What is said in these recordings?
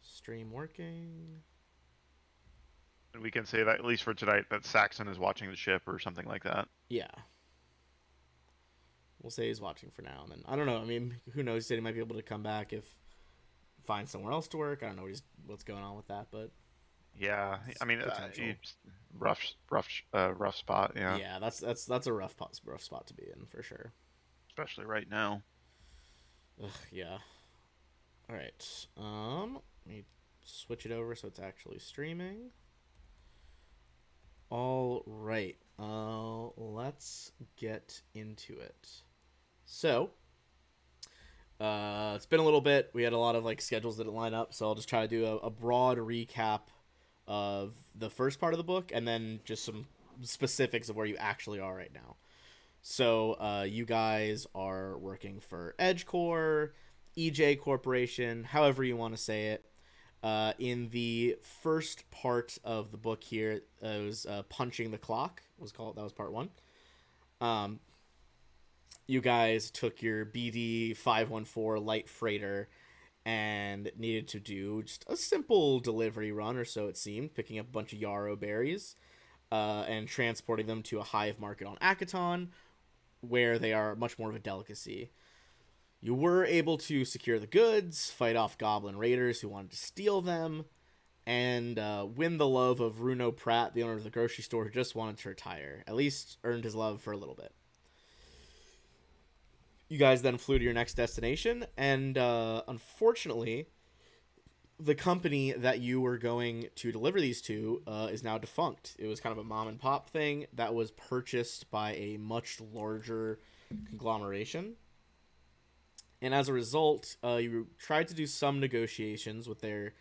Stream working. And we can say that, at least for tonight, that Saxon is watching the ship or something like that. Yeah. We'll say he's watching for now. And then, I don't know. I mean, who knows? He said he might be able to come back if find somewhere else to work. I don't know what's going on with that, but Yeah, I it's mean, potential. rough spot. Yeah, Yeah, that's a rough spot to be in for sure. especially right now. Ugh, yeah. All right. Let me switch it over so it's actually streaming. All right. Let's get into it. So, it's been a little bit. We had a lot of like schedules that didn't line up, so I'll just try to do a broad recap of the first part of the book, and then just some specifics of where you actually are right now. So, you guys are working for EdgeCore, EJ Corporation, however you want to say it. In the first part of the book here, it was punching the clock. Was called that was part one. Um, you guys took your BD 514 light freighter and needed to do just a simple delivery run, or so it seemed, picking up a bunch of yarrow berries and transporting them to a hive market on Akaton, where they are much more of a delicacy. You were able to secure the goods, fight off goblin raiders who wanted to steal them, and win the love of Runo Pratt, the owner of the grocery store who just wanted to retire. At least earned his love for a little bit. You guys then flew to your next destination, and unfortunately, the company that you were going to deliver these to is now defunct. It was kind of a mom and pop thing that was purchased by a much larger conglomeration. And as a result, you tried to do some negotiations with their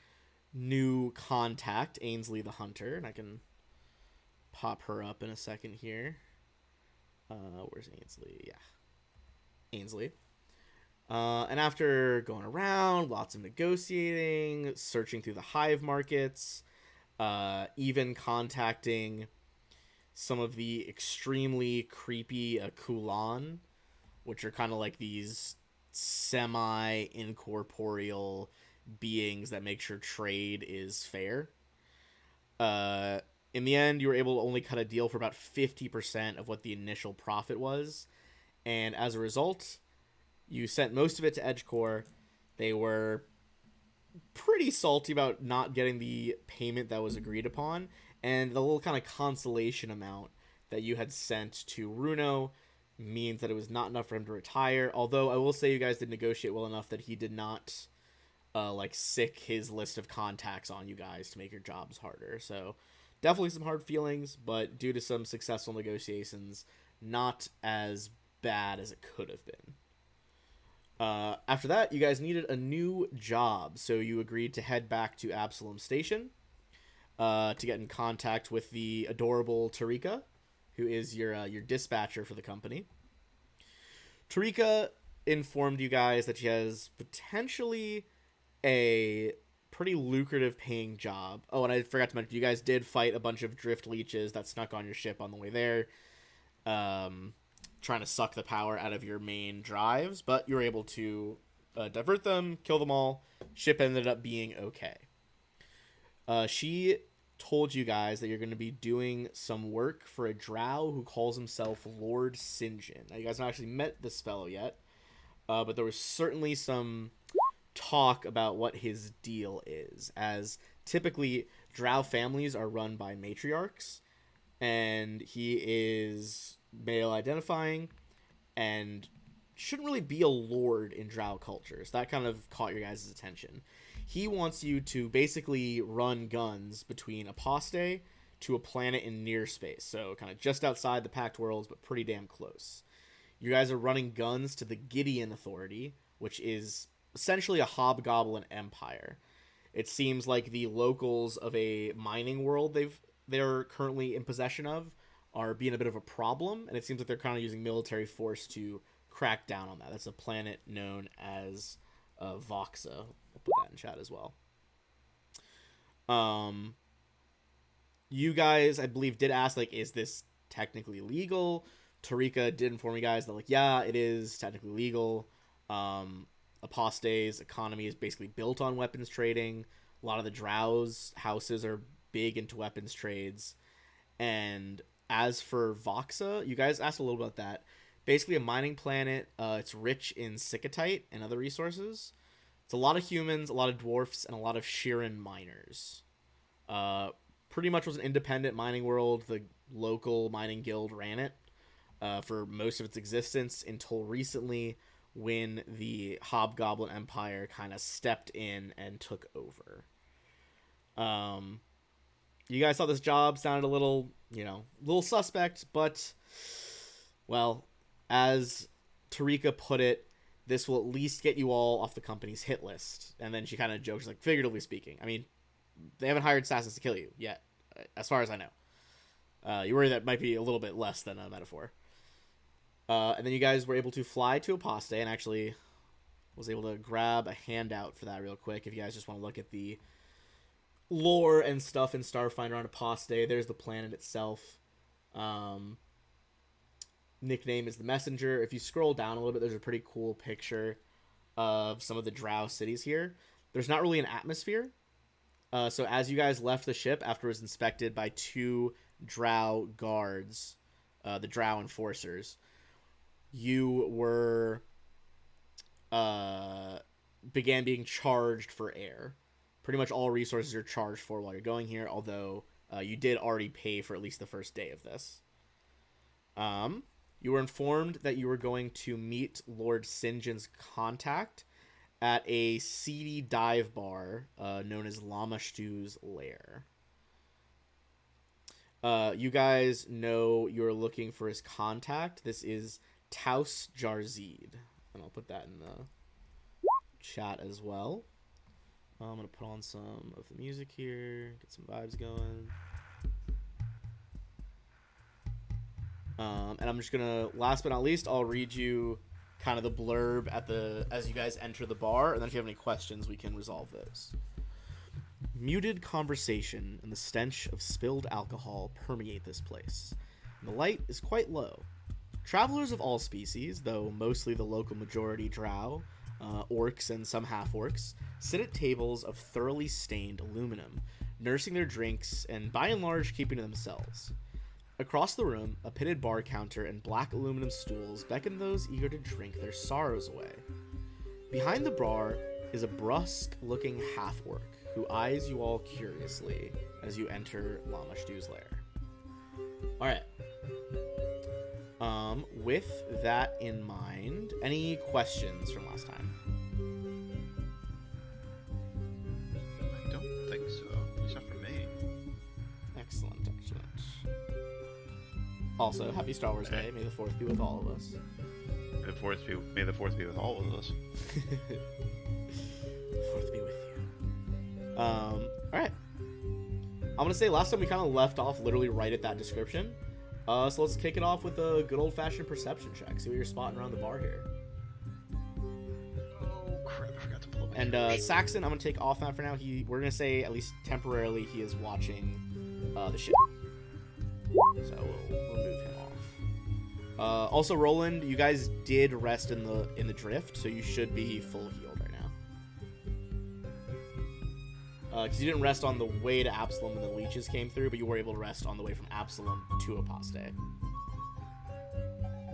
new contact, Ainsley the Hunter, and I can pop her up in a second here. Where's Ainsley? Yeah, Ainsley. And after going around, lots of negotiating, searching through the hive markets, even contacting some of the extremely creepy Kulan, which are kind of like these semi incorporeal beings that make sure trade is fair. Uh, in the end, you were able to only cut a deal for about 50% of what the initial profit was. And as a result, you sent most of it to EdgeCore. They were pretty salty about not getting the payment that was agreed upon, and the little kind of consolation amount that you had sent to Runo means that it was not enough for him to retire. Although I will say you guys did negotiate well enough that he did not like sick his list of contacts on you guys to make your jobs harder. So definitely some hard feelings, but due to some successful negotiations, not as bad as it could have been. After that, you guys needed a new job, so you agreed to head back to Absalom Station to get in contact with the adorable Tarika, who is your dispatcher for the company. Tarika informed you guys that she has potentially a pretty lucrative paying job. Oh, and I forgot to mention, you guys did fight a bunch of drift leeches that snuck on your ship on the way there, um, trying to suck the power out of your main drives, but you were able to divert them, kill them all. Ship ended up being okay. She told you guys that you're going to be doing some work for a drow who calls himself Lord Sinjin. Now, you guys haven't actually met this fellow yet, but there was certainly some talk about what his deal is, as typically drow families are run by matriarchs, and he is male identifying and shouldn't really be a lord in drow cultures. That kind of caught your guys' attention. He wants you to basically run guns between Aposte to a planet in near space, so kind of just outside the Pact Worlds, but pretty damn close. You guys are running guns to the Gideon Authority, which is essentially a hobgoblin empire. It seems like the locals of a mining world they're currently in possession of are being a bit of a problem, and it seems like they're kind of using military force to crack down on that. That's a planet known as Voxa. I'll put that in chat as well. Um, you guys, I believe, did ask like, is this technically legal? Tarika did inform you guys that like, yeah, it is technically legal. Um, Apostate's economy is basically built on weapons trading. A lot of the Drow's houses are big into weapons trades. And as for Voxa, you guys asked a little about that. Basically, a mining planet. It's rich in Sikatite and other resources. It's a lot of humans, a lot of dwarfs, and a lot of Shirin miners. Pretty much was an independent mining world. The local mining guild ran it for most of its existence until recently, when the Hobgoblin Empire kind of stepped in and took over. You guys thought this job sounded a little, little suspect, but, well, as Tarika put it, this will at least get you all off the company's hit list. And then she kind of jokes, like, figuratively speaking. I mean, they haven't hired assassins to kill you yet, as far as I know. You worry that might be a little bit less than a metaphor. And then you guys were able to fly to Apostate, and actually was able to grab a handout for that real quick if you guys just want to look at the lore and stuff in Starfinder on Apostate. There's the planet itself. Nickname is the Messenger. If you scroll down a little bit, there's a pretty cool picture of some of the Drow cities here. There's not really an atmosphere. So as you guys left the ship after it was inspected by 2 Drow guards, the Drow enforcers, you were began being charged for air. Pretty much all resources are charged for while you're going here, although you did already pay for at least the first day of this. You were informed that you were going to meet Lord Sinjin's contact at a seedy dive bar known as Lamashtu's Lair. You guys know you're looking for his contact. This is Taus Jarzid. And I'll put that in the chat as well. I'm going to put on some of the music here, get some vibes going. And I'm just going to, last but not least, I'll read you kind of the blurb as you guys enter the bar, and then if you have any questions, we can resolve those. Muted conversation and the stench of spilled alcohol permeate this place, and the light is quite low. Travelers of all species, though mostly the local majority Drow, orcs, and some half-orcs, sit at tables of thoroughly stained aluminum, nursing their drinks and by and large keeping to themselves. Across the room, a pitted bar counter and black aluminum stools beckon those eager to drink their sorrows away. Behind the bar is a brusque-looking half-orc who eyes you all curiously as you enter Lamashtu's lair. Alright. With that in mind, any questions from last time? I don't think so, except for me. Excellent. Also, happy Star Wars Day. May the 4th be with all of us. May the 4th be with all of us. The 4th be with you. Alright. I'm gonna say last time we kind of left off literally right at that description. So let's kick it off with a good old-fashioned perception check. See what you're spotting around the bar here. Oh crap! I forgot to pull up my And Saxon, I'm gonna take off that for now. We're gonna say at least temporarily he is watching the ship. So we'll move him off. Also, Roland, you guys did rest in the drift, so you should be full healed right now. Because you didn't rest on the way to Absalom when the leeches came through, but you were able to rest on the way from Absalom to Apostate.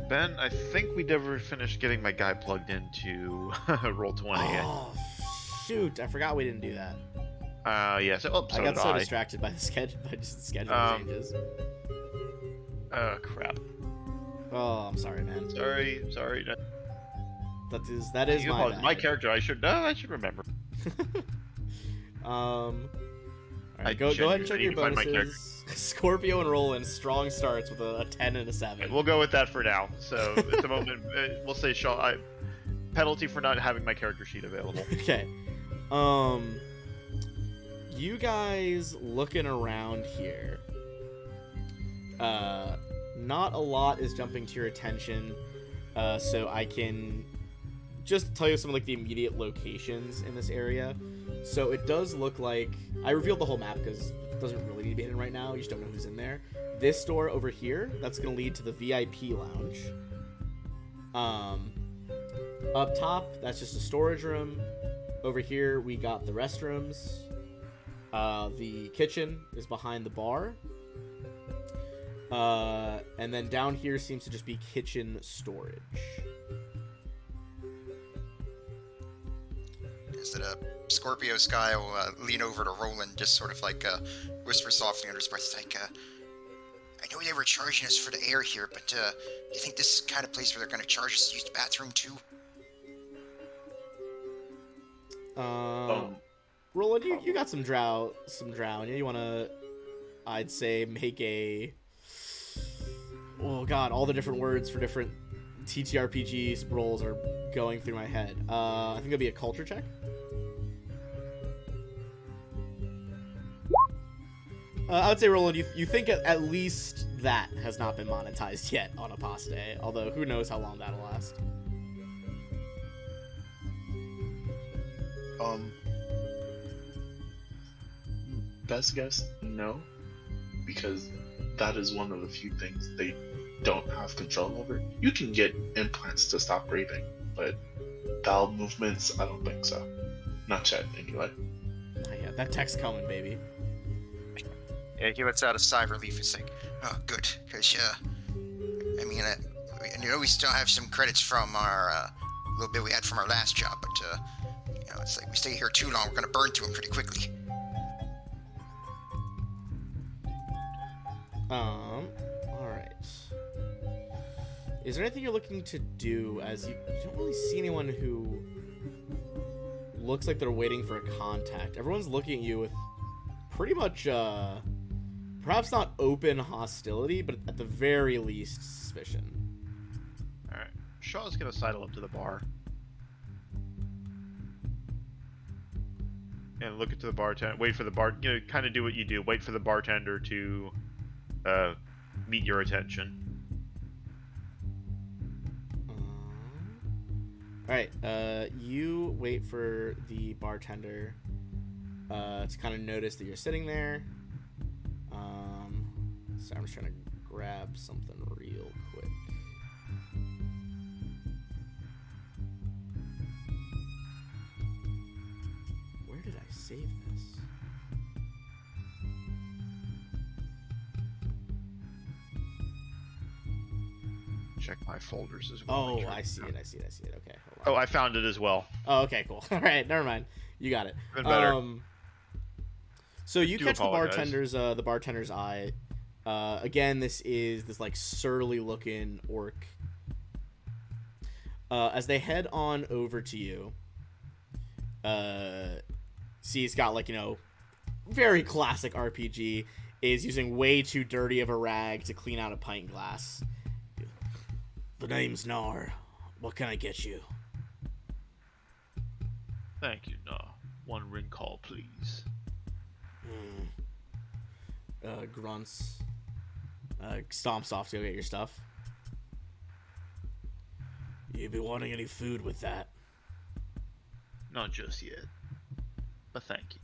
Ben, I think we never finished getting my guy plugged into Roll20. Oh, shoot. I forgot we didn't do that. Yeah, so I got so distracted by the schedule changes. Oh, crap. Oh, I'm sorry, man. Sorry. That is my bad. My character, I should remember. All right, go ahead and check your bonuses. Scorpio and Roland, strong starts with a 10 and a 7. We'll go with that for now. So at the moment, we'll say penalty for not having my character sheet available. Okay. You guys looking around here. Not a lot is jumping to your attention, so I can just tell you some of the immediate locations in this area. So it does look like I revealed the whole map because it doesn't really need to be hidden right now. You just don't know who's in there. This door over here, that's going to lead to the VIP lounge. Up top, that's just a storage room. Over here, we got the restrooms. The kitchen is behind the bar. And then down here seems to just be kitchen storage. Is it a Scorpio Sky will lean over to Roland, just sort of like whisper softly under his breath, like, I know they were charging us for the air here, but you think this is the kind of place where they're going to charge us to use the bathroom too? Roland, you got some drow. You want to, I'd say, make a... Oh god, all the different words for different TTRPG roles are going through my head. I think it'll be a culture check. I would say, Roland, you think at least that has not been monetized yet on Apostate, although who knows how long that'll last. Best guess, no, because that is one of the few things they don't have control over. You can get implants to stop breathing, but bowel movements, I don't think so. Not yet, anyway. Oh, yeah, that tech's coming, baby. Yeah, he lets out a sigh of relief. It's like, oh, good, because, I mean, we still have some credits from our, little bit we had from our last job, but, it's like we stay here too long, we're going to burn through them pretty quickly. Alright. Is there anything you're looking to do, as you don't really see anyone who looks like they're waiting for a contact? Everyone's looking at you with pretty much, perhaps not open hostility, but at the very least, suspicion. Alright. Shaw's gonna sidle up to the bar. And look into the bartender, wait for the kind of do what you do, wait for the bartender to meet your attention. Alright, you wait for the bartender to kind of notice that you're sitting there. So I'm just trying to grab something real quick. Where did I save this? Check my folders as well. Oh, I see it. Okay, hold on. Oh, I found it as well. Oh, okay, cool. All right, never mind. You got it. Even better. So you catch apologize. the bartender's eye. Again, this is this like surly looking orc. As they head on over to you, see he's got like, very classic RPG, is using way too dirty of a rag to clean out a pint glass. The name's Nar. What can I get you? Thank you, Nar. One ring call, please. Grunts. Stomps off to go get your stuff. You be wanting any food with that? Not just yet, but thank you.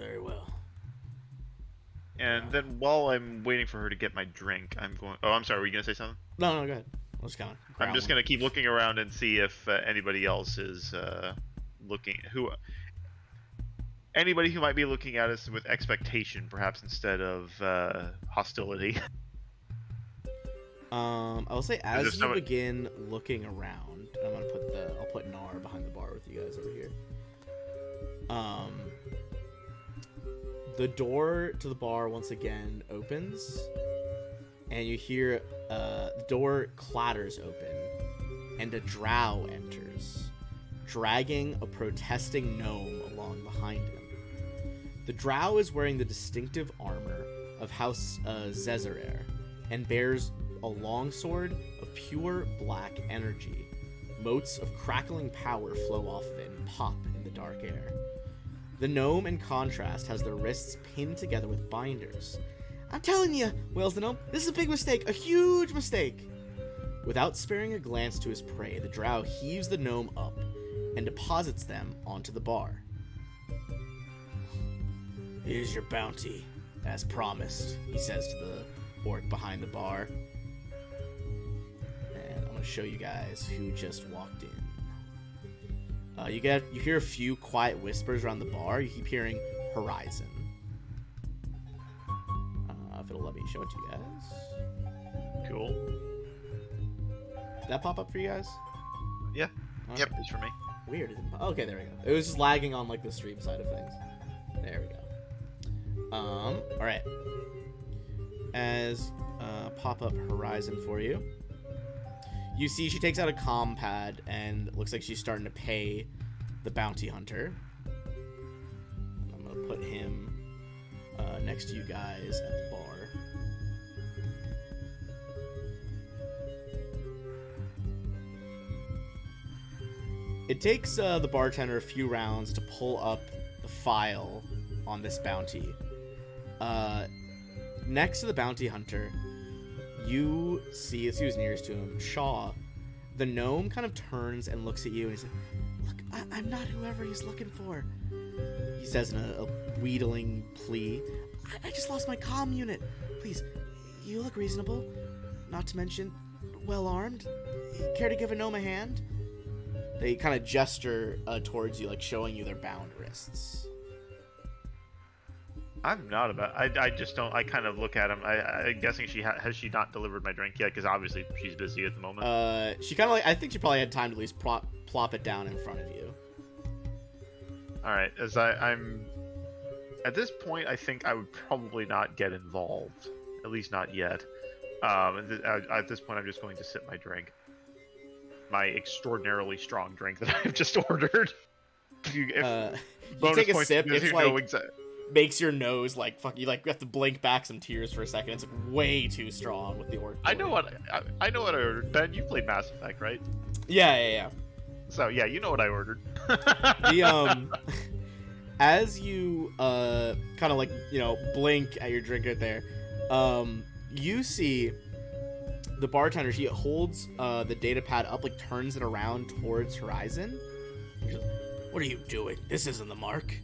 Very well. And then while I'm waiting for her to get my drink, I'm going... Oh, I'm sorry, were you going to say something? No, go ahead. I'm just going to keep looking around and see if anybody else is looking... Anybody who might be looking at us with expectation, perhaps, instead of hostility. I will say, as you begin looking around, I'll put Nar behind the bar with you guys over here. The door to the bar once again opens, and you hear the door clatters open, and a drow enters, dragging a protesting gnome along behind him. The drow is wearing the distinctive armor of House Zezerer, and bears a longsword of pure black energy. Motes of crackling power flow off of it and pop in the dark air. The gnome, in contrast, has their wrists pinned together with binders. I'm telling you, wails the gnome, this is a big mistake, a huge mistake. Without sparing a glance to his prey, the drow heaves the gnome up and deposits them onto the bar. Here's your bounty, as promised, he says to the orc behind the bar. And I'm going to show you guys who just walked in. You hear a few quiet whispers around the bar. You keep hearing Horizon. If it'll let me show it to you guys. Cool. Did that pop up for you guys? Yeah. Okay. Yep. It's for me. Weird. Okay, there we go. It was just lagging on like the stream side of things. There we go. All right. As pop up Horizon for you. You see she takes out a comm pad and looks like she's starting to pay the bounty hunter. I'm gonna put him next to you guys at the bar. It takes the bartender a few rounds to pull up the file on this bounty. Next to the bounty hunter, you see, as he was nearest to him, Shaw. The gnome kind of turns and looks at you and he's like, "Look, I'm not whoever he's looking for." He says in a wheedling plea, I just lost my comm unit. Please, you look reasonable. Not to mention, well-armed. Care to give a gnome a hand?" They kind of gesture towards you, like showing you their bound wrists. I'm not about. I just don't. I kind of look at him. I'm guessing has she not delivered my drink yet? Because obviously she's busy at the moment. She kind of like. I think she probably had time to at least plop it down in front of you. All right. As I'm at this point, I think I would probably not get involved. At least not yet. At this point, I'm just going to sip my drink. My extraordinarily strong drink that I've just ordered. You take a sip. It's like makes your nose like fuck. You like have to blink back some tears for a second. It's like way too strong with the order. I know what I ordered. Ben, you played Mass Effect, right? Yeah. So yeah, you know what I ordered. As you kind of like blink at your drink right there, you see the bartender. She holds the data pad up, like turns it around towards Horizon. She's like, "What are you doing? This isn't the mark."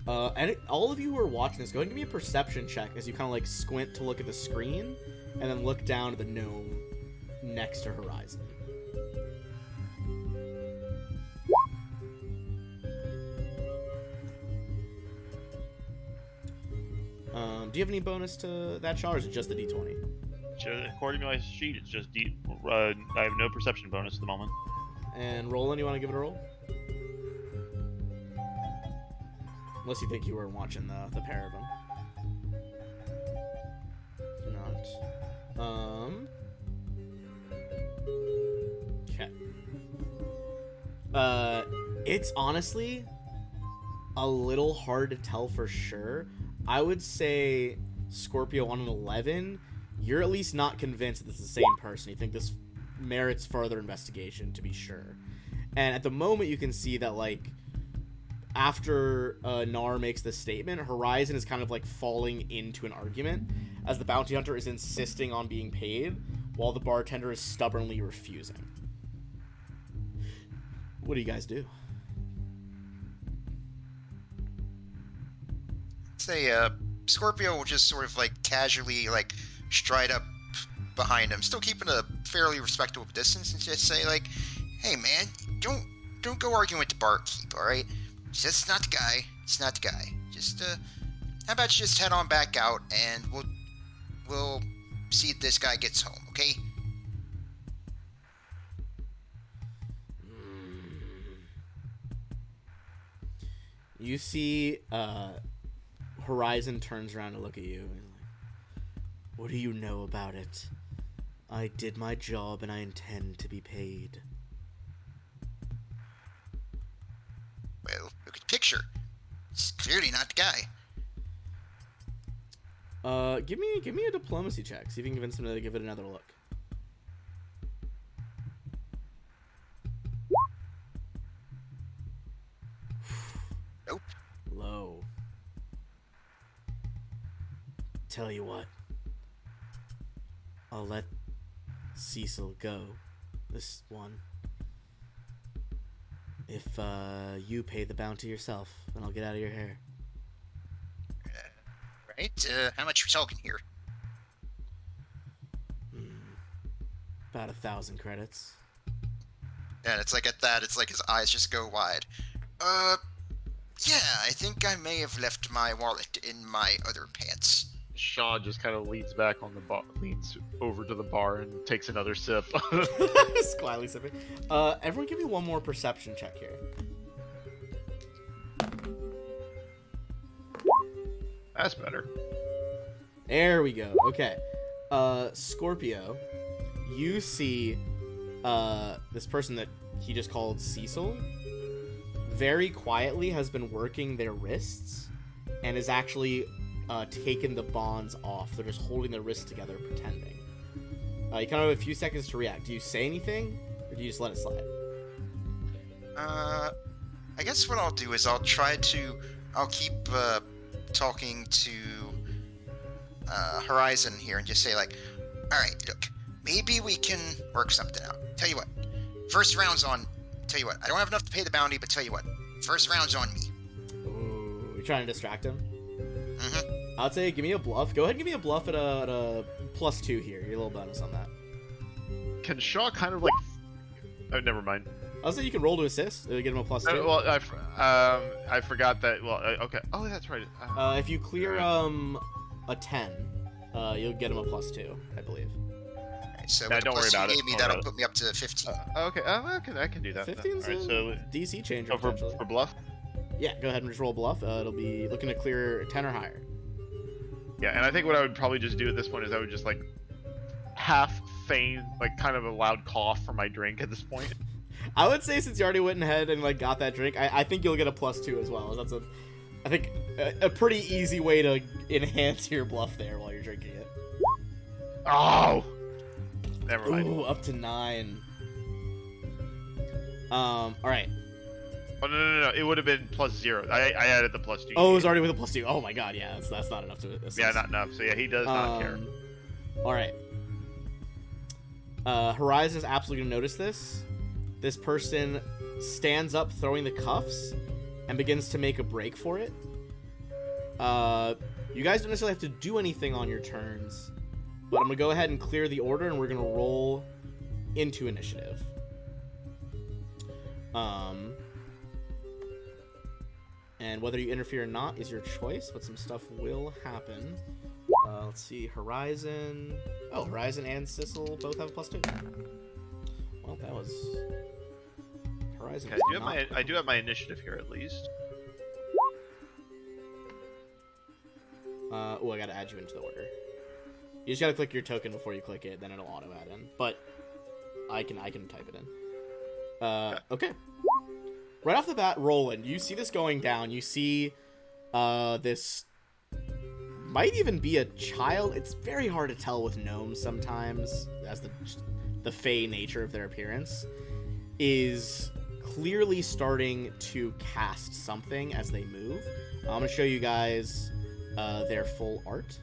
All of you who are watching this, go ahead and give me a perception check as you kind of like squint to look at the screen, and then look down at the gnome next to Horizon. Do you have any bonus to that shot, or is it just the D20? According to my sheet, it's just I have no perception bonus at the moment. And Roland, you want to give it a roll? Unless you think you were watching the pair of them. Not. Okay. It's honestly a little hard to tell for sure. I would say Scorpio on an 11, you're at least not convinced that this is the same person. You think this merits further investigation to be sure. And at the moment you can see that like after Nar makes this statement, Horizon is kind of like falling into an argument as the bounty hunter is insisting on being paid while the bartender is stubbornly refusing. What do you guys do? Say, Scorpio will just sort of like casually like stride up behind him, still keeping a fairly respectable distance, and just say like, "Hey man, don't go arguing with the barkeep, all right? It's not the guy. It's not the guy. Just how about you just head on back out and we'll see if this guy gets home, okay?" You see, Horizon turns around to look at you. And like, "What do you know about it? I did my job and I intend to be paid." Well, look at the picture. It's clearly not the guy. Give me a diplomacy check. See if you can convince him to give it another look. Nope. Low. Tell you what. I'll let Cecil go. This one. If you pay the bounty yourself, then I'll get out of your hair. Right? How much we talking here? About 1,000 credits. And it's like at that, it's like his eyes just go wide. Yeah, I think I may have left my wallet in my other pants. Shaw just kind of leans back on the bar, leans over to the bar and takes another sip. Quietly sipping. Everyone give me one more perception check here. That's better. There we go. Okay. Scorpio, you see this person that he just called Cecil very quietly has been working their wrists and is actually taken the bonds off. They're just holding their wrists together, pretending. You kind of have a few seconds to react. Do you say anything, or do you just let it slide? I guess what I'll do is I'll keep talking to Horizon here and just say like, all right, look, maybe we can work something out. Tell you what, first round's on. Tell you what, I don't have enough to pay the bounty, but tell you what, first round's on me. Ooh, you're trying to distract him? Mm-hmm. I'd say give me a bluff. Go ahead and give me a bluff at a +2 here. Your little bonus on that. Can Shaw kind of like? Oh, never mind. I'll say you can roll to assist. It'll get him a +2. Well, I forgot that. Well, okay. Oh, that's right. If you clear a 10, you'll get him a +2, I believe. Alright, so Yeah, with the don't worry plus you about it. gave me, Don't worry that'll about put me up to 15. Okay. I can do that. 15's All right, a so DC changer, oh, potentially. for bluff. Yeah, go ahead and just roll bluff. It'll be looking to clear 10 or higher. Yeah, and I think what I would probably just do at this point is I would just like half feign like kind of a loud cough for my drink at this point. I would say since you already went ahead and like got that drink, I think you'll get a +2 as well. That's I think a pretty easy way to enhance your bluff there while you're drinking it. Oh, never mind. Ooh, up to 9. All right. Oh no! It would have been +0. I added the +2. Oh, it was already with a +2. Oh my god, yeah, that's not enough to assist. Yeah, not enough. So yeah, he does not care. All right. Horizon is absolutely gonna notice this. This person stands up, throwing the cuffs, and begins to make a break for it. You guys don't necessarily have to do anything on your turns, but I'm gonna go ahead and clear the order, and we're gonna roll into initiative. And whether you interfere or not is your choice, but some stuff will happen. Let's see, Horizon. Oh, Horizon and Sissel both have a +2. Well, that was Horizon. Okay, I do have my initiative here at least. Oh, I gotta add you into the order. You just gotta click your token before you click it, then it'll auto add in. But I can type it in. Okay. Right off the bat, Roland, you see this going down. You see this might even be a child. It's very hard to tell with gnomes sometimes, as the fey nature of their appearance, is clearly starting to cast something as they move. I'm going to show you guys their full art,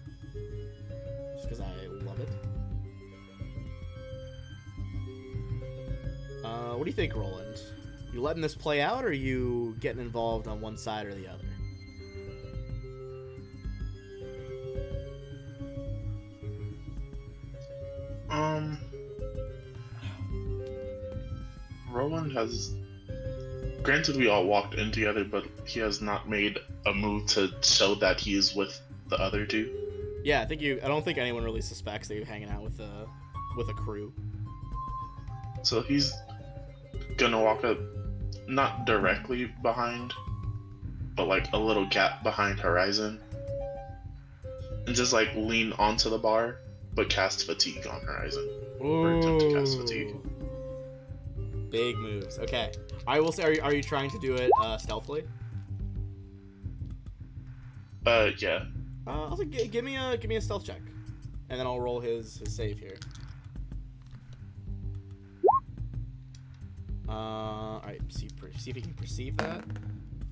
just because I love it. What do you think, Roland? You letting this play out, or are you getting involved on one side or the other? Roland has. Granted, we all walked in together, but he has not made a move to show that he is with the other two. Yeah, I don't think anyone really suspects that you're hanging out with a crew. So he's gonna walk up, not directly behind, but like a little gap behind Horizon, and just like lean onto the bar, but cast fatigue on Horizon. Or attempt to cast fatigue. Big moves. Okay. I will say, are you trying to do it stealthily? Yeah. I'll say, give me a stealth check, and then I'll roll his save here. All right. See if you can perceive that.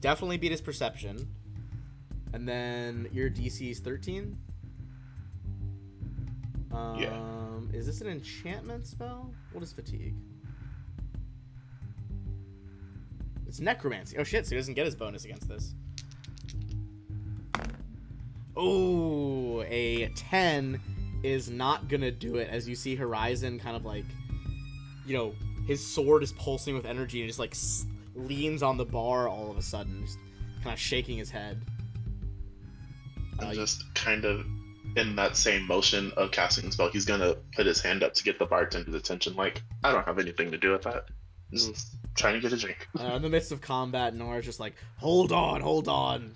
Definitely beat his perception. And then your DC is 13. Yeah. Is this an enchantment spell? What is fatigue? It's necromancy. Oh shit! So he doesn't get his bonus against this. Oh, a 10 is not gonna do it. As you see Horizon kind of like, his sword is pulsing with energy and just like leans on the bar all of a sudden, just kind of shaking his head. And just kind of in that same motion of casting the spell, he's gonna put his hand up to get the bartender's attention. Like, I don't have anything to do with that. Just trying to get a drink. In the midst of combat, Nora's just like, hold on, hold on.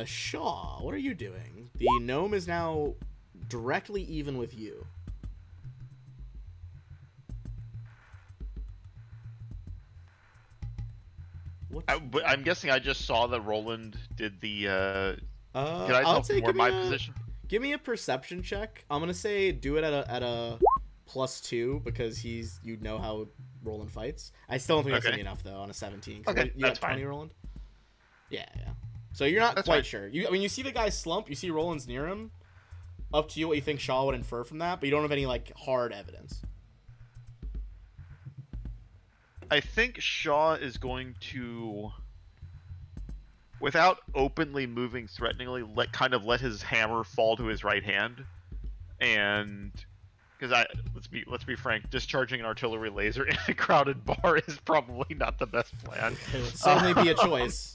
Shaw, what are you doing? The gnome is now directly even with you. I'm guessing I just saw that Roland did the. Can I I'll tell say more my position? Give me a perception check. I'm gonna say do it at a +2 because you know how Roland fights. I still don't think that's gonna be enough though on a 17. Okay, you that's got 20, fine. Roland. Yeah. So you're not That's quite fine. sure. When you see the guy slump, you see Roland's near him. Up to you what you think Shaw would infer from that, but you don't have any like hard evidence. I think Shaw is going to, without openly moving threateningly, let his hammer fall to his right hand, and because let's be frank, discharging an artillery laser in a crowded bar is probably not the best plan. It would certainly be a choice.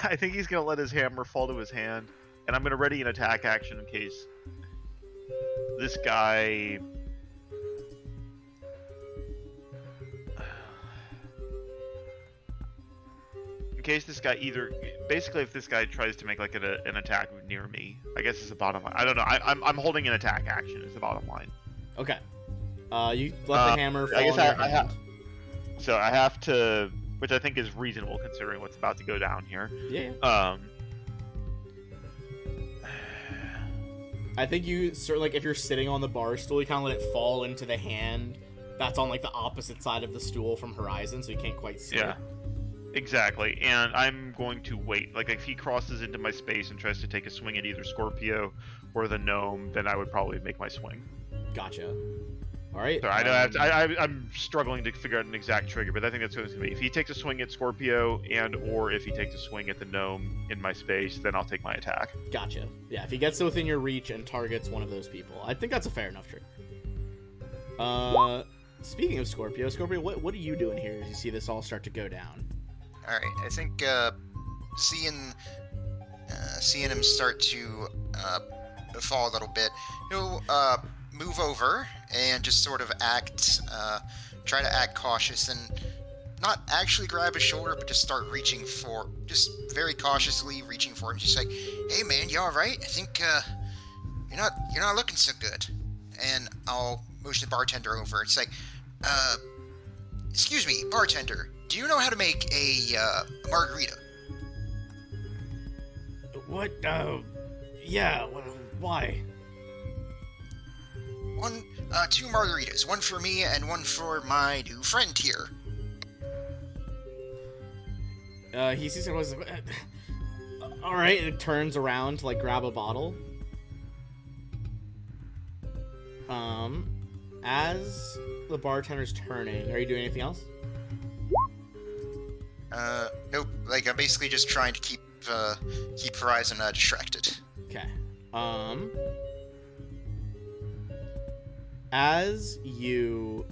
I think he's gonna let his hammer fall to his hand, and I'm gonna ready an attack action in case this guy. In case this guy if this guy tries to make like an attack near me, I guess it's the bottom line. I don't know. I'm holding an attack action. Is the bottom line. Okay. You let the hammer fall I guess in your I hand. So I have to, which I think is reasonable considering what's about to go down here. Yeah. I think you like if you're sitting on the bar stool, you kind of let it fall into the hand that's on like the opposite side of the stool from Horizon, so you can't quite see it. Exactly, and I'm going to wait. Like, if he crosses into my space and tries to take a swing at either Scorpio or the gnome, then I would probably make my swing. Gotcha. All right. So I know I'm struggling to figure out an exact trigger, but I think that's what it's going to be. If he takes a swing at Scorpio or if he takes a swing at the gnome in my space, then I'll take my attack. Gotcha. Yeah, if he gets to within your reach and targets one of those people, I think that's a fair enough trigger. Speaking of Scorpio, what are you doing here as you see this all start to go down? All right, I think seeing him start to fall a little bit, he'll move over and just sort of try to act cautious and not actually grab his shoulder, but just just very cautiously reaching for him, just like, "Hey man, you all right? I think you're not looking so good." And I'll motion the bartender over. It's like, "Excuse me, bartender. Do you know how to make a margarita?" What? Yeah. Why? Two margaritas. One for me and one for my new friend here. He sees it was. All right. It turns around to like grab a bottle. As the bartender's turning, are you doing anything else? Nope. Like, I'm basically just trying to keep Horizon distracted. Okay. As you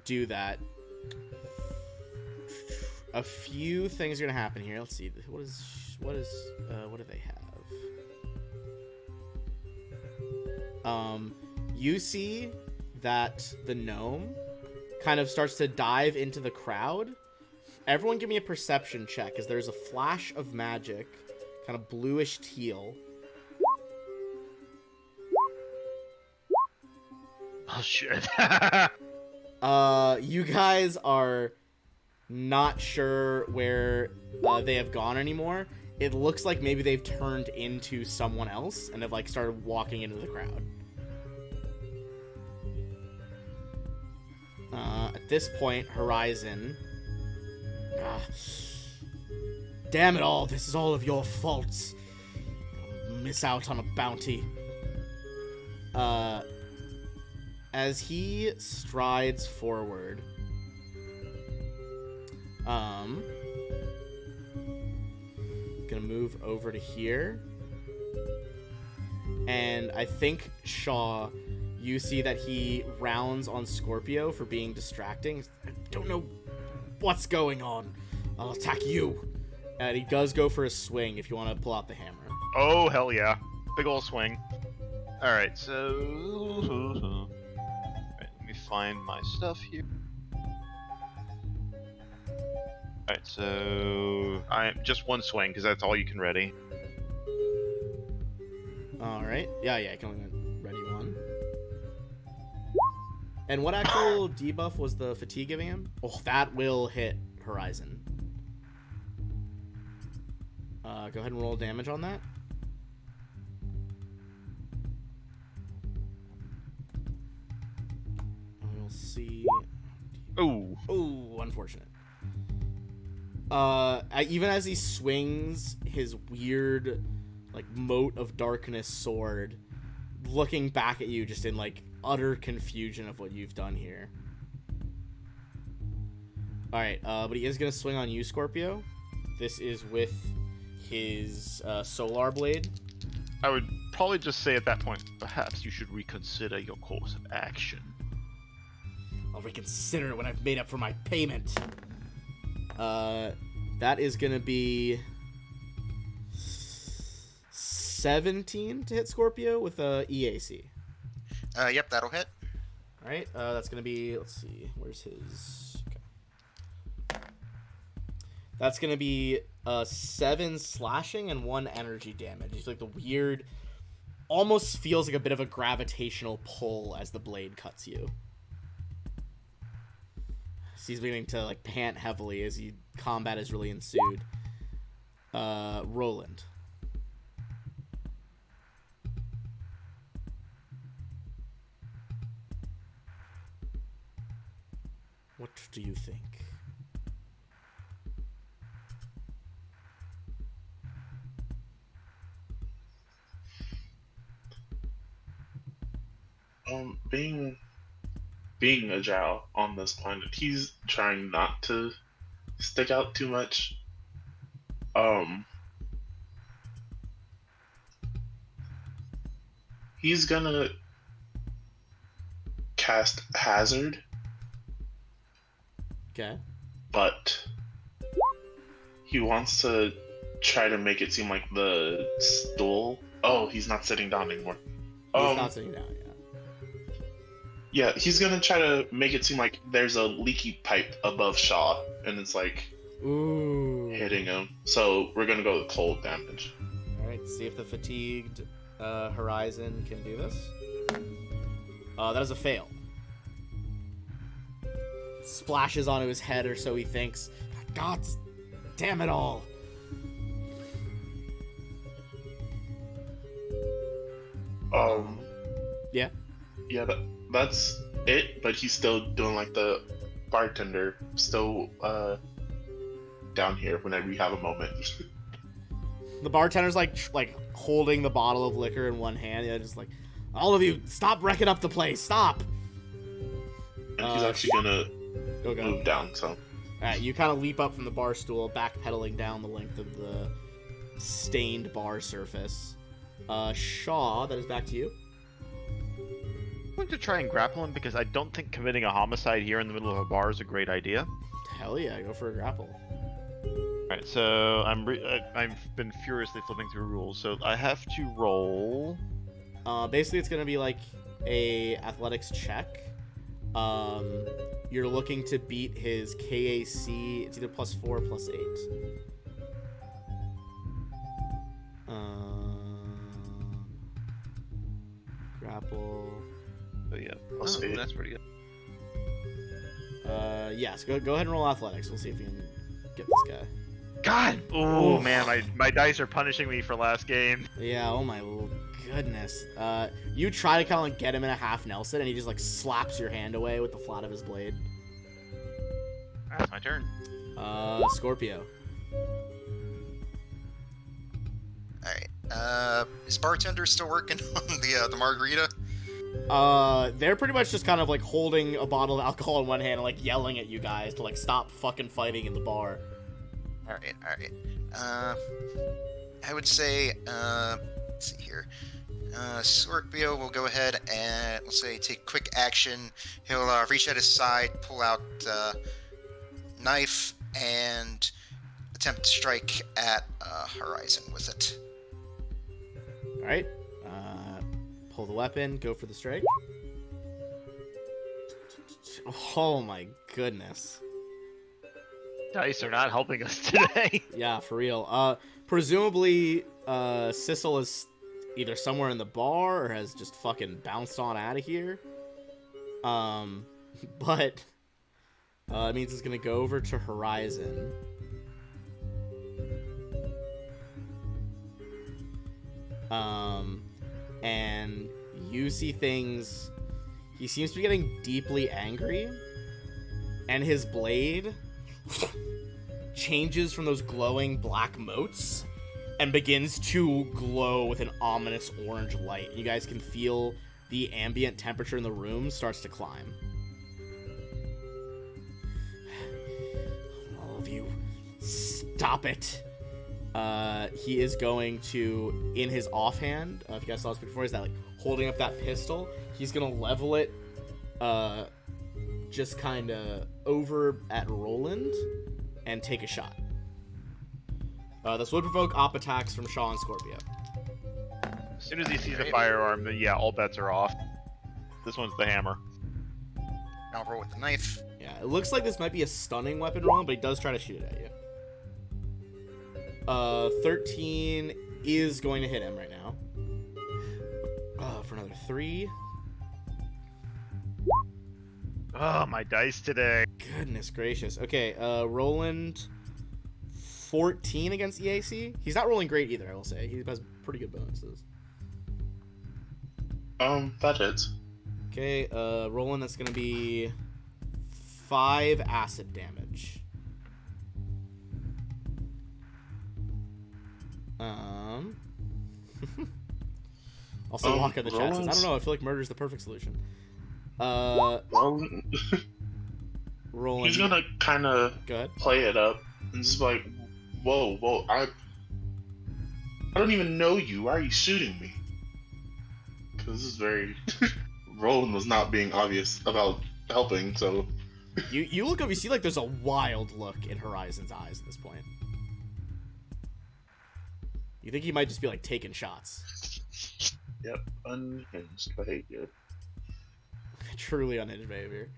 do that, a few things are gonna happen here. Let's see. What do they have? You see that the gnome kind of starts to dive into the crowd. Everyone give me a perception check, as there's a flash of magic, kind of bluish teal. Oh shit. You guys are not sure where they have gone anymore. It looks like maybe they've turned into someone else and have like started walking into the crowd. At this point, Horizon. Damn it all! This is all of your faults. Miss out on a bounty. As he strides forward, gonna move over to here, and I think Shaw, You see that he rounds on Scorpio for being distracting. I don't know what's going on. I'll attack you. And he does go for a swing if you want to pull out the hammer. Oh, hell yeah. Big ol' swing. Alright, so... Alright, let me find my stuff here. Alright, so... just one swing, because that's all you can ready. Alright. Yeah, I can only ready one. And what actual debuff was the fatigue giving him? Oh, that will hit Horizon. Go ahead and roll damage on that. We'll see. Ooh. Oh, unfortunate. Even as he swings his weird, like, mote of darkness sword, looking back at you just in, like, utter confusion of what you've done here. Alright, but he is going to swing on you, Scorpio. This is with his Solar Blade. I would probably just say at that point, perhaps you should reconsider your course of action. I'll reconsider it when I've made up for my payment. That is going to be 17 to hit Scorpio with a EAC. Yep, that'll hit. Alright, that's going to be, let's see, where's his... Okay. That's going to be 7 slashing and 1 energy damage. It's like the weird, almost feels like a bit of a gravitational pull as the blade cuts you. He's beginning to like pant heavily as combat has really ensued. Roland. What do you think? Being agile on this planet, he's trying not to stick out too much. He's gonna cast Hazard, Okay. but he wants to try to make it seem like the stool. Oh, he's not sitting down anymore. He's not sitting down yet. Yeah, he's gonna try to make it seem like there's a leaky pipe above Shaw, and it's like hitting him. So we're gonna go with cold damage. Alright, see if the fatigued Horizon can do this. That is a fail. Splashes onto his head, or so he thinks. God damn it all. Yeah. Yeah, that's it, but he's still doing like the bartender, still down here whenever you have a moment. The bartender's like holding the bottle of liquor in one hand, yeah, just like, all of you, stop wrecking up the place, stop! And he's actually gonna move down, so. Alright, you kind of leap up from the bar stool, backpedaling down the length of the stained bar surface. Shaw, that is back to you. I'm going to try and grapple him because I don't think committing a homicide here in the middle of a bar is a great idea. Hell yeah, go for a grapple. Alright, so I've been furiously flipping through rules, so I have to roll... Basically it's gonna be like a athletics check. You're looking to beat his KAC, it's either +4 or +8. Grapple... Oh yeah, +8. that's pretty good. Yes, go ahead and roll athletics. We'll see if you can get this guy. God! Oh man, my dice are punishing me for last game. Yeah, oh my goodness. You try to kind of like get him in a half Nelson, and he just like slaps your hand away with the flat of his blade. That's my turn. Scorpio. Alright. Is bartender still working on the margarita? They're pretty much just kind of like holding a bottle of alcohol in one hand and like yelling at you guys to like stop fucking fighting in the bar. Alright. I would say, let's see here. Scorpio will go ahead and, let's say, take quick action. He'll reach at his side, pull out knife, and attempt to strike at Horizon with it. All right. Pull the weapon. Go for the strike. Oh my goodness. Dice are not helping us today. Yeah, for real. Presumably, Sissel is either somewhere in the bar or has just fucking bounced on out of here. But it means it's gonna go over to Horizon. And you see things. He seems to be getting deeply angry, and his blade changes from those glowing black motes and begins to glow with an ominous orange light. You guys can feel the ambient temperature in the room starts to climb. All of you, stop it. He is going to, in his offhand, if you guys saw this before, is that like holding up that pistol. He's gonna level it, just kind of over at Roland, and take a shot. This would provoke op attacks from Shaw and Scorpio. As soon as he sees a firearm, then yeah, all bets are off. This one's the hammer. I'll roll with the knife. Yeah, it looks like this might be a stunning weapon, Roland, but he does try to shoot it at you. 13 is going to hit him right now. For another 3. Oh, my dice today. Goodness gracious. Okay, Roland, 14 against EAC. He's not rolling great either, I will say. He has pretty good bonuses. That hits. Okay, Roland, that's going to be 5 acid damage. Also, walk in the chat says, I don't know, I feel like murder's the perfect solution. Roland, Roland. he's gonna kind of play it up and just like, whoa, I don't even know you. Why are you shooting me? Because this is very. Roland was not being obvious about helping, so. You look up, you see like there's a wild look in Horizon's eyes at this point. You think he might just be like taking shots. Yep, unhinged behavior. Truly unhinged behavior.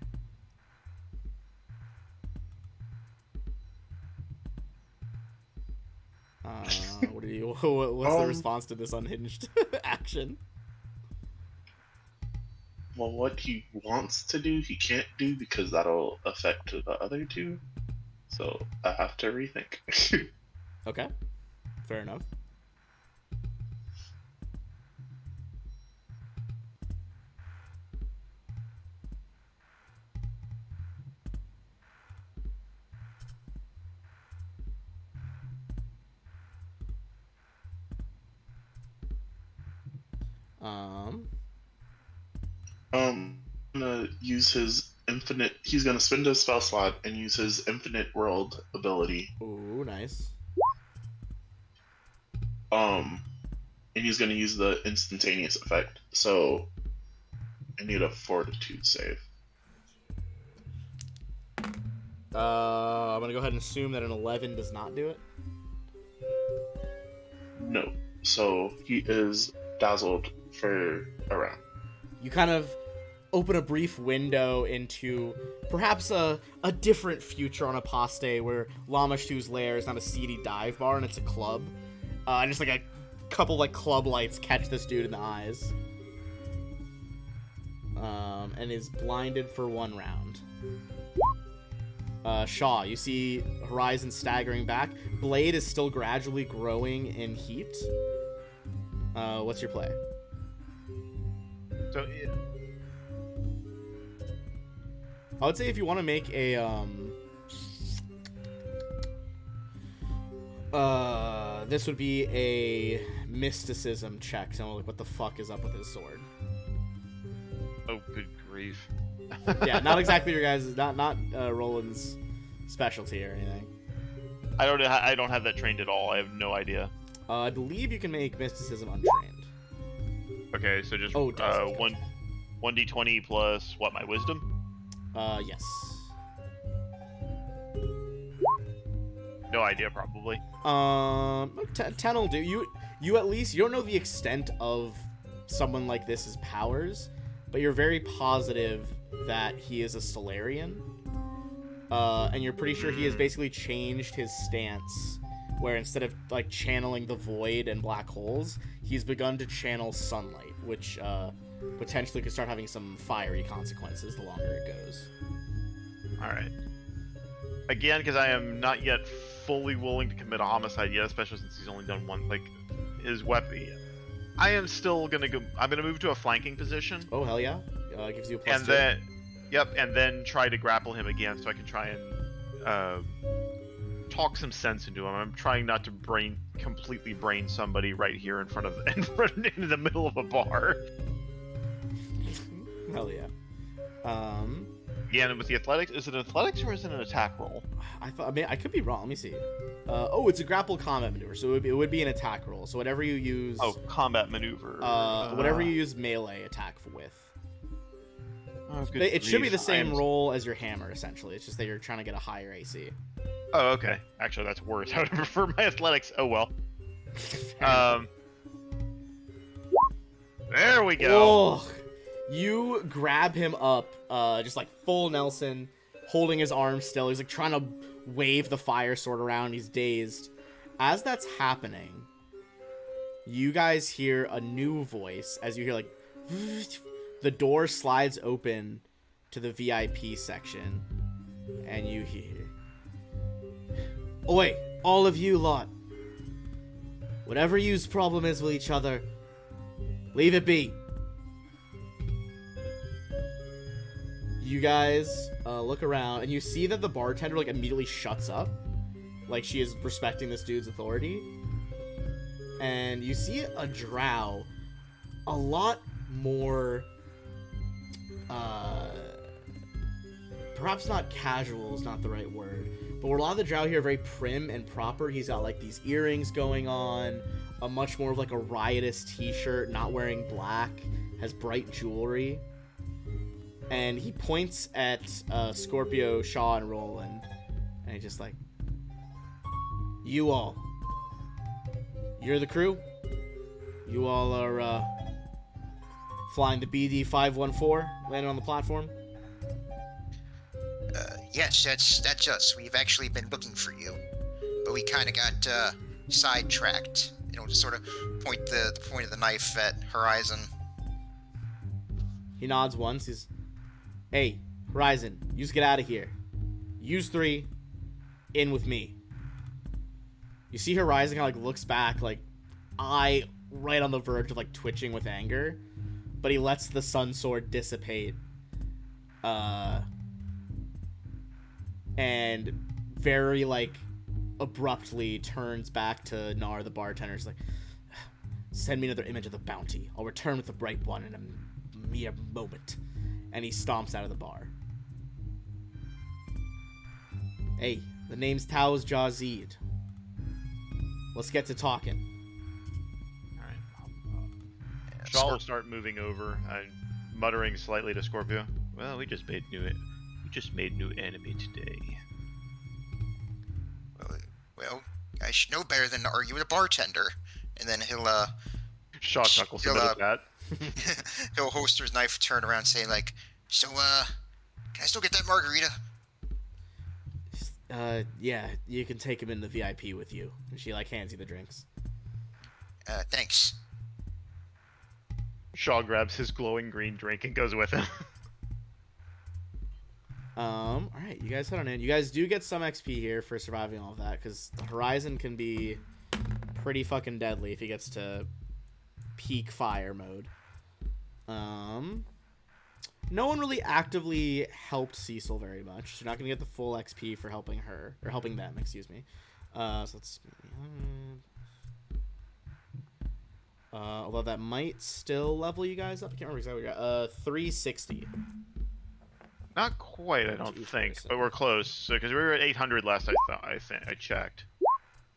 What do you? What's the response to this unhinged action? Well, what he wants to do, he can't do because that'll affect the other two. So I have to rethink. Okay, fair enough. Gonna use his infinite. He's gonna spend his spell slot and use his infinite world ability. Ooh, nice. And he's gonna use the instantaneous effect. So I need a fortitude save. I'm gonna go ahead and assume that an 11 does not do it. No. So he is dazzled for a round. You kind of open a brief window into perhaps a different future on Aposte where Lamashtu's lair is not a seedy dive bar and it's a club. And just like a couple like club lights catch this dude in the eyes. And is blinded for 1 round. Shaw, you see Horizon staggering back. Blade is still gradually growing in heat. What's your play? So I would say if you want to make a this would be a mysticism check. So like, what the fuck is up with his sword? oh, good grief. Yeah, not exactly your guys', not Roland's specialty or anything. I don't have that trained at all. I have no idea. I believe you can make mysticism untrained. Okay, so just Oh, it does. 1d20 plus what, my wisdom? Yes. No idea, probably. 10 will do. You at least, you don't know the extent of someone like this's powers, but you're very positive that he is a Solarian. And you're pretty sure he has basically changed his stance, where instead of like channeling the void and black holes, he's begun to channel sunlight, which potentially could start having some fiery consequences the longer it goes. Alright. Again, because I am not yet fully willing to commit a homicide yet, especially since he's only done one, like, his weapon. I am still gonna go, I'm gonna move to a flanking position. Oh, hell yeah. Gives you a plus And 2. then, yep, and then try to grapple him again so I can try and talk some sense into him. I'm trying not to completely brain somebody right here in front of, in the middle of a bar. Hell yeah. Again, with the athletics, is it athletics or is it an attack roll? I mean, I could be wrong. Let me see. Oh, it's a grapple combat maneuver, so it would be an attack roll. So whatever you use. Oh, combat maneuver. Whatever you use melee attack with. Oh, good It should be grief. the same roll as your hammer, essentially. It's just that you're trying to get a higher AC. Oh, okay. Actually, that's worse. I would prefer my athletics. Oh well. There we go. Oh, you grab him up, just like full Nelson, holding his arm still. He's like trying to wave the fire sword around. He's dazed. As that's happening, you guys hear a new voice as you hear like the door slides open to the VIP section, and you hear, "Oi, all of you lot. Whatever you's problem is with each other, leave it be." You guys look around, and you see that the bartender like immediately shuts up, like she is respecting this dude's authority. And you see a drow, a lot more, perhaps not casual is not the right word, but a lot of the drow here are very prim and proper. He's got like these earrings going on, a much more of like a riotous t-shirt, not wearing black, has bright jewelry. And he points at Scorpio, Shaw, and Roland, and he's just like, "You all, you're the crew? You all are flying the BD 514, landing on the platform?" Yes, that's us. We've actually been looking for you, but we kind of got sidetracked. You know, to sort of point the point of the knife at Horizon. He nods once. He's, "Hey, Horizon, yous get out of here. Yous three, in with me." You see Horizon kind of like looks back, like eye right on the verge of like twitching with anger, but he lets the sun sword dissipate. And very like abruptly turns back to Nar the bartender. He's like, "Send me another image of the bounty. I'll return with the bright one in a mere moment." And he stomps out of the bar. "Hey, the name's Tao's Jazid. Let's get to talking." Alright. Shaw will start moving over and muttering slightly to Scorpio. Well, we just made new enemy today. Well, I should know better than to argue with a bartender. And then he'll Shaw chuckles a bit at that. he'll holster his knife, turn around, say like, "So, can I still get that margarita?" Yeah, you can take him in the VIP with you." And she like hands you the drinks. Thanks. Shaw grabs his glowing green drink and goes with him. Alright, you guys head on in. You guys do get some XP here for surviving all of that, because the Horizon can be pretty fucking deadly if he gets to peak fire mode. No one really actively helped Cecil very much. So you're not gonna get the full XP for helping her, or helping them, excuse me. So let's... although that might still level you guys up. I can't remember exactly what we got. 360. Not quite, I don't think, but we're close. Because we were at 800 last I checked.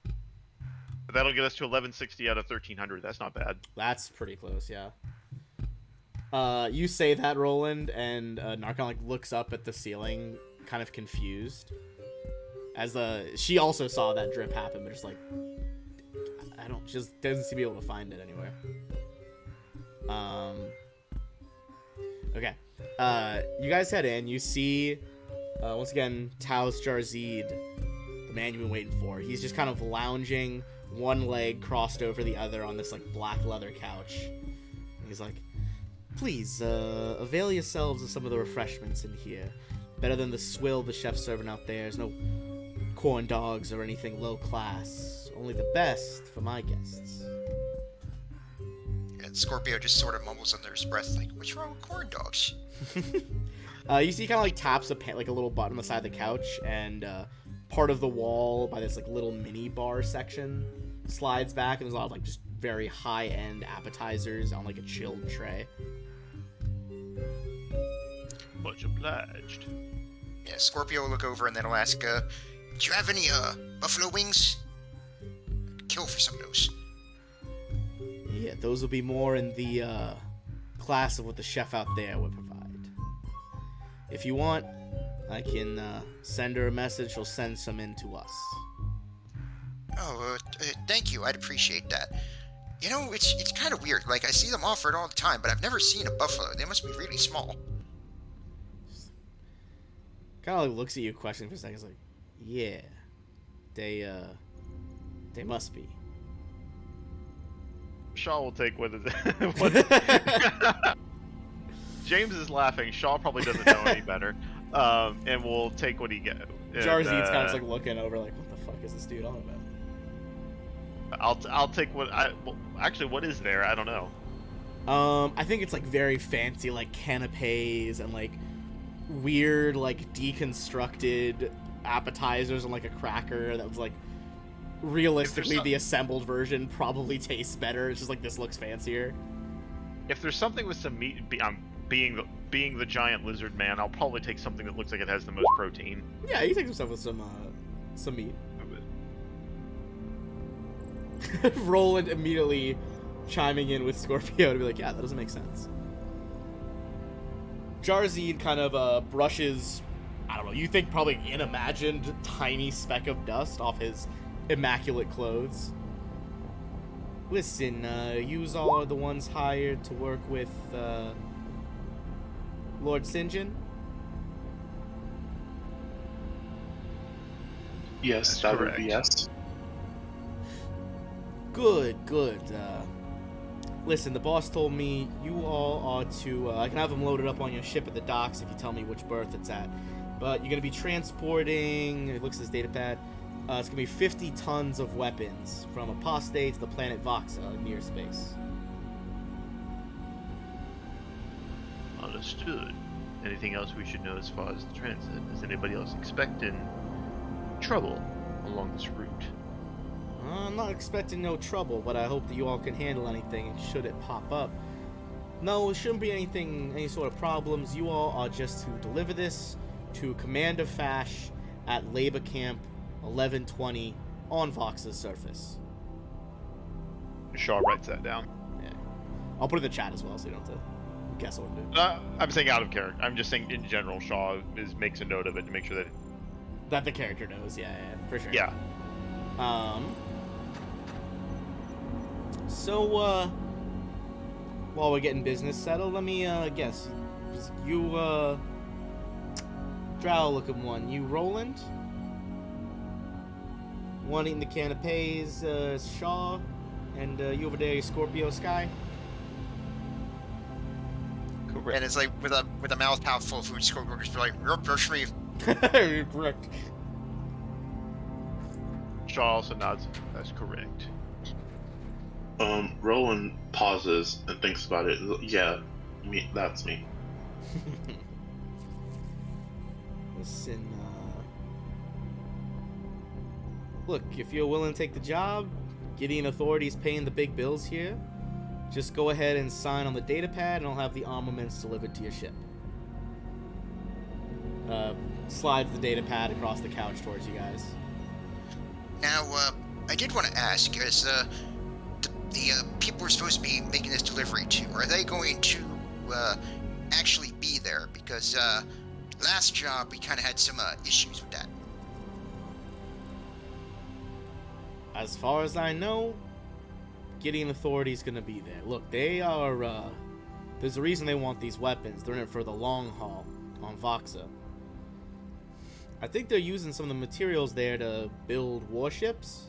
But that'll get us to 1160 out of 1300. That's not bad. That's pretty close, yeah. You say that, Roland, and Narcon like looks up at the ceiling, kind of confused. As she also saw that drip happen, but just like she just doesn't seem to be able to find it anywhere. Okay. You guys head in. You see, once again, Taos Jarzid, the man you've been waiting for. He's just kind of lounging, one leg crossed over the other on this like black leather couch. And he's like, "Please, avail yourselves of some of the refreshments in here. Better than the swill the chef's serving out there. There's no corn dogs or anything low class. Only the best for my guests." And Scorpio just sort of mumbles under his breath, like, "What's wrong with corn dogs?" You see, he kind of like taps like a little button on the side of the couch, and part of the wall by this like little mini bar section slides back, and there's a lot of like just very high-end appetizers on like a chilled tray. Much obliged. Yeah, Scorpio will look over and then he'll ask, "Do you have any buffalo wings? I could kill for some of those." Yeah, those will be more in the class of what the chef out there would provide. If you want, I can send her a message. She'll send some in to us. Oh, thank you. I'd appreciate that. You know, it's kind of weird. Like, I see them offered all the time, but I've never seen a buffalo. They must be really small. Kind of like looks at you, questioning for a second. It's like, yeah, they must be. Shaw will take what is James is laughing. Shaw probably doesn't know any better, and we'll take what he gets. Jarzid's kind of like looking over, like, what the fuck is this dude on about? I'll take what actually, what is there? I don't know. I think it's like very fancy, like canapes and like weird, like deconstructed appetizers and like a cracker that was like realistically the assembled version probably tastes better. It's just like this looks fancier. If there's something with some meat, being the giant lizard man, I'll probably take something that looks like it has the most protein. Yeah, you take some stuff with some meat. Roland immediately chiming in with Scorpio to be like, yeah, that doesn't make sense. Jarzid kind of brushes, I don't know, you think probably an unimagined tiny speck of dust off his immaculate clothes. Listen, yous all are the ones hired to work with Lord St. John? Yes, That's that correct. would be yes. Good. Listen, the boss told me you all are to... I can have them loaded up on your ship at the docks if you tell me which berth it's at. But you're going to be transporting... It looks at this data pad. It's going to be 50 tons of weapons from Apostate to the planet Voxa in near space. Understood. Anything else we should know as far as the transit? Is anybody else expecting trouble along this route? I'm not expecting no trouble, but I hope that you all can handle anything should it pop up. No, it shouldn't be any sort of problems. You all are just to deliver this to Commander Fash at Labor Camp 1120 on Vox's surface. Shaw writes that down. Yeah. I'll put it in the chat as well so you don't have to guess what to do. I'm saying out of character. I'm just saying in general, Shaw makes a note of it to make sure That the character knows, yeah, for sure. Yeah. So, while we're getting business settled, let me, guess. You, drow-looking one. You Roland? One eating the canapes, Shaw. And, you over there, Scorpio Sky? Correct. And it's like, with a mouth full of food, Scorpio just be like, "Yup, that's me." Correct. Shaw also nods. That's correct. Roland pauses and thinks about it. Yeah, that's me. Listen, look, if you're willing to take the job, Gideon authorities paying the big bills here, just go ahead and sign on the data pad and I'll have the armaments delivered to your ship. Slides the data pad across the couch towards you guys. Now, I did want to ask, is the people we're supposed to be making this delivery to, are they going to actually be there, because last job we kind of had some issues with that. As far as I know, Gideon Authority's gonna be there. Look, they are, there's a reason they want these weapons. They're in it for the long haul on Voxa. I think they're using some of the materials there to build warships.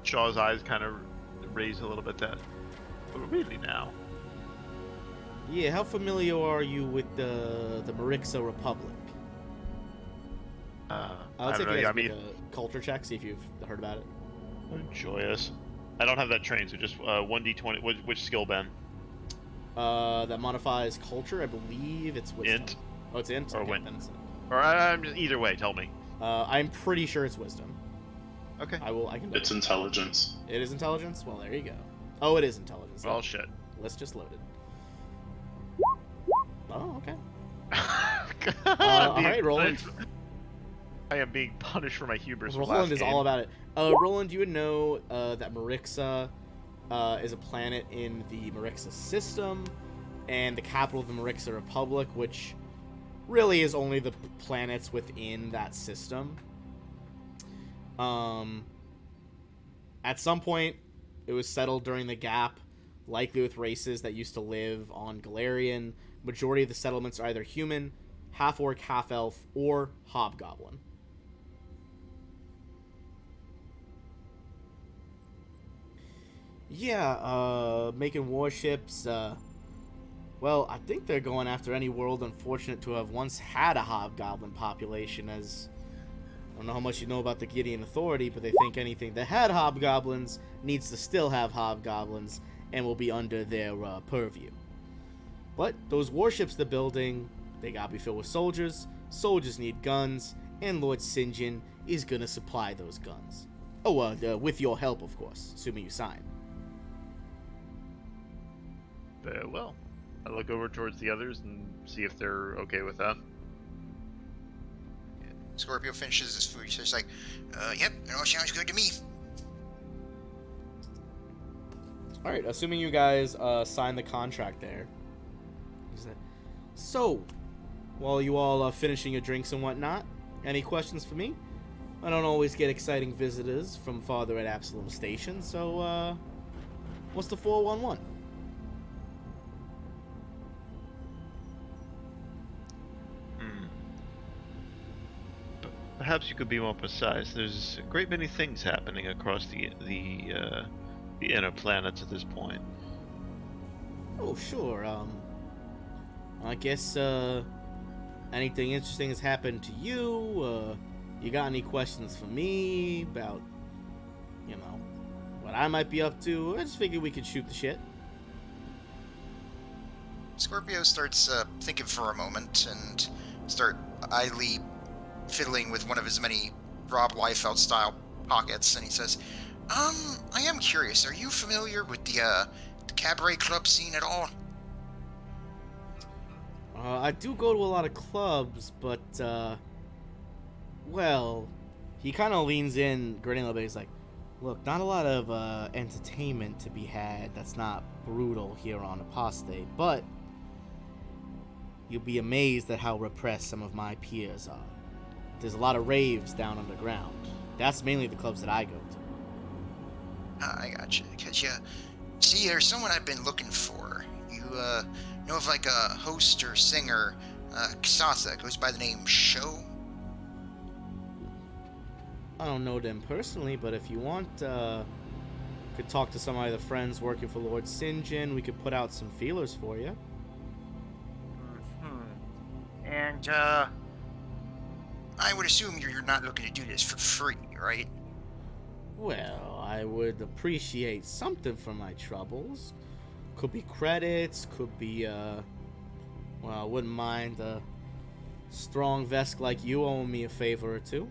Shaw's eyes kind of raise a little bit. That, but really now. Yeah, how familiar are you with the Marixa Republic? I I'll don't take know. you Yeah, guys make a culture check, see if you've heard about it. joyous. I don't have that trained, so just 1d20. Which skill, Ben? That modifies culture, I believe it's wisdom. Int? Oh, it's int? Or Okay, win. then it's, Or I'm just either way. Tell me. I'm pretty sure it's wisdom. Okay. I can. It's intelligence. It is intelligence? Well, there you go. Oh, it is intelligence. Well, shit. Let's just load it. Oh, okay. God, Alright, Roland. I am being punished for my hubris. from Roland last is game. all about it. Roland, you would know that Marixa is a planet in the Marixa system, and the capital of the Marixa Republic, which really is only the planets within that system. At some point, it was settled during the gap, likely with races that used to live on Galarian. Majority of the settlements are either human, half-orc, half-elf, or hobgoblin. Yeah, making warships, well, I think they're going after any world unfortunate to have once had a hobgoblin population, as I don't know how much you know about the Gideon Authority, but they think anything that had hobgoblins needs to still have hobgoblins and will be under their purview. But those warships they're building, they gotta be filled with soldiers, soldiers need guns, and Lord St. John is gonna supply those guns. Oh, with your help, of course, assuming you sign. Very well. I look over towards the others and see if they're okay with that. Scorpio finishes his food. He's just like, yep, it all sounds good to me. Alright, assuming you guys sign the contract there. So, while you all are finishing your drinks and whatnot, any questions for me? I don't always get exciting visitors from farther at Absalom Station, so, what's the 411? Perhaps you could be more precise. There's a great many things happening across the inner planets at this point. Oh, sure, I guess, anything interesting has happened to you? You got any questions for me about, you know, what I might be up to? I just figured we could shoot the shit. Scorpio starts thinking for a moment and start idly fiddling with one of his many Rob Liefeld style pockets, and he says, I am curious, are you familiar with the cabaret club scene at all? I do go to a lot of clubs, but, well, he kind of leans in, grinning a little bit. He's like, look, not a lot of entertainment to be had that's not brutal here on Apostate, but you'll be amazed at how repressed some of my peers are. There's a lot of raves down underground. That's mainly the clubs that I go to. I gotcha. Because, see, there's someone I've been looking for. You, know of, like, a host or singer, Ksatha, goes by the name Sho? I don't know them personally, but if you want, could talk to some of the friends working for Lord St. John. We could put out some feelers for you. And, I would assume you're not looking to do this for free, right? Well, I would appreciate something for my troubles. Could be credits, could be, well, I wouldn't mind a strong Vesk like you owing me a favor or two.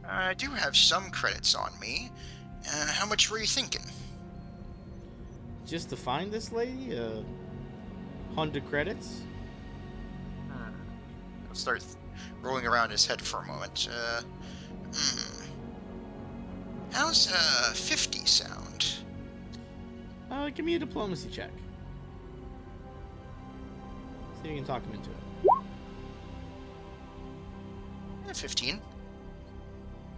I do have some credits on me. How much were you thinking? Just to find this lady, 100 credits? He'll start rolling around his head for a moment. How's 50 sound? Give me a diplomacy check. See if you can talk him into it. 15.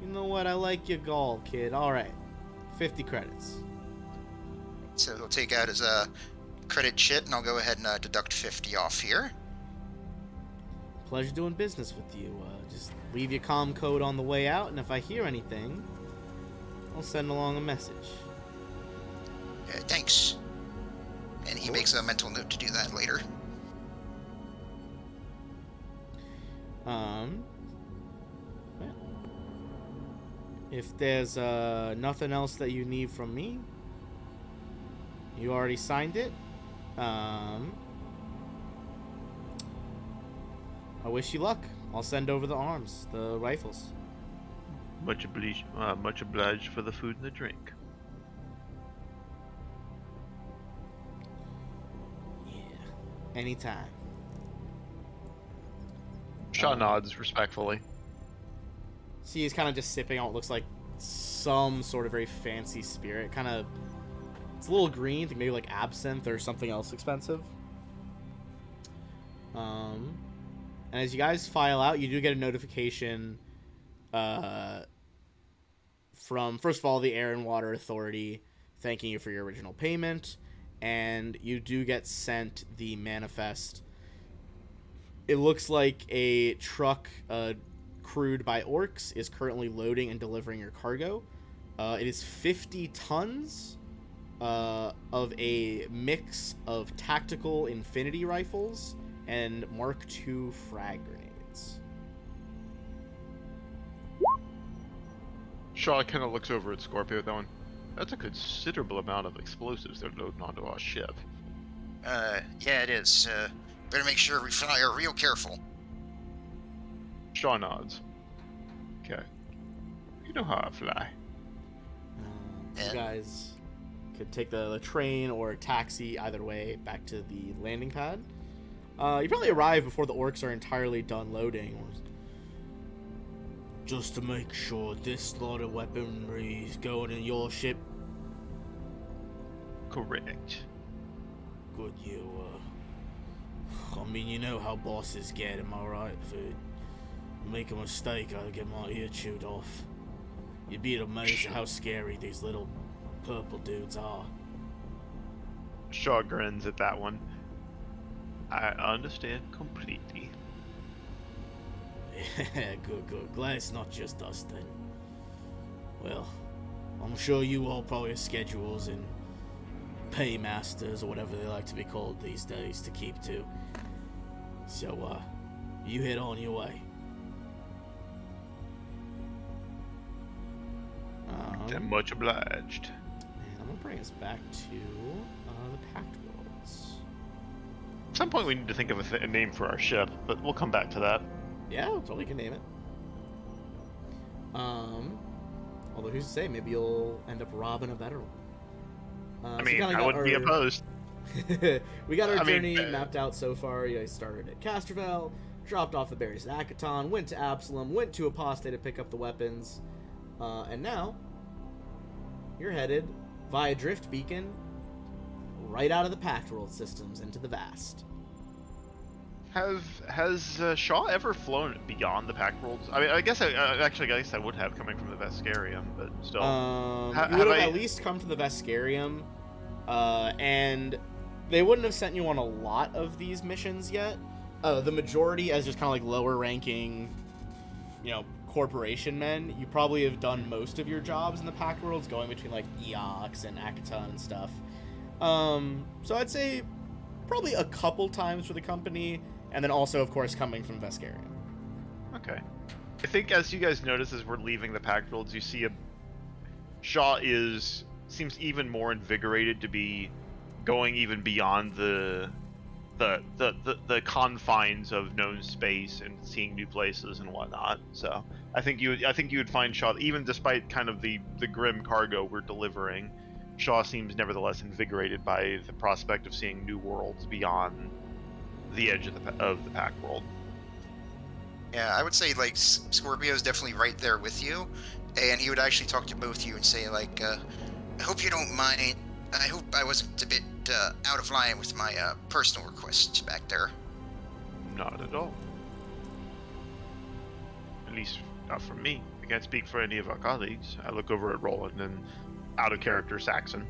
You know what? I like your gall, kid. All right, 50 credits. So he'll take out his credit shit, and I'll go ahead and deduct 50 off here. Pleasure doing business with you. Just leave your comm code on the way out, and if I hear anything, I'll send along a message. Thanks. And he makes a mental note to do that later. Well, if there's nothing else that you need from me, you already signed it. I wish you luck. I'll send over the arms, the rifles. Much obliged for the food and the drink. Yeah, anytime. Shaw nods respectfully. See, he's kind of just sipping on what looks like some sort of very fancy spirit. It's a little green, I think maybe like absinthe or something else expensive. And as you guys file out, you do get a notification from, first of all, the Air and Water Authority thanking you for your original payment, and you do get sent the manifest. It looks like a truck crewed by orcs is currently loading and delivering your cargo. It is 50 tons of a mix of tactical infinity rifles and Mark II frag grenades. Shaw kind of looks over at Scorpio going, that's a considerable amount of explosives they're loading onto our ship. Yeah, it is. Better make sure we fly her real careful. Shaw nods. Okay. You know how I fly. You guys could take the train or taxi, either way, back to the landing pad. You probably arrive before the orcs are entirely done loading. Just to make sure this lot of weaponry is going in your ship. Correct. Good, you, I mean, you know how bosses get, am I right? If I make a mistake, I'll get my ear chewed off. You'd be amazed at how scary these little purple dudes are. Shaw grins at that one. I understand completely. Good. Glad it's not just us then. Well, I'm sure you all probably have schedules and paymasters or whatever they like to be called these days to keep to. So, you head on your way. Much obliged. And I'm gonna bring us back to the Pact Worlds. At some point we need to think of a name for our ship, but we'll come back to that. Yeah, totally can name it. Although who's to say, maybe you'll end up robbing a better one. I mean, I wouldn't be opposed. We got our journey mapped out so far. You guys started at Castrovel, dropped off the berries at Akaton, went to Absalom, went to Apostate to pick up the weapons, and now you're headed via Drift Beacon right out of the Pact World systems into the Vast. Has Shaw ever flown beyond the Pact Worlds? I mean, I guess I would have coming from the Vescarium, but still. You would have at least come to the Vescarium, and they wouldn't have sent you on a lot of these missions yet. The majority as just kind of like lower ranking, corporation men. You probably have done most of your jobs in the Pact Worlds, going between like Eox and Akaton and stuff. So I'd say probably a couple times for the company, and then also, of course, coming from Vescarium. Okay. I think as you guys notice as we're leaving the Pact Worlds, you see Shaw seems even more invigorated to be going even beyond the confines of known space and seeing new places and whatnot. So I think you would find Shaw, even despite kind of the grim cargo we're delivering, Shaw seems nevertheless invigorated by the prospect of seeing new worlds beyond the edge of the Pact World. Yeah, I would say like Scorpio's definitely right there with you, and he would actually talk to both of you and say like, I hope you don't mind I hope I wasn't a bit out of line with my personal requests back there. Not at all. At least not from me. I can't speak for any of our colleagues. I look over at Roland and out of character Saxon.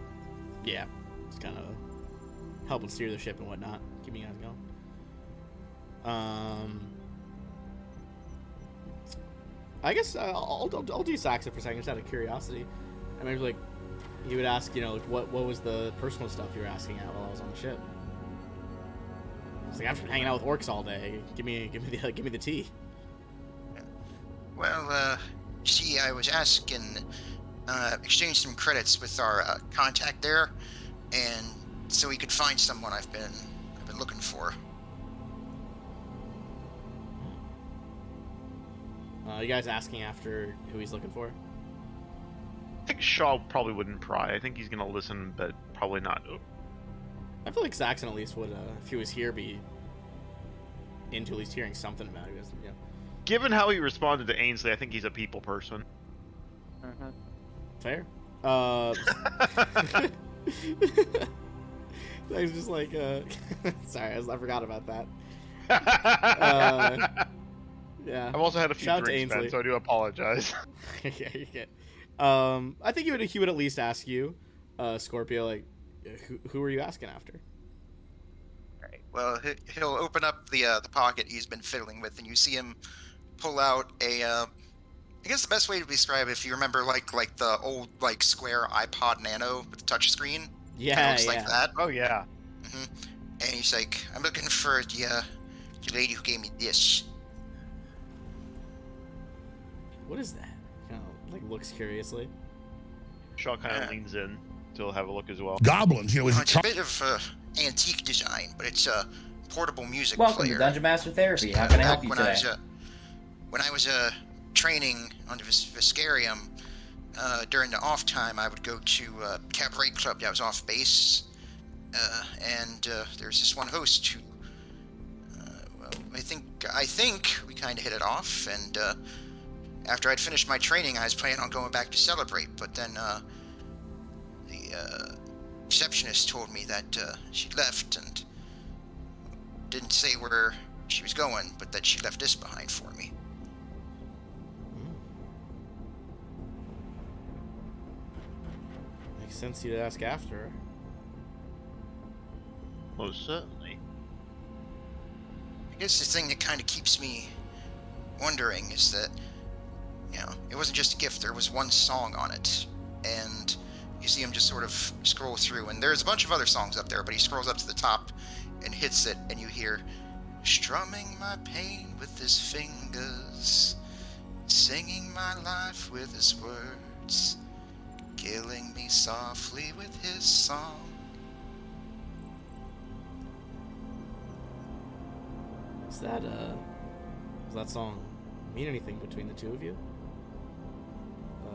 Yeah, it's kind of helping steer the ship and whatnot, keeping you guys going. I guess I'll do Saxon for a second, just out of curiosity. I mean, like, he would ask, like, what was the personal stuff you were asking out while I was on the ship? It's like, I've been hanging out with orcs all day. Give me the tea. Well, see, I was asking, exchange some credits with our contact there, and so we could find someone I've been looking for. You guys asking after who he's looking for? I think Shaw probably wouldn't pry. I think he's gonna listen, but probably not. I feel like Saxon at least would, if he was here, be into at least hearing something about it. Yeah. Given how he responded to Ainsley, I think he's a people person. Fair. I was just like, sorry, I forgot about that. Yeah. I've also had a few Shout out to drinks, Ainsley. Ben, so I do apologize. Yeah, you get. I think he would at least ask you, Scorpio, like, who are you asking after? All right. Well, he'll open up the pocket he's been fiddling with, and you see him pull out a. I guess the best way to describe it, if you remember, like the old square iPod Nano with the touch screen. Yeah, Looks like that. Oh yeah. And he's like, "I'm looking for the lady who gave me this." What is that? Looks curiously. Shaw kind of leans in to have a look as well. Goblins, It's a bit of antique design, but it's a portable music Welcome player. to Dungeon Master Therapy. How can I help you when today? When I was training on the Viscarium, during the off time, I would go to cabaret club. I was off base, and there's this one host who, well, I think we kind of hit it off. And after I'd finished my training, I was planning on going back to celebrate. But then the receptionist told me that she left and didn't say where she was going, but that she left this behind for me. Makes sense you'd ask after. Most certainly. I guess the thing that kind of keeps me wondering is that, it wasn't just a gift, there was one song on it. And you see him just sort of scroll through, and there's a bunch of other songs up there, but he scrolls up to the top and hits it, and you hear, strumming my pain with his fingers, singing my life with his words, killing me softly with his song. Does that song mean anything between the two of you?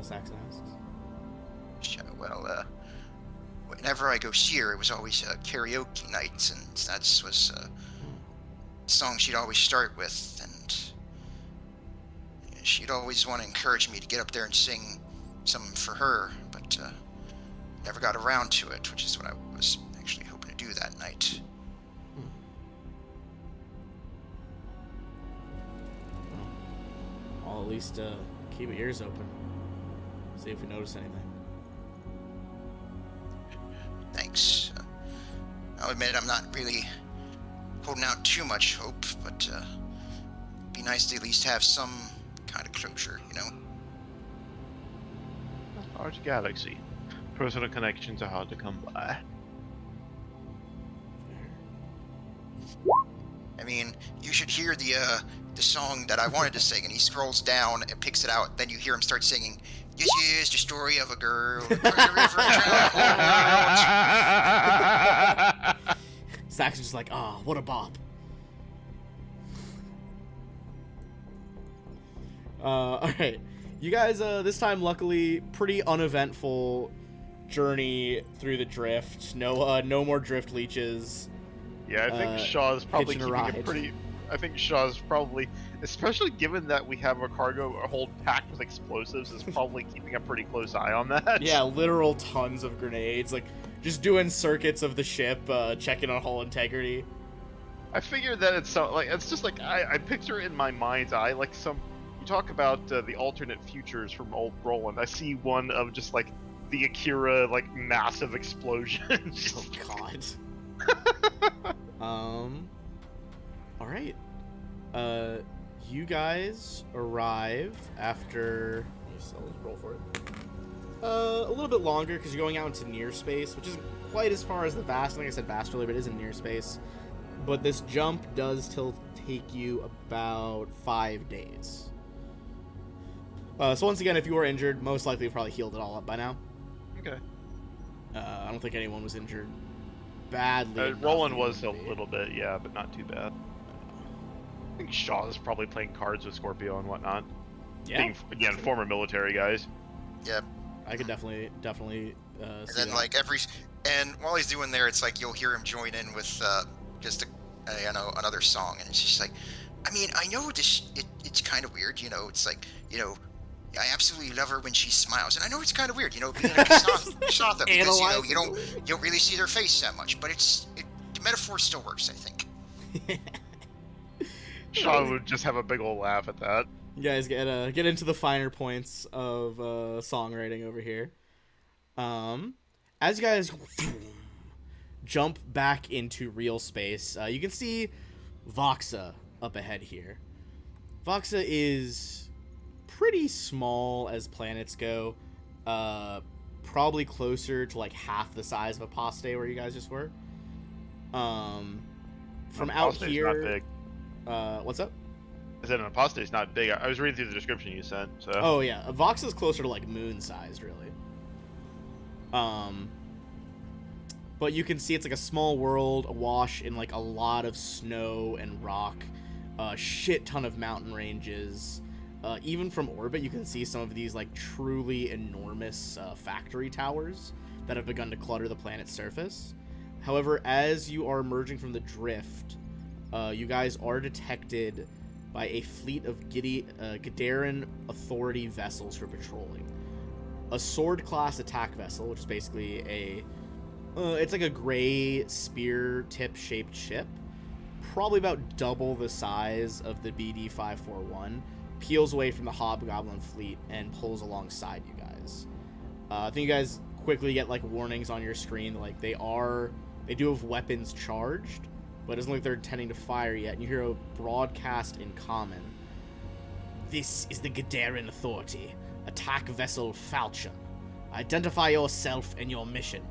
Saxon asks. Well, whenever I go see her, it was always karaoke nights, and that was a song she'd always start with, and she'd always want to encourage me to get up there and sing something for her, but never got around to it, which is what I was actually hoping to do that night. Well, I'll at least keep your ears open. See if we notice anything. Thanks. I'll admit I'm not really holding out too much hope, but it'd be nice to at least have some kind of closure, Large galaxy. Personal connections are hard to come by. I mean, you should hear the song that I wanted to sing, and he scrolls down and picks it out. Then you hear him start singing, "This is the story of a girl." Saxon's just like, what a bop. Alright. You guys, this time, luckily, pretty uneventful journey through the drift. No more drift leeches. Yeah, I think Shaw's probably hitching a keeping a ride. pretty. I think Shaw's probably, especially given that we have a cargo hold packed with explosives, is probably keeping a pretty close eye on that. Yeah, literal tons of grenades. Like, just doing circuits of the ship, checking on hull integrity. I figured that it's just like I picture in my mind's eye like some. You talk about the alternate futures from old Roland. I see one of just like the Akira like massive explosion. Oh God. All right. You guys arrive after. I'll just roll for it. A little bit longer because you're going out into near space, which isn't quite as far as the vast. Like I said, vast earlier, but it is in near space. But this jump does still take you about 5 days. So once again, if you were injured, most likely you've probably healed it all up by now. Okay. I don't think anyone was injured badly. Roland was a little bit, yeah, but not too bad. I think Shaw is probably playing cards with Scorpio and whatnot. Yeah. Being, again, former military guys. Yep. I could definitely. And See then that. like and while he's doing there, it's like you'll hear him join in with just another song, and it's just like, I mean, I know it's kind of weird, it's like, I absolutely love her when she smiles, and I know it's kind of weird, being a Kasatha, because you don't really see their face that much, but the metaphor still works, I think. Shaw would just have a big old laugh at that. You guys get into the finer points of songwriting over here. As you guys jump back into real space, you can see Voxa up ahead here. Voxa is pretty small as planets go. Probably closer to like half the size of Apostate where you guys just were. From out Apostate's here, not big. What's up? I said an apostate's not big. I was reading through the description you sent, so. Oh yeah, Vox is closer to like moon-sized, really. But you can see it's like a small world awash in like a lot of snow and rock, a shit ton of mountain ranges. Even from orbit, you can see some of these like truly enormous factory towers that have begun to clutter the planet's surface. However, as you are emerging from the drift, you guys are detected by a fleet of Gideron Authority vessels for patrolling. A sword-class attack vessel, which is basically it's like a gray spear-tip-shaped ship, probably about double the size of the BD-541, peels away from the Hobgoblin fleet and pulls alongside you guys. I think you guys quickly get like warnings on your screen, like they do have weapons charged, but it doesn't look like they're intending to fire yet. And you hear a broadcast in common. This is the Gideron Authority. Attack vessel Falchion. Identify yourself and your mission.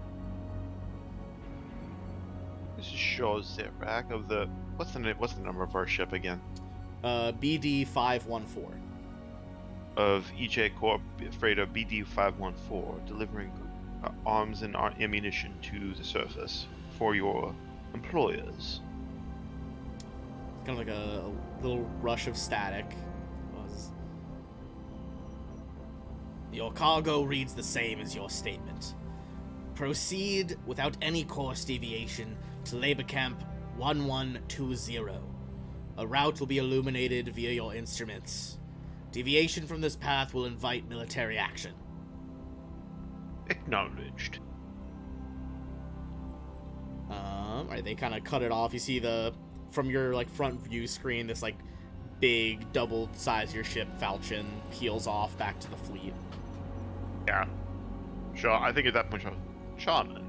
This is Shaw Zerak of the. What's the number of our ship again? BD-514. Of EJ Corp freighter BD-514, delivering arms and ammunition to the surface for your employers. Kind of like a little rush of static. Your cargo reads the same as your statement. Proceed without any course deviation to Labor Camp 1120. A route will be illuminated via your instruments. Deviation from this path will invite military action. Acknowledged. Alright, they kind of cut it off. You see from your like front view screen, this like big double size your ship Falchion peels off back to the fleet. Yeah. Shaw, I think at that point, Shaman.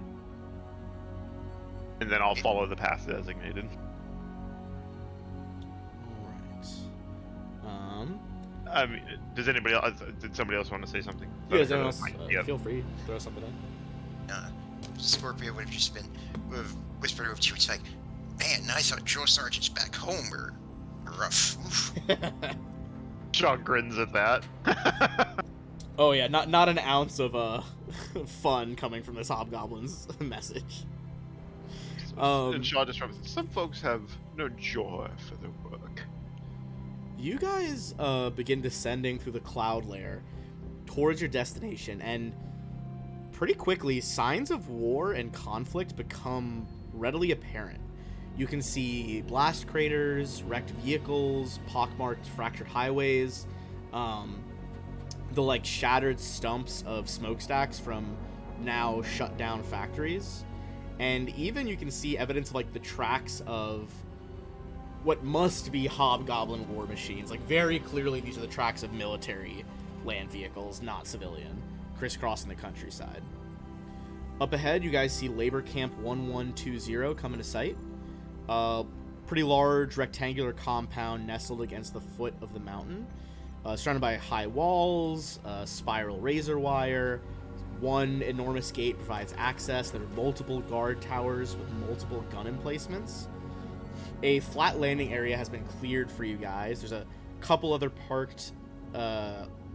And then I'll follow the path designated. Alright. I mean, did somebody else want to say something? Yeah, does anyone else, Yeah. feel free to throw something in. Scorpio would have just whispered over to you. It's like, man, I thought Joe Sargent's back home were rough. Oof. Shaw grins at that. Oh yeah, not an ounce of fun coming from this Hobgoblin's message. And Shaw just references, some folks have no joy for their work. You guys begin descending through the cloud layer towards your destination, and pretty quickly signs of war and conflict become readily apparent. You can see blast craters, wrecked vehicles, pockmarked fractured highways, the like shattered stumps of smokestacks from now shut down factories. And even you can see evidence of, like, the tracks of what must be hobgoblin war machines. Like, very clearly these are the tracks of military land vehicles, not civilian, crisscrossing the countryside. Up ahead, you guys see Labor Camp 1120 come into sight. Pretty large rectangular compound nestled against the foot of the mountain. Surrounded by high walls, spiral razor wire. One enormous gate provides access. There are multiple guard towers with multiple gun emplacements. A flat landing area has been cleared for you guys. There's a couple other parked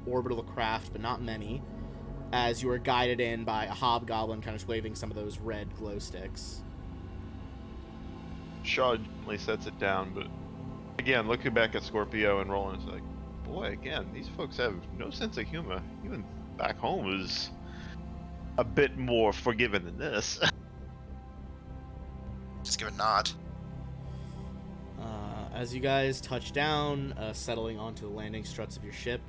orbital craft, but not many, as you are guided in by a hobgoblin kind of waving some of those red glow sticks. Shaw gently sets it down, but again, looking back at Scorpio and Roland, it's like, boy, again, these folks have no sense of humor. Even back home is a bit more forgiving than this. Just give a nod. As you guys touch down, settling onto the landing struts of your ship,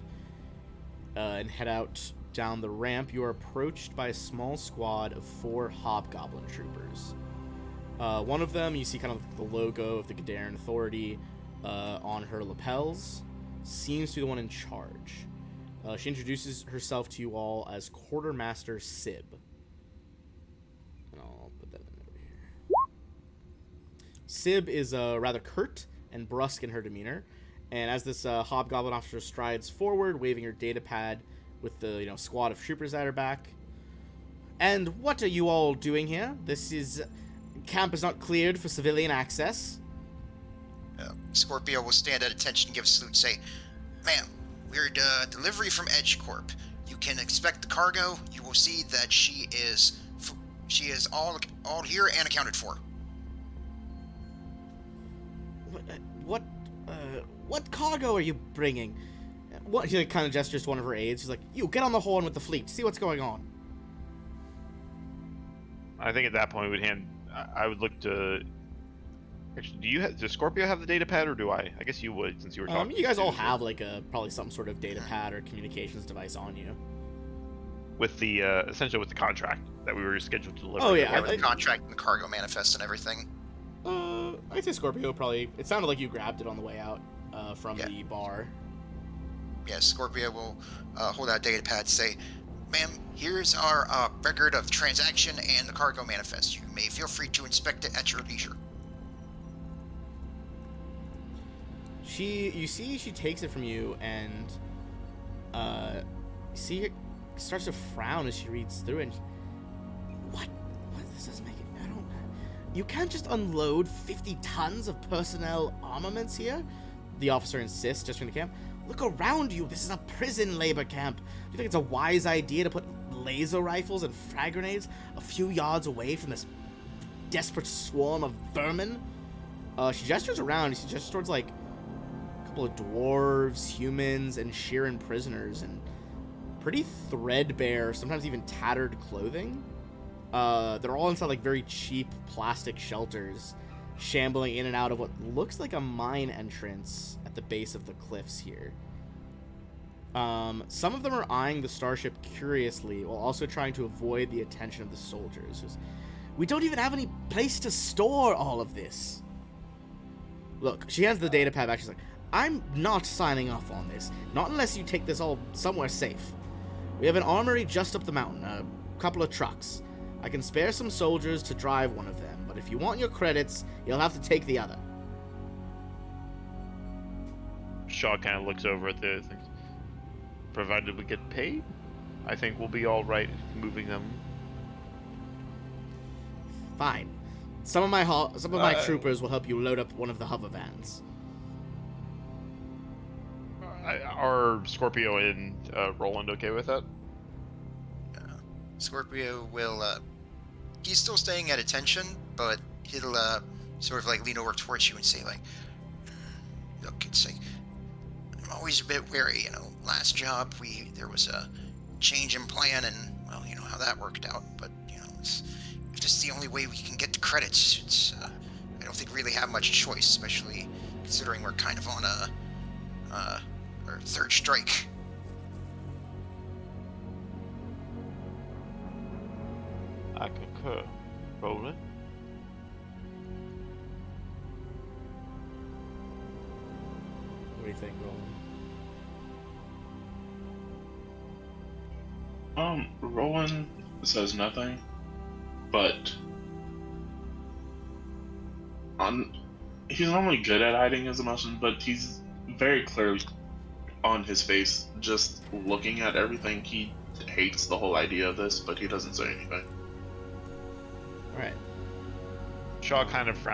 and head out down the ramp, you are approached by a small squad of 4 hobgoblin troopers. One of them, you see kind of the logo of the Gideron Authority on her lapels, seems to be the one in charge. She introduces herself to you all as Quartermaster Sib. And I'll put that in over here. Sib is rather curt and brusque in her demeanor, and as this hobgoblin officer strides forward, waving her data pad with the squad of troopers at her back. And what are you all doing here? Camp is not cleared for civilian access. Scorpio will stand at attention and give a salute and say, "Ma'am, we're delivery from Edge Corp. You can expect the cargo. You will see that she is all here and accounted for." What cargo are you bringing? What? He kind of gestures to one of her aides. He's like, "You get on the horn with the fleet. See what's going on." I think at that point I would look to. Actually, does Scorpio have the data pad, or do I? I guess you would, since you were talking. You guys all have like probably some sort of data pad or communications device on you. With the essentially with the contract that we were scheduled to deliver. Oh yeah, the contract and the cargo manifest and everything. I'd say Scorpio probably. It sounded like you grabbed it on the way out from the bar. Yeah, Scorpio will hold out a data pad and say, "Ma'am, here's our record of transaction and the cargo manifest. You may feel free to inspect it at your leisure." You see she takes it from you, and see it starts to frown as she reads through it. What? This doesn't make it. I don't. You can't just unload 50 tons of personnel armaments here. The officer insists, just from the camp. Look around you. This is a prison labor camp. Do you think it's a wise idea to put laser rifles and frag grenades a few yards away from this desperate swarm of vermin? She gestures around. She gestures towards like a couple of dwarves, humans, and Sheeran prisoners, and pretty threadbare, sometimes even tattered clothing. They're all inside like very cheap plastic shelters, shambling in and out of what looks like a mine entrance at the base of the cliffs here. Some of them are eyeing the starship curiously while also trying to avoid the attention of the soldiers. We don't even have any place to store all of this. Look, she hands the data pad back. She's like, I'm not signing off on this. Not unless you take this all somewhere safe. We have an armory just up the mountain, a couple of trucks. I can spare some soldiers to drive one of them, but if you want your credits, you'll have to take the other. Shaw kind of looks over at the things. Provided we get paid, I think we'll be all right moving them. Fine. Some of my troopers will help you load up one of the hover vans. Are Scorpio and Roland okay with that? Scorpio will, he's still staying at attention, but he'll, sort of, like, lean over towards you and say, like, look, it's like, I'm always a bit wary, last job, there was a change in plan, and, well, you know how that worked out, but, if this is the only way we can get the credits, it's, I don't think we really have much choice, especially considering we're kind of on our third strike. I concur. Roland? What do you think, Roland? Rowan says nothing, but he's normally good at hiding his emotions, but he's very clearly on his face, just looking at everything. He hates the whole idea of this, but he doesn't say anything. All right. Shaw kind of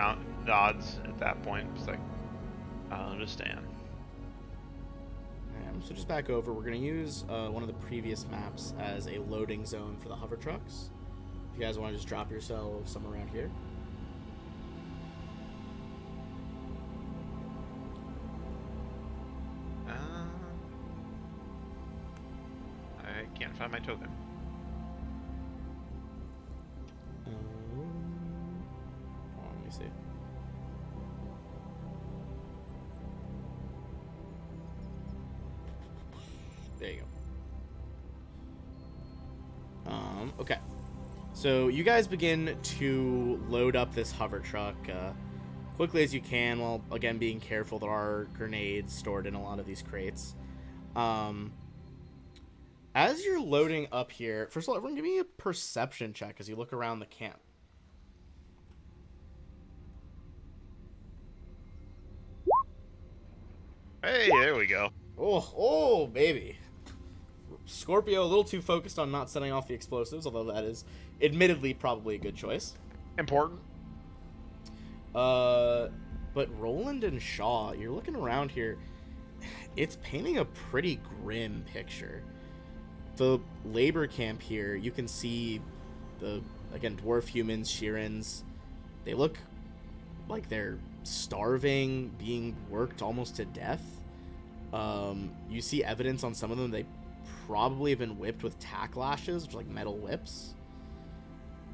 nods at that point. It's like, I understand. So just back over. We're going to use one of the previous maps as a loading zone for the hover trucks. If you guys want to just drop yourselves somewhere around here. I can't find my token. Let me see. There you go. Okay. So you guys begin to load up this hover truck quickly as you can, while again being careful. There are grenades stored in a lot of these crates. As you're loading up here, first of all, everyone give me a perception check as you look around the camp. Hey, there we go. Oh, baby. Scorpio a little too focused on not setting off the explosives, although that is admittedly probably a good choice. Important. But Roland and Shaw, you're looking around here. It's painting a pretty grim picture. The labor camp here, you can see again, dwarf humans, Shirins. They look like they're starving, being worked almost to death. You see evidence on some of them. They probably have been whipped with tack lashes, which are like metal whips.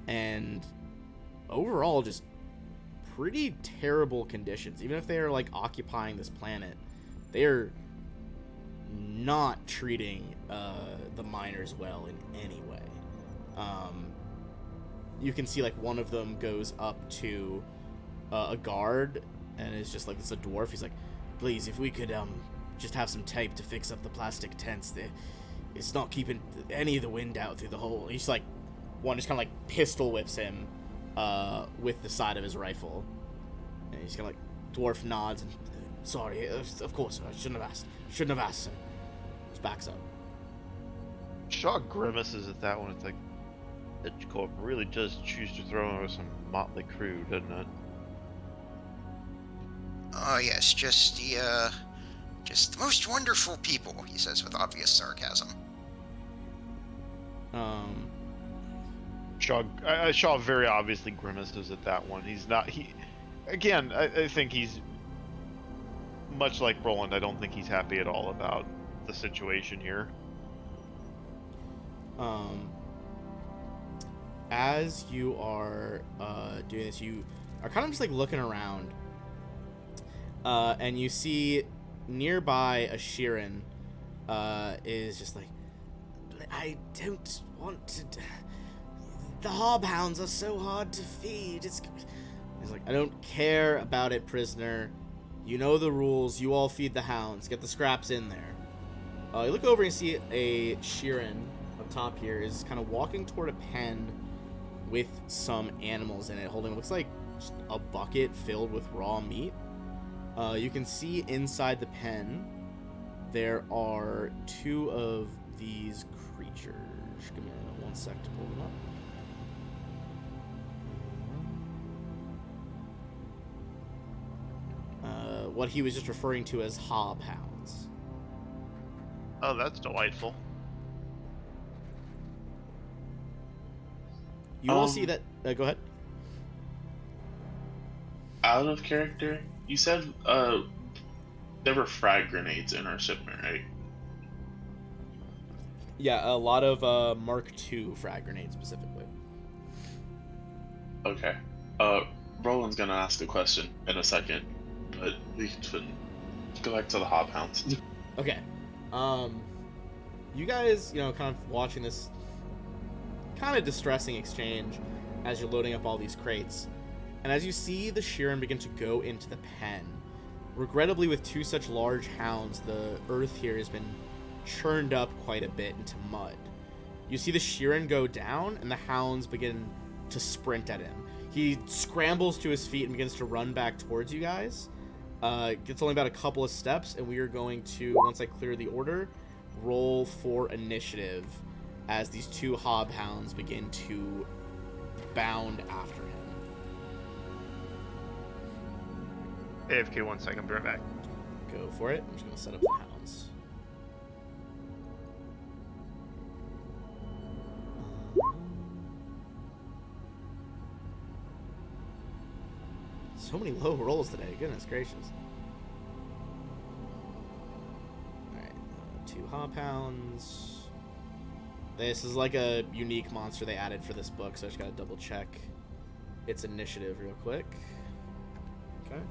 And overall, just pretty terrible conditions. Even if they are like occupying this planet, they are not treating the miners well in any way. You can see like one of them goes up to a guard and is just like, it's a dwarf. He's like, please, if we could just have some tape to fix up the plastic tents. It's not keeping any of the wind out through the hole. He's like, one just kind of like pistol whips him with the side of his rifle. And he's kind of like, dwarf nods and, sorry, of course, I shouldn't have asked, sir. Just backs up. Shaw grimaces at that one. It's like, the Corp really does choose to throw in with some motley crew, doesn't it? Oh yes, just the most wonderful people, he says with obvious sarcasm. Shaw very obviously grimaces at that one. He's not. Again, I think he's much like Roland. I don't think he's happy at all about the situation here. As you are doing this, you are kind of just like looking around, and you see nearby a Shirin is just like, I don't want to. The hobhounds are so hard to feed. He's like, I don't care about it, prisoner. You know the rules. You all feed the hounds. Get the scraps in there. You look over and see a Shirin up top here is kind of walking toward a pen with some animals in it, holding, looks like just a bucket filled with raw meat. You can see inside the pen there are two of these creatures. Give me one sec to pull them up. What he was just referring to as hobhounds. Oh, that's delightful. You all see that. Go ahead. Out of character, you said there were frag grenades in our shipment, right? Yeah, a lot of Mark II frag grenades specifically. Okay. Roland's gonna ask a question in a second, but we can go back to the hobhounds. Okay. You guys, kind of watching this kind of distressing exchange as you're loading up all these crates. And as you see the Sheeran begin to go into the pen, regrettably with two such large hounds, the earth here has been churned up quite a bit into mud. You see the Sheeran go down, and the hounds begin to sprint at him. He scrambles to his feet and begins to run back towards you guys. Gets only about a couple of steps, and we are going to, once I clear the order, roll for initiative as these two hobhounds begin to bound after him. AFK 1 second, be right back. Go for it. I'm just going to set up the hounds. So many low rolls today. Goodness gracious. Alright, two hobhounds. This is like a unique monster they added for this book, so I just gotta double check its initiative real quick. Okay.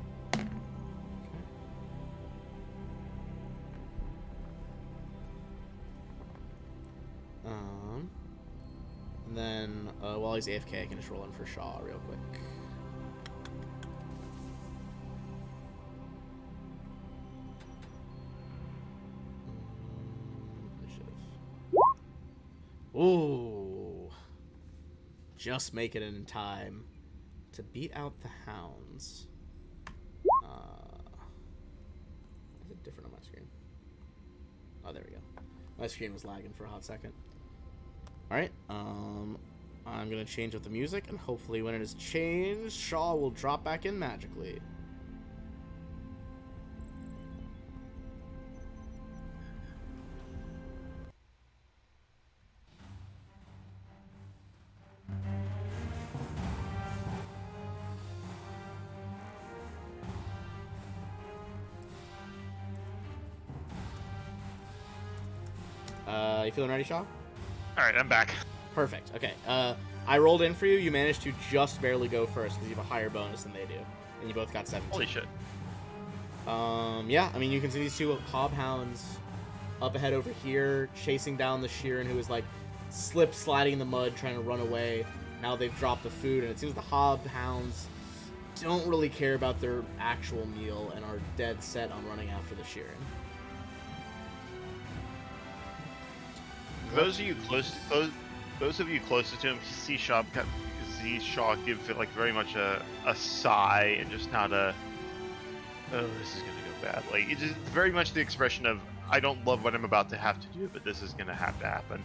And then while he's AFK, I can just roll in for Shaw real quick. Ooh. Just make it in time to beat out the hounds. Is it different on my screen? Oh, there we go. My screen was lagging for a hot second. Alright, I'm gonna change up the music, and hopefully when it is changed, Shaw will drop back in magically. You feeling ready, Shaw? Alright, I'm back. Perfect. Okay. I rolled in for you. You managed to just barely go first because you have a higher bonus than they do. And you both got 17. Holy shit. Yeah, I mean, you can see these two hobhounds up ahead over here, chasing down the Sheeran, who is, like, sliding in the mud, trying to run away. Now they've dropped the food, and it seems the hobhounds don't really care about their actual meal and are dead set on running after the Sheeran. Those of you closest to him see Shaw give it like very much a sigh and just not a, oh, this is gonna go bad. Like it's just very much the expression of, I don't love what I'm about to have to do, but this is gonna have to happen.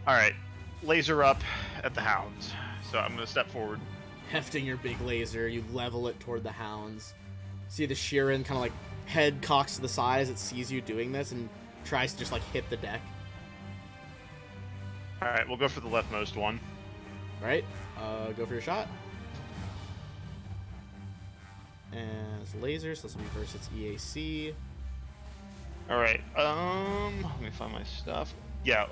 All right, laser up at the hounds. So I'm gonna step forward. Hefting your big laser, you level it toward the hounds. See the Sheeran kind of like head cocks to the side as it sees you doing this and tries to just like hit the deck. All right, we'll go for the leftmost one. Right? Go for your shot. And it's laser, so this will be versus its EAC. All right. Let me find my stuff. Yeah,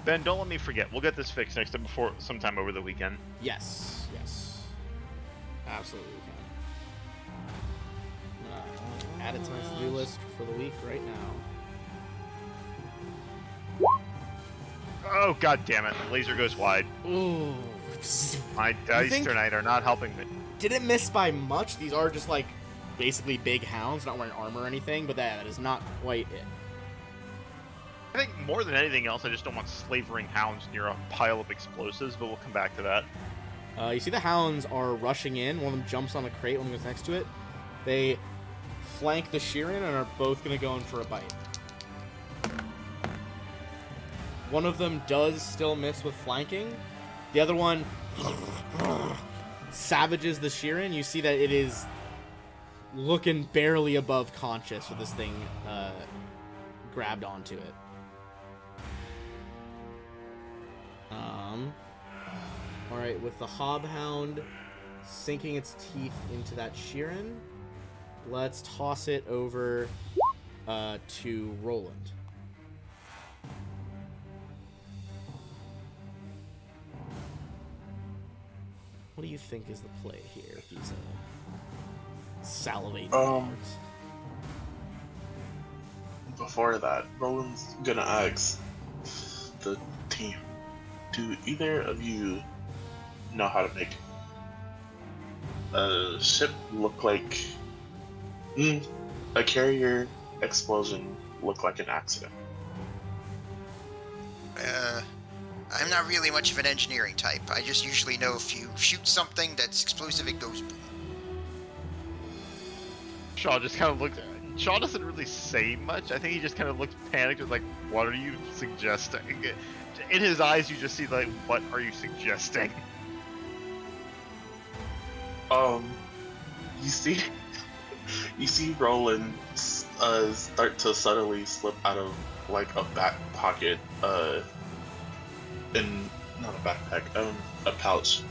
Ben, don't let me forget. We'll get this fixed next time sometime over the weekend. Yes. Absolutely we can. Add it to my to-do list for the week right now. Oh, god damn it. The laser goes wide. Ooh. My dice tonight are not helping me. Didn't miss by much. These are just like basically big hounds, not wearing armor or anything, but that is not quite it. I think more than anything else, I just don't want slavering hounds near a pile of explosives, but we'll come back to that. You see the hounds are rushing in. One of them jumps on a crate, one goes next to it. They flank the Sheeran and are both going to go in for a bite. One of them does still miss with flanking. The other one savages the Sheeran. You see that it is looking barely above conscious with this thing grabbed onto it. Alright, with the Hobhound sinking its teeth into that Sheeran, let's toss it over to Roland. What do you think is the play here? He's salivating dogs. Before that, Roland's gonna ask the Team, do either of you know how to make a ship look like a carrier explosion look like an accident? I'm not really much of an engineering type. I just usually know if you shoot something that's explosive, it goes boom. Shaw just kind of looks. Shaw doesn't really say much. I think he just kind of looks panicked and like, "What are you suggesting?" In his eyes, you just see like, "What are you suggesting?" You see, you see Roland start to subtly slip out of like a back pocket, in not a backpack, a pouch,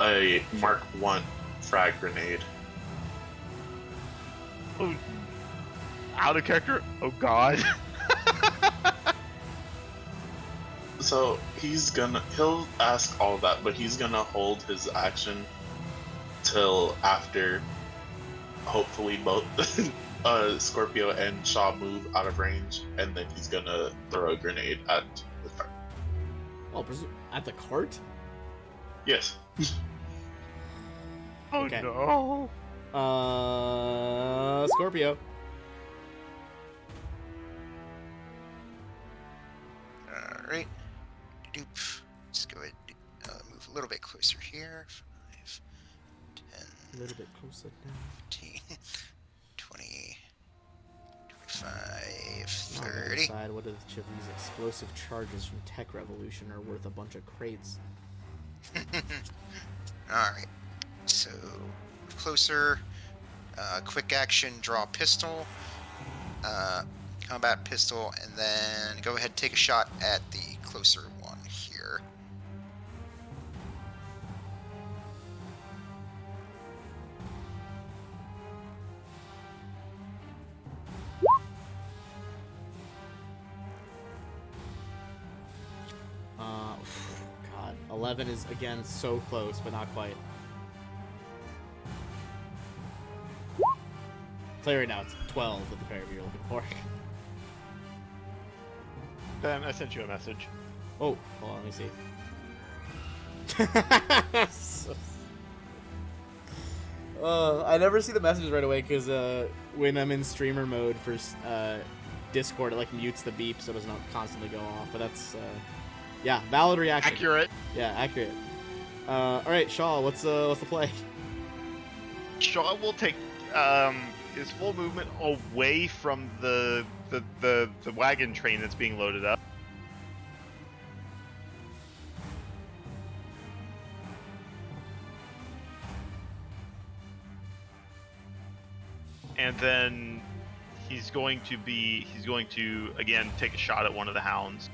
a Mark 1 frag grenade. Oh, out of character. Oh God. So he'll ask all of that, but he's gonna hold his action till after, hopefully both Scorpio and Shaw move out of range, and then he's gonna throw a grenade at the cart. Oh, at the cart? Yes. Oh Okay. no. Scorpio. Alright. Doop. Let's go ahead and move a little bit closer here. 5, 10, A little bit closer now. 15, 20, 25, Now I gotta 30. decide what of these explosive charges from Tech Revolution are worth a bunch of crates. Alright. So, closer. Quick action, draw pistol. Combat pistol, and then go ahead and take a shot at the closer one here. God, 11 is again so close, but not quite. Tell you right now, it's 12 with the pair of you're looking for. Ben, I sent you a message. Oh, hold on, let me see. I never see the messages right away because when I'm in streamer mode for Discord, it like mutes the beep so it doesn't constantly go off. But that's yeah, valid reaction. Accurate. Yeah, accurate. All right, Shaw, what's the play? Shaw will take his full movement away from the wagon train that's being loaded up. And then he's going to again take a shot at one of the hounds.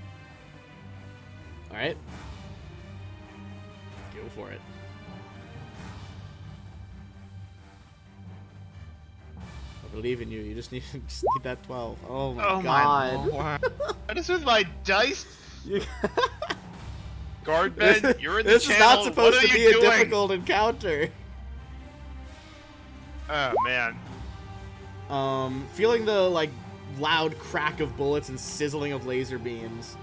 All right, go for it. I believe in you. You just need that 12. Oh my god. My what is with my dice? You- Guard Ben, you're in the this channel. is not supposed What to are be you a doing? difficult encounter. Oh man. Feeling the like loud crack of bullets and sizzling of laser beams,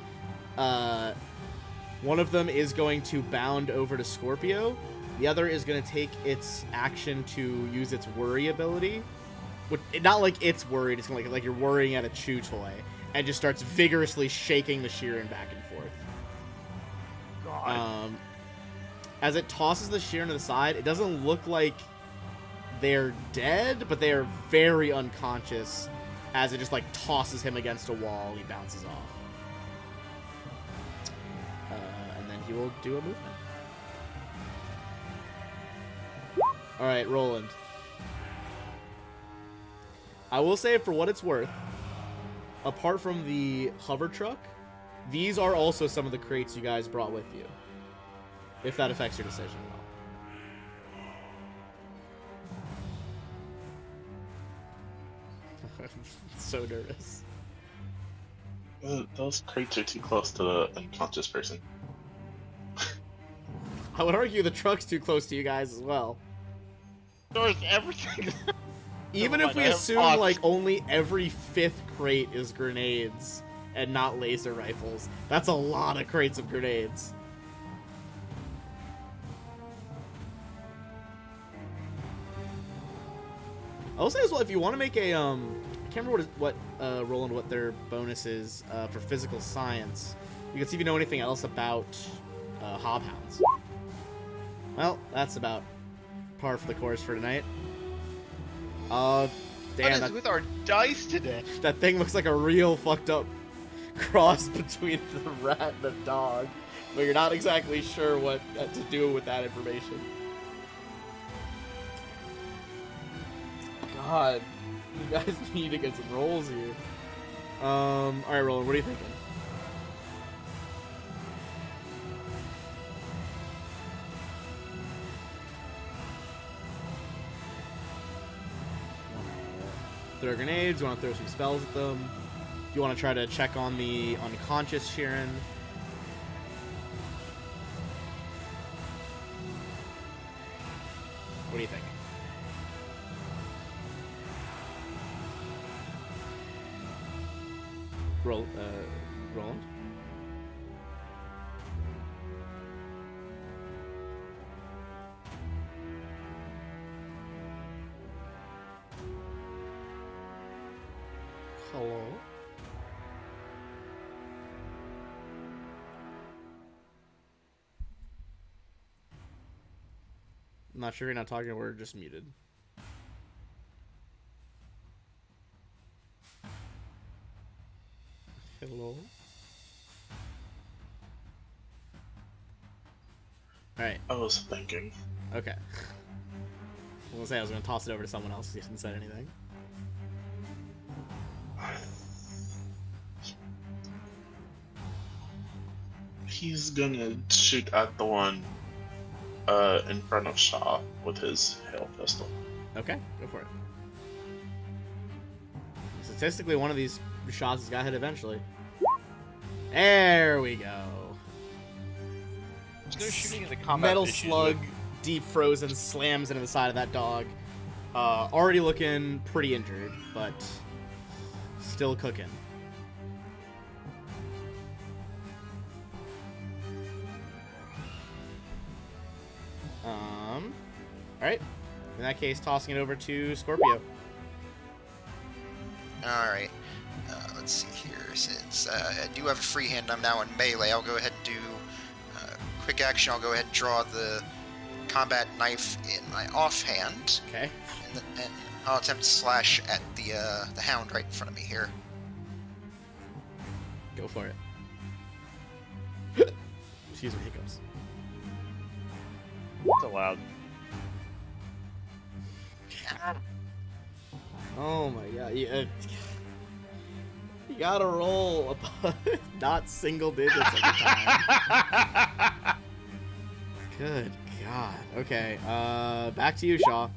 one of them is going to bound over to Scorpio. The other is going to take its action to use its worry ability. Not like it's worried, it's like you're worrying at a chew toy, and just starts vigorously shaking the Sheeran back and forth. God. As it tosses the Sheeran to the side, it doesn't look like they're dead, but they are very unconscious as it just like tosses him against a wall and he bounces off. And then he will do a movement. Alright, Roland. I will say, for what it's worth, apart from the hover truck, these are also some of the crates you guys brought with you. If that affects your decision at all. So nervous. Those crates are too close to the unconscious person. I would argue the truck's too close to you guys as well. Stores everything. Even if we I have assume odds. like only every 5th crate is grenades, and not laser rifles. That's a lot of crates of grenades. I will say as well, if you want to make a, I can't remember Roland, what their bonus is for physical science. You can see if you know anything else about hobhounds. Well, that's about par for the course for tonight. Damn, What is with our dice today? that thing looks like a real fucked up cross between the rat and the dog, but you're not exactly sure what to do with that information. God, you guys need to get some rolls here. All right, Roland, what are you thinking? Throw grenades. You want to throw some spells at them. You want to try to check on the unconscious Sheeran. What do you think? Roland? Hello? I'm not sure you're not talking, we're just muted. Hello? Alright, I was thinking. okay. I was gonna say I was gonna toss it over to someone else if you hadn't said anything. He's gonna shoot at the one in front of Shaw with his hail pistol. Okay, go for it. Statistically, one of these shots has got hit eventually. There we go. There's no shooting in the combat Metal issues slug, with- deep frozen, slams into the side of that dog. Already looking pretty injured, but still cooking. Alright. In that case, tossing it over to Scorpio. Alright. Let's see here. Since I do have a free hand, I'm now in melee. I'll go ahead and do quick action. I'll go ahead and draw the combat knife in my offhand. Okay. And I'll attempt to slash at the hound right in front of me here. Go for it. Excuse me, hiccups. It's allowed. Oh my god. You gotta roll not single digits every time. Good god. Okay, back to you, Shaw.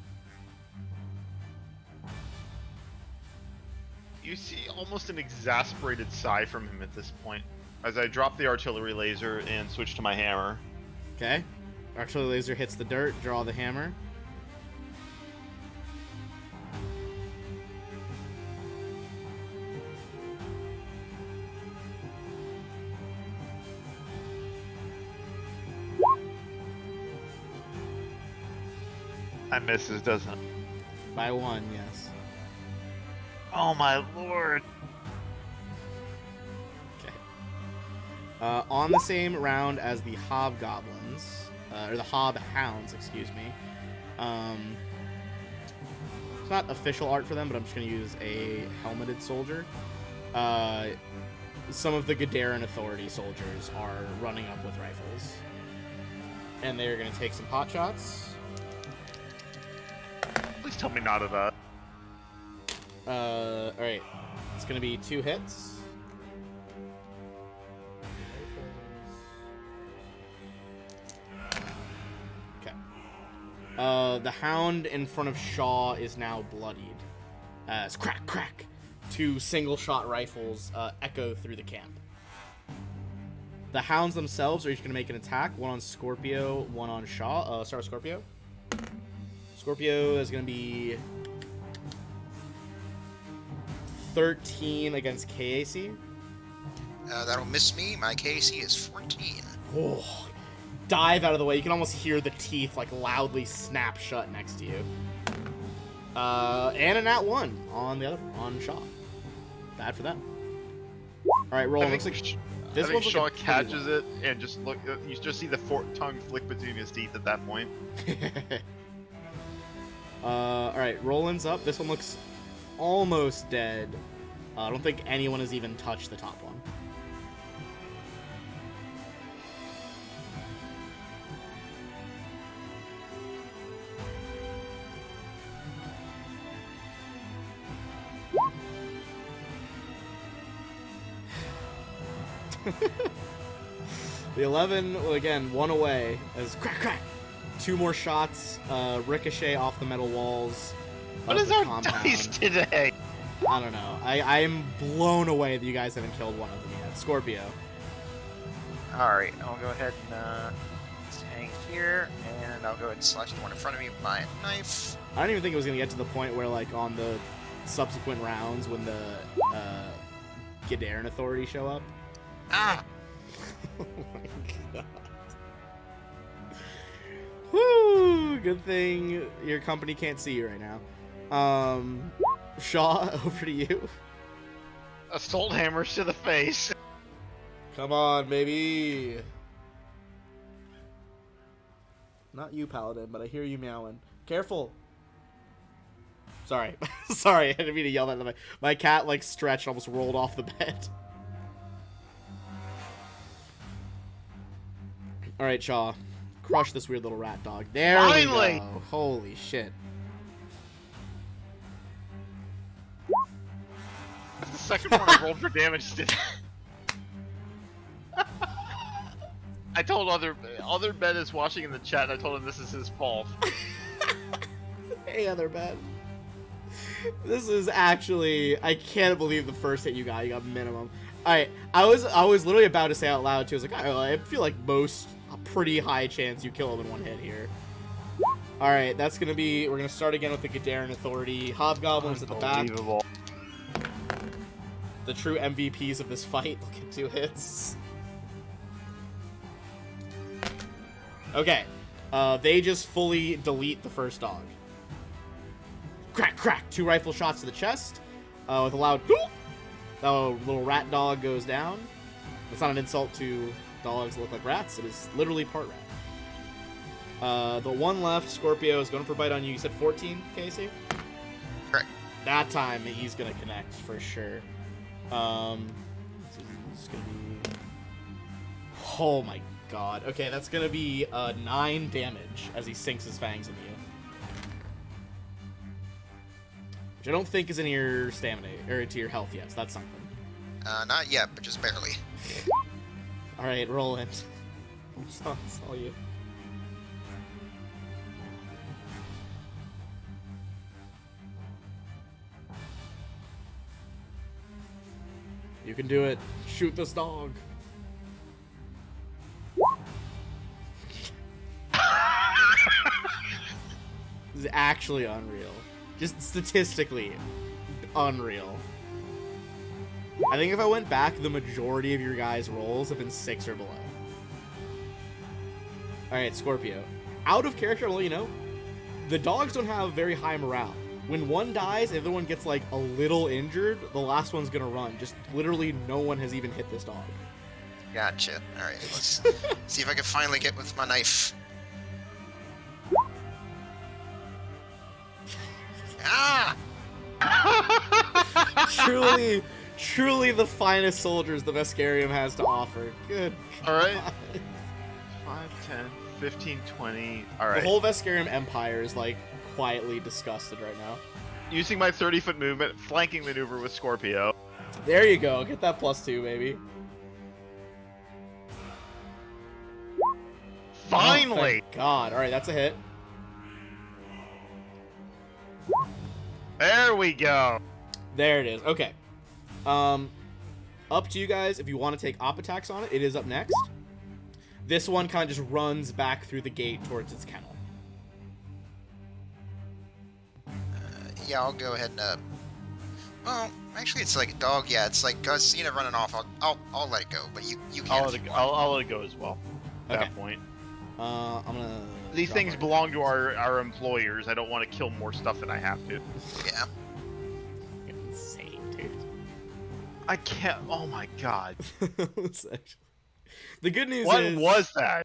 You see almost an exasperated sigh from him at this point, as I drop the artillery laser and switch to my hammer. Okay. Artillery laser hits the dirt, draw the hammer. That misses, doesn't it? By one, yes. Oh my lord! Okay. On the same round as the hobgoblins, or the hobhounds, excuse me. It's not official art for them, but I'm just going to use a helmeted soldier. Some of the Gideron Authority soldiers are running up with rifles. And they're going to take some pot shots. Please tell me not of that. Alright. It's going to be 2 hits. Okay. The hound in front of Shaw is now bloodied. As crack, crack, 2 single-shot rifles echo through the camp. The hounds themselves are each going to make an attack. One on Scorpio, one on Shaw. Start with Scorpio. Scorpio is going to be 13 against KAC. That'll miss me. My KC is 14. Oh, dive out of the way. You can almost hear the teeth like loudly snap shut next to you. And a nat 1 on the other on Shaw. Bad for them. All right, roll. I Looks think, like I think one's Shaw looking pretty catches it and just look. You just see the forked tongue flick between his teeth at that point. All right, Roland's up. This one looks almost dead. I don't think anyone has even touched the top one. The 11, well, again, one away as crack, crack. 2 more shots, ricochet off the metal walls. What of is the our compound. dice today? I don't know. I'm blown away that you guys haven't killed one of them yet. Scorpio. Alright, I'll go ahead and hang here, and I'll go ahead and slash the one in front of me with my knife. I don't even think it was going to get to the point where, like, on the subsequent rounds when the Gideron Authority show up. Ah! Oh my god. Woo! Good thing your company can't see you right now. Shaw, over to you. Assault hammers to the face. Come on, baby. Not you, Paladin, but I hear you meowing. Careful. Sorry. Sorry, I didn't mean to yell that. My cat, like, stretched, almost rolled off the bed. Alright, Shaw. Crush this weird little rat dog. There Finally! we go. Holy shit. That's the second one I rolled for damage today. I told other Ben is watching in the chat, and I told him this is his fault. Hey, other Ben. This is actually, I can't believe the first hit you got minimum. Alright, I was literally about to say out loud too. I was like, I feel like a pretty high chance you kill him in one hit here. Alright, that's gonna be, we're gonna start again with the Gideron Authority. Hobgoblins at the back. Unbelievable. The true MVPs of this fight. Look at 2 hits. Okay. They just fully delete the first dog. Crack, crack. 2 rifle shots to the chest. With a loud... Oh, little rat dog goes down. It's not an insult to dogs that look like rats. It is literally part rat. The one left, Scorpio, is going for a bite on you. You said 14, Casey? Correct. That time, he's going to connect for sure. It's going to be... Oh my god. Okay, that's going to be 9 damage as he sinks his fangs into you. Which I don't think is in your stamina, or into your health yet, so that's something. Not yet, but just barely. Alright, roll it. It's all you. You can do it. Shoot this dog. This is actually unreal. Just statistically unreal. I think if I went back, the majority of your guys' rolls have been 6 or below. Alright, Scorpio. Out of character, I'll let you know, the dogs don't have very high morale. When one dies, if the other one gets like a little injured, the last one's gonna run. Just literally no one has even hit this dog. Gotcha. Alright, let's see if I can finally get with my knife. Ah! Truly the finest soldiers the Vescarium has to offer. Good. Alright. God. 5, 10, 15, 20. The Alright. whole Vescarium Empire is like quietly disgusted right now. Using my 30-foot movement, flanking maneuver with Scorpio. There you go. Get that +2, baby. Finally! Oh, thank God. Alright, that's a hit. There we go. There it is. Okay. Up to you guys if you want to take op attacks on it. It is up next. This one kind of just runs back through the gate towards its kennel. Yeah, I'll go ahead and Well, actually, it's like a dog. Yeah, it's like I seen it running off. I'll let it go, but you I'll can. let it go, I'll let it go as well. At Okay. that point, I'm gonna. these drop things our- belong to our employers. I don't want to kill more stuff than I have to. Yeah. Insane, dude. I can't. Oh my god. It's actually- The good news What is. was that?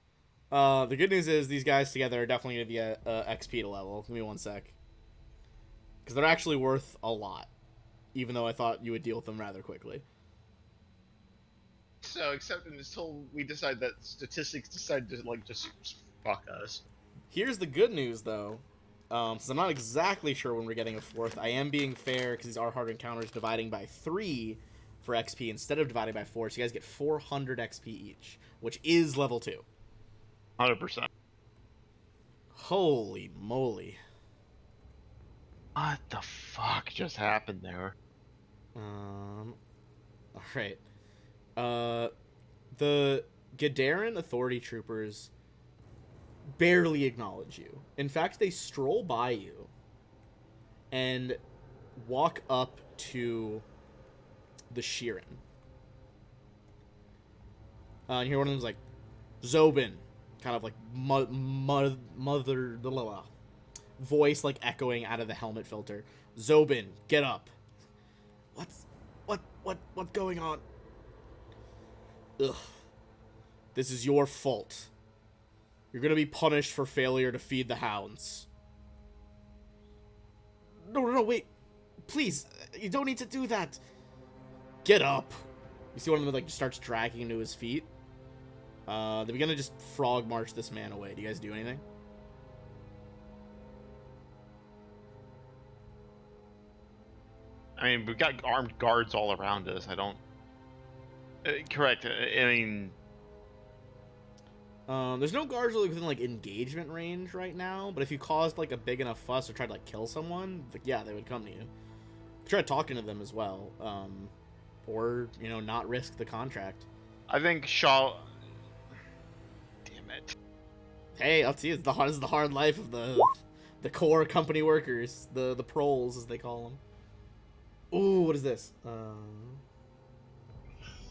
The good news is these guys together are definitely gonna be XP to level. Give me 1 sec. Because they're actually worth a lot, even though I thought you would deal with them rather quickly. So, except until we decide that statistics decide to like just fuck us. Here's the good news, though. Since I'm not exactly sure when we're getting a fourth, I am being fair because these are hard encounters, dividing by 3 for XP instead of dividing by 4. So you guys get 400 XP each, which is level 2. 100%. Holy moly. What the fuck just happened there? Alright. The Gideron authority troopers barely acknowledge you. In fact, they stroll by you and walk up to the Sheeran. And you hear one of them's like, Zobin, kind of like mother, blah, blah, blah. Voice like echoing out of the helmet filter. Zobin, get up. What's going on? Ugh. This is your fault. You're gonna be punished for failure to feed the hounds. No, wait. Please, you don't need to do that. Get up. You see one of them like starts dragging him to his feet. They begin to just frog march this man away. Do you guys do anything? I mean, we've got armed guards all around us. I don't. Correct. I mean, There's no guards really within like engagement range right now, but if you caused like a big enough fuss or tried to like kill someone, like, yeah, they would come to you. Try talking to them as well, or not risk the contract. I think Shaw. Damn it. Hey, up to you. This is the hard life of the core company workers, the proles as they call them. Ooh, what is this?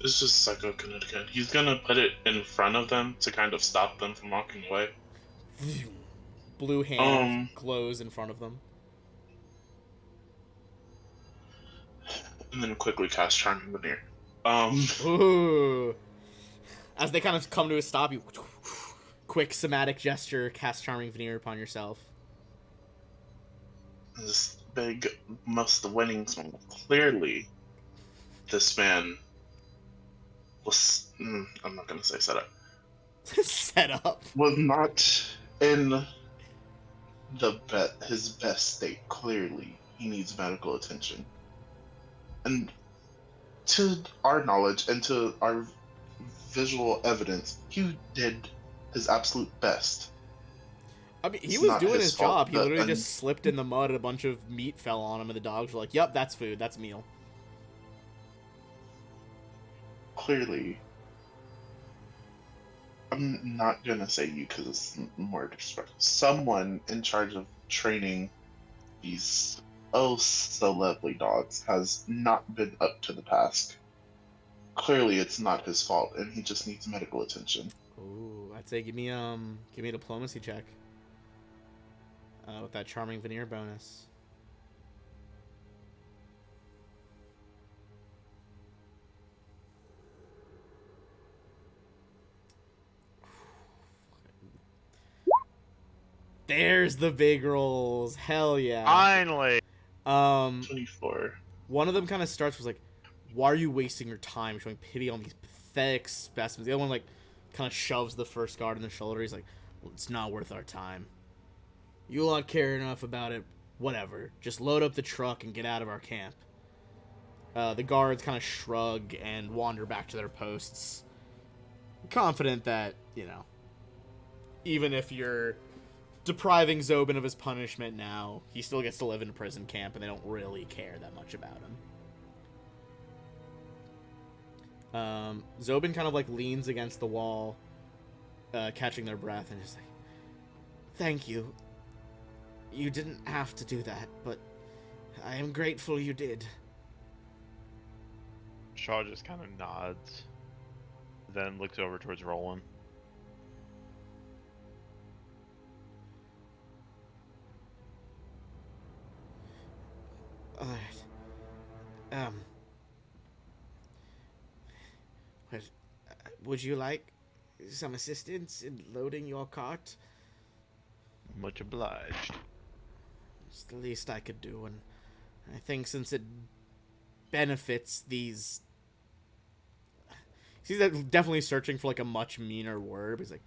It's just psychokinetic. He's gonna put it in front of them to kind of stop them from walking away. Blue hand glows in front of them. And then quickly cast Charming Veneer. Ooh. As they kind of come to a stop, you quick somatic gesture, cast Charming Veneer upon yourself. This big must the winnings. Clearly, this man was. I'm not gonna say set up. Set up. Was not in his best state. Clearly, he needs medical attention. And to our knowledge and to our visual evidence, he did his absolute best. I mean, he It's was not doing his his fault, job. He but- literally and- just slipped in the mud and a bunch of meat fell on him, and the dogs were like, "Yep, that's food. That's meal." Clearly, I'm not gonna say you because it's more disrespectful. Someone in charge of training these oh so lovely dogs has not been up to the task. Clearly, it's not his fault, and he just needs medical attention. Ooh, I'd say give me a diplomacy check. With that Charming Veneer bonus. There's the big rolls. Hell yeah. Finally. 24. One of them kind of starts was like, "Why are you wasting your time showing pity on these pathetic specimens?" The other one like kind of shoves the first guard in the shoulder. He's like, "Well, it's not worth our time. You lot care enough about it. Whatever. Just load up the truck and get out of our camp." The guards kind of shrug and wander back to their posts, confident that, even if you're depriving Zobin of his punishment now, he still gets to live in a prison camp, and they don't really care that much about him. Zobin kind of like leans against the wall, catching their breath, and just like, "Thank you. You didn't have to do that, but I am grateful you did. Shaw just kind of nods, then looks over towards Roland. Alright. Well, would you like some assistance in loading your cart? Much obliged. It's the least I could do, and I think since it benefits these... He's definitely searching for, like, a much meaner word. He's like,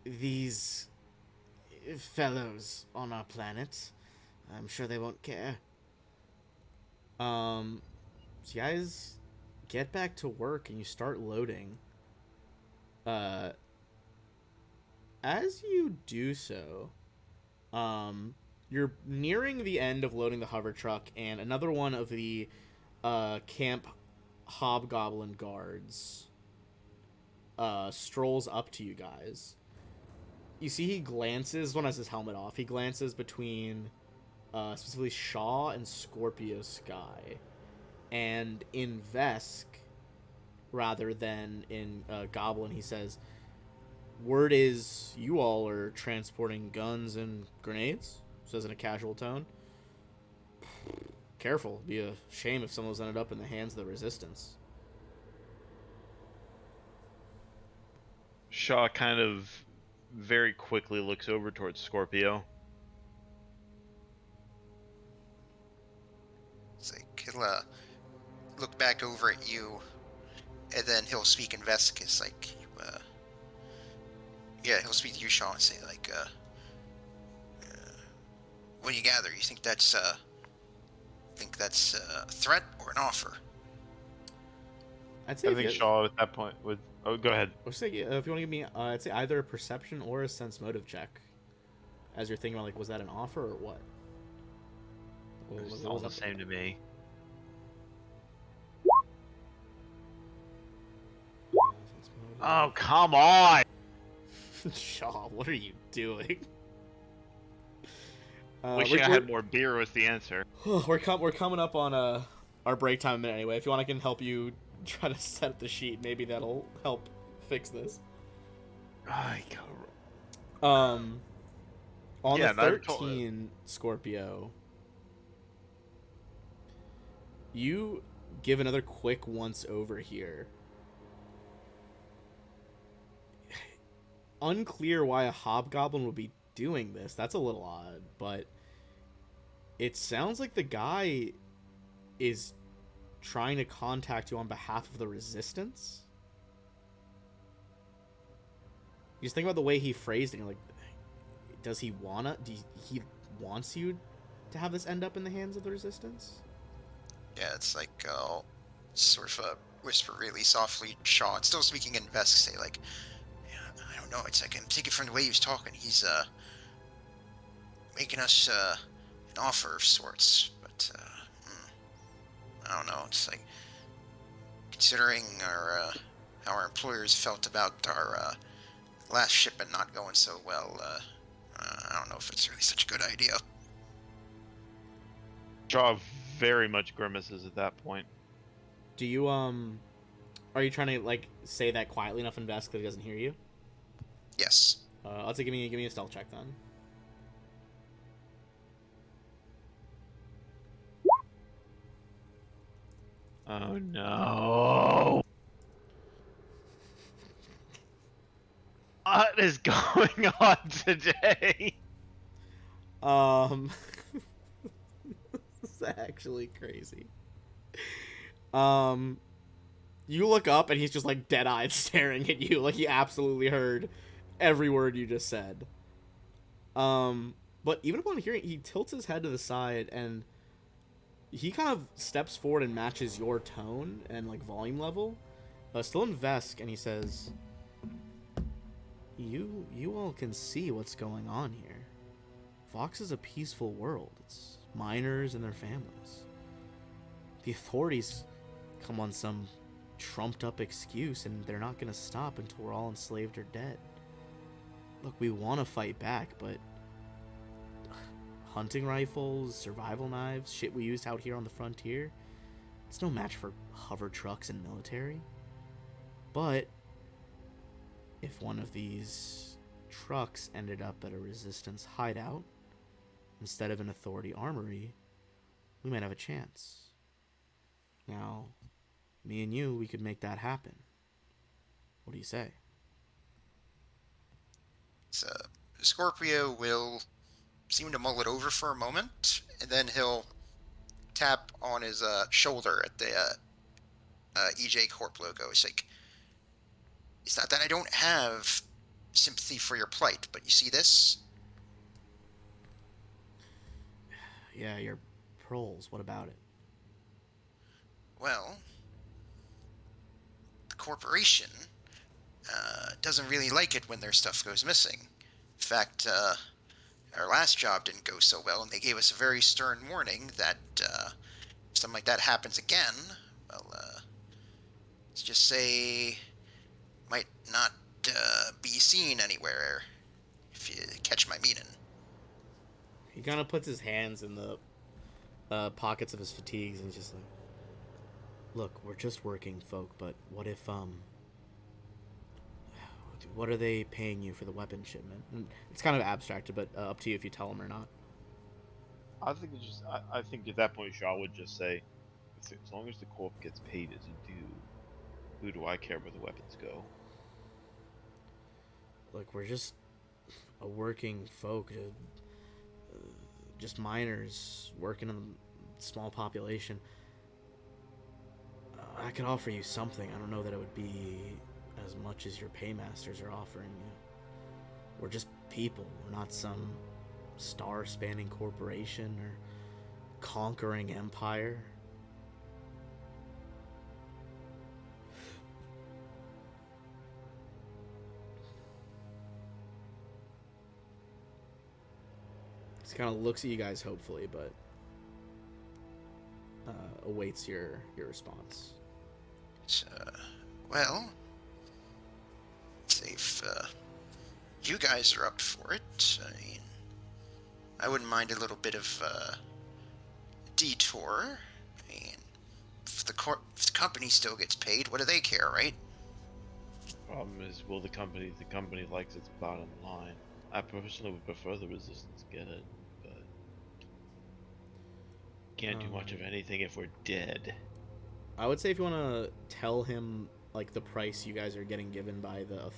these fellows on our planet, I'm sure they won't care. So you guys get back to work, and you start loading. As you do so, you're nearing the end of loading the hover truck, and another one of the camp hobgoblin guards strolls up to you guys. You see he glances, one has his helmet off, he glances between specifically Shaw and Scorpio Sky. And in Vesk, rather than in Goblin, he says, word is you all are transporting guns and grenades, says in a casual tone. Careful, it'd be a shame if some of those ended up in the hands of the Resistance. Shaw kind of very quickly looks over towards Scorpio. It's like he'll look back over at you, and then he'll speak in Vesk. It's like, yeah, he'll speak to you, Shaw, and say like, what do you gather? You think that's a threat or an offer? I'd say I think Shaw at that point would... Oh, go ahead. I'd say, if you want to give me, I'd say either a perception or a sense motive check, as you're thinking about, like, was that an offer or what? It's all the same to me. Oh, come on! Shaw, what are you doing? Wishing I had more beer was the answer. We're coming up on our break time a minute anyway. If you want, I can help you try to set up the sheet. Maybe that'll help fix this. On the 13, Scorpio, you give another quick once over here. Unclear why a hobgoblin would be doing this. That's a little odd, but it sounds like the guy is trying to contact you on behalf of the Resistance. You just think about the way he phrased it. You're like, does he wanna? He wants you to have this end up in the hands of the Resistance? Yeah, it's like sort of a whisper really softly. Shaw, still speaking in Vesk, say like, yeah, I don't know. It's like, I can take it from the way he was talking. He's making us an offer of sorts, but I don't know. It's like, considering how our employers felt about our last shipment not going so well, I don't know if it's really such a good idea. Shaw very much grimaces at that point. Do you are you trying to like say that quietly enough in Vesk that he doesn't hear you? Yes. I'll say give me a stealth check then. Oh no! What is going on today? This is actually crazy. You look up and he's just like dead-eyed staring at you, like he absolutely heard every word you just said. But even upon hearing, he tilts his head to the side and he kind of steps forward and matches your tone and like volume level, still in Vesk, and he says, You all can see what's going on here. Vox is a peaceful world. It's miners and their families. The authorities come on some trumped up excuse and they're not going to stop until we're all enslaved or dead. Look, we want to fight back, but hunting rifles, survival knives, shit we used out here on the frontier, It's no match for hover trucks and military. But if one of these trucks ended up at a resistance hideout instead of an authority armory, we might have a chance. Now, me and you, we could make that happen. What do you say? So Scorpio will seem to mull it over for a moment, and then he'll tap on his shoulder at the EJ Corp logo. It's like, it's not that I don't have sympathy for your plight, but you see this? Yeah, your proles, what about it? Well, the corporation doesn't really like it when their stuff goes missing. In fact, our last job didn't go so well, and they gave us a very stern warning that if something like that happens again, well, let's just say might not be seen anywhere, if you catch my meaning. He kind of puts his hands in the pockets of his fatigues and just like, look, we're just working folk, but what if, what are they paying you for the weapon shipment? And it's kind of abstracted, but up to you if you tell them or not. I think it's just. I think at that point Shaw would just say, as long as the corp gets paid as a due, who do I care where the weapons go? Look, we're just a working folk, just miners working in a small population. I could offer you something. I don't know that it would be as much as your paymasters are offering you. We're just people. We're not some star-spanning corporation or conquering empire. He kind of looks at you guys hopefully, but awaits your response. Well, if you guys are up for it, I mean, I wouldn't mind a little bit of detour. I mean, if the company still gets paid, what do they care, right? Problem is, will the company likes its bottom line. I personally would prefer the resistance get it, but can't do much of anything if we're dead. I would say if you want to tell him like the price you guys are getting given by the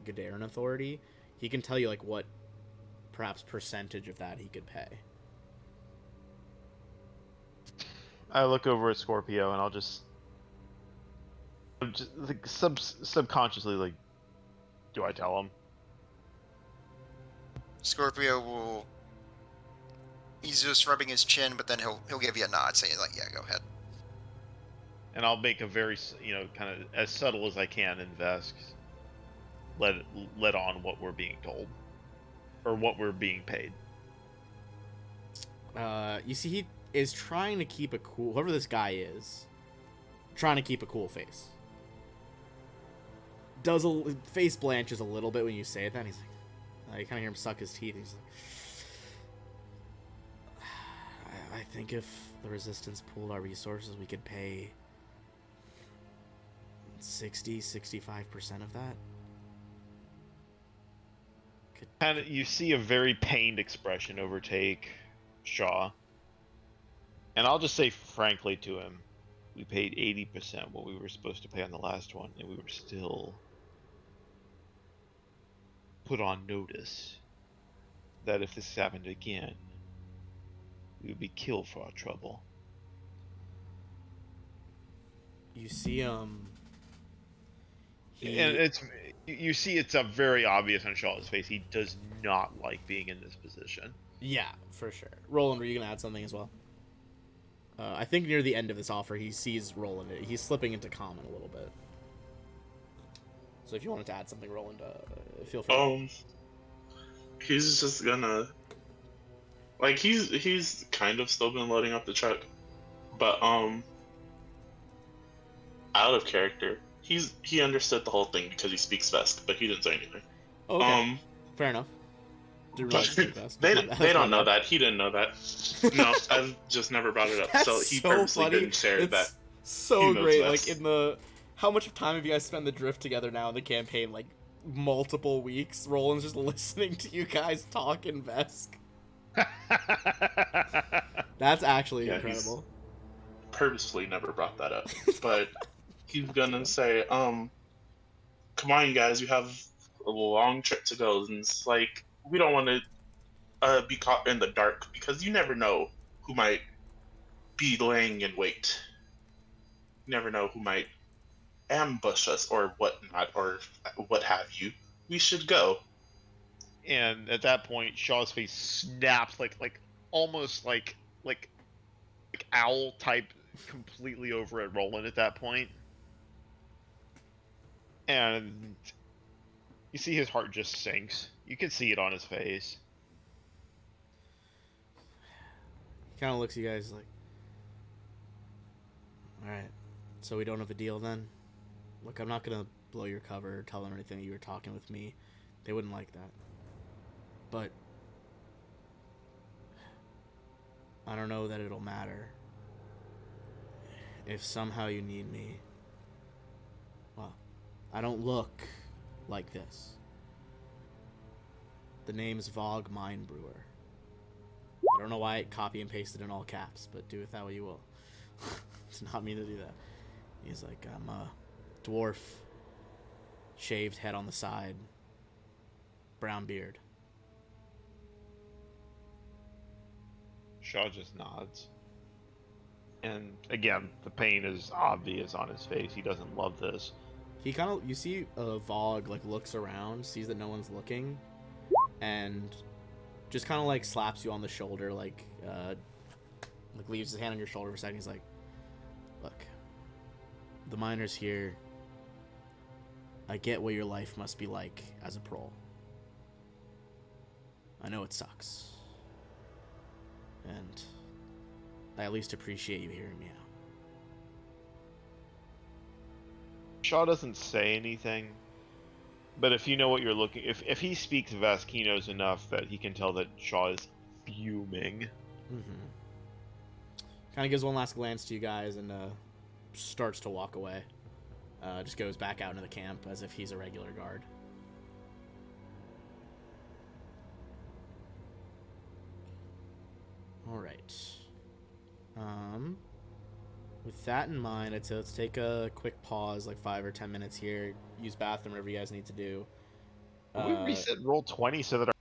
Gideron Authority, he can tell you like what perhaps percentage of that he could pay. I look over at Scorpio and I'm just like, subconsciously like, do I tell him? Scorpio will. He's just rubbing his chin, but then he'll give you a nod, saying like, "Yeah, go ahead." And I'll make a very, kind of as subtle as I can invest. Let on what we're being told, or what we're being paid. You see, he is trying to keep a cool. Whoever this guy is, trying to keep a cool face. Face blanches a little bit when you say that. And he's like, you kind of hear him suck his teeth. He's like, I think if the resistance pooled our resources, we could pay 65% of that. And you see a very pained expression overtake Shaw. And I'll just say frankly to him, we paid 80% what we were supposed to pay on the last one, and we were still put on notice that if this happened again, we would be killed for our trouble. You see, And you see it's a very obvious on Shaw's face. He does not like being in this position. Yeah, for sure. Roland, were you gonna add something as well? I think near the end of this offer, he sees Roland. He's slipping into common a little bit. So if you wanted to add something, Roland, feel free. He's just gonna, like, he's kind of still been loading up the truck, but out of character, he understood the whole thing because he speaks Vesk, but he didn't say anything. Okay, fair enough. Didn't realize But it's best. they That's they my don't know bad. that. He didn't know that. No, I've just never brought it up. That's So he so purposely funny. didn't share that. It's so he knows great. best. Like in the how much time have you guys spent the drift together now in the campaign? Like multiple weeks. Roland's just listening to you guys talk in Vesk. That's actually Yeah, he's incredible. purposefully never brought that up. But he's gonna say, come on, you guys, you have a long trip to go, and it's like we don't want to be caught in the dark because you never know who might be laying in wait. You never know who might ambush us or whatnot or what have you. We should go. And at that point, Shaw's face snaps like almost like owl type, completely over at Roland at that point. And you see his heart just sinks. You can see it on his face. He kind of looks at you guys like, all right, so we don't have a deal then? Look, I'm not going to blow your cover or tell them anything that you were talking with me. They wouldn't like that. But I don't know that it'll matter. If somehow you need me, well, I don't look like this. The name's Vogue Mine Brewer. I don't know why I copy and pasted in all caps, but do with that what you will. It's not me to do that. He's like, I'm a dwarf, shaved head on the side, brown beard. Shaw just nods. And again, the pain is obvious on his face. He doesn't love this. He kind of, you see Vogue like looks around, sees that no one's looking, and just kind of like slaps you on the shoulder, like leaves his hand on your shoulder for a second. He's like, look, the miners here, I get what your life must be like as a prole. I know it sucks. And I at least appreciate you hearing me out. Shaw doesn't say anything, but if you know what you're looking, if he speaks Vesk, he knows enough that he can tell that Shaw is fuming. Mm-hmm. Kind of gives one last glance to you guys and starts to walk away. Just goes back out into the camp as if he's a regular guard. All right. With that in mind, I'd say let's take a quick pause, like 5 or 10 minutes here. Use bathroom, whatever you guys need to do. Will we reset roll 20 so that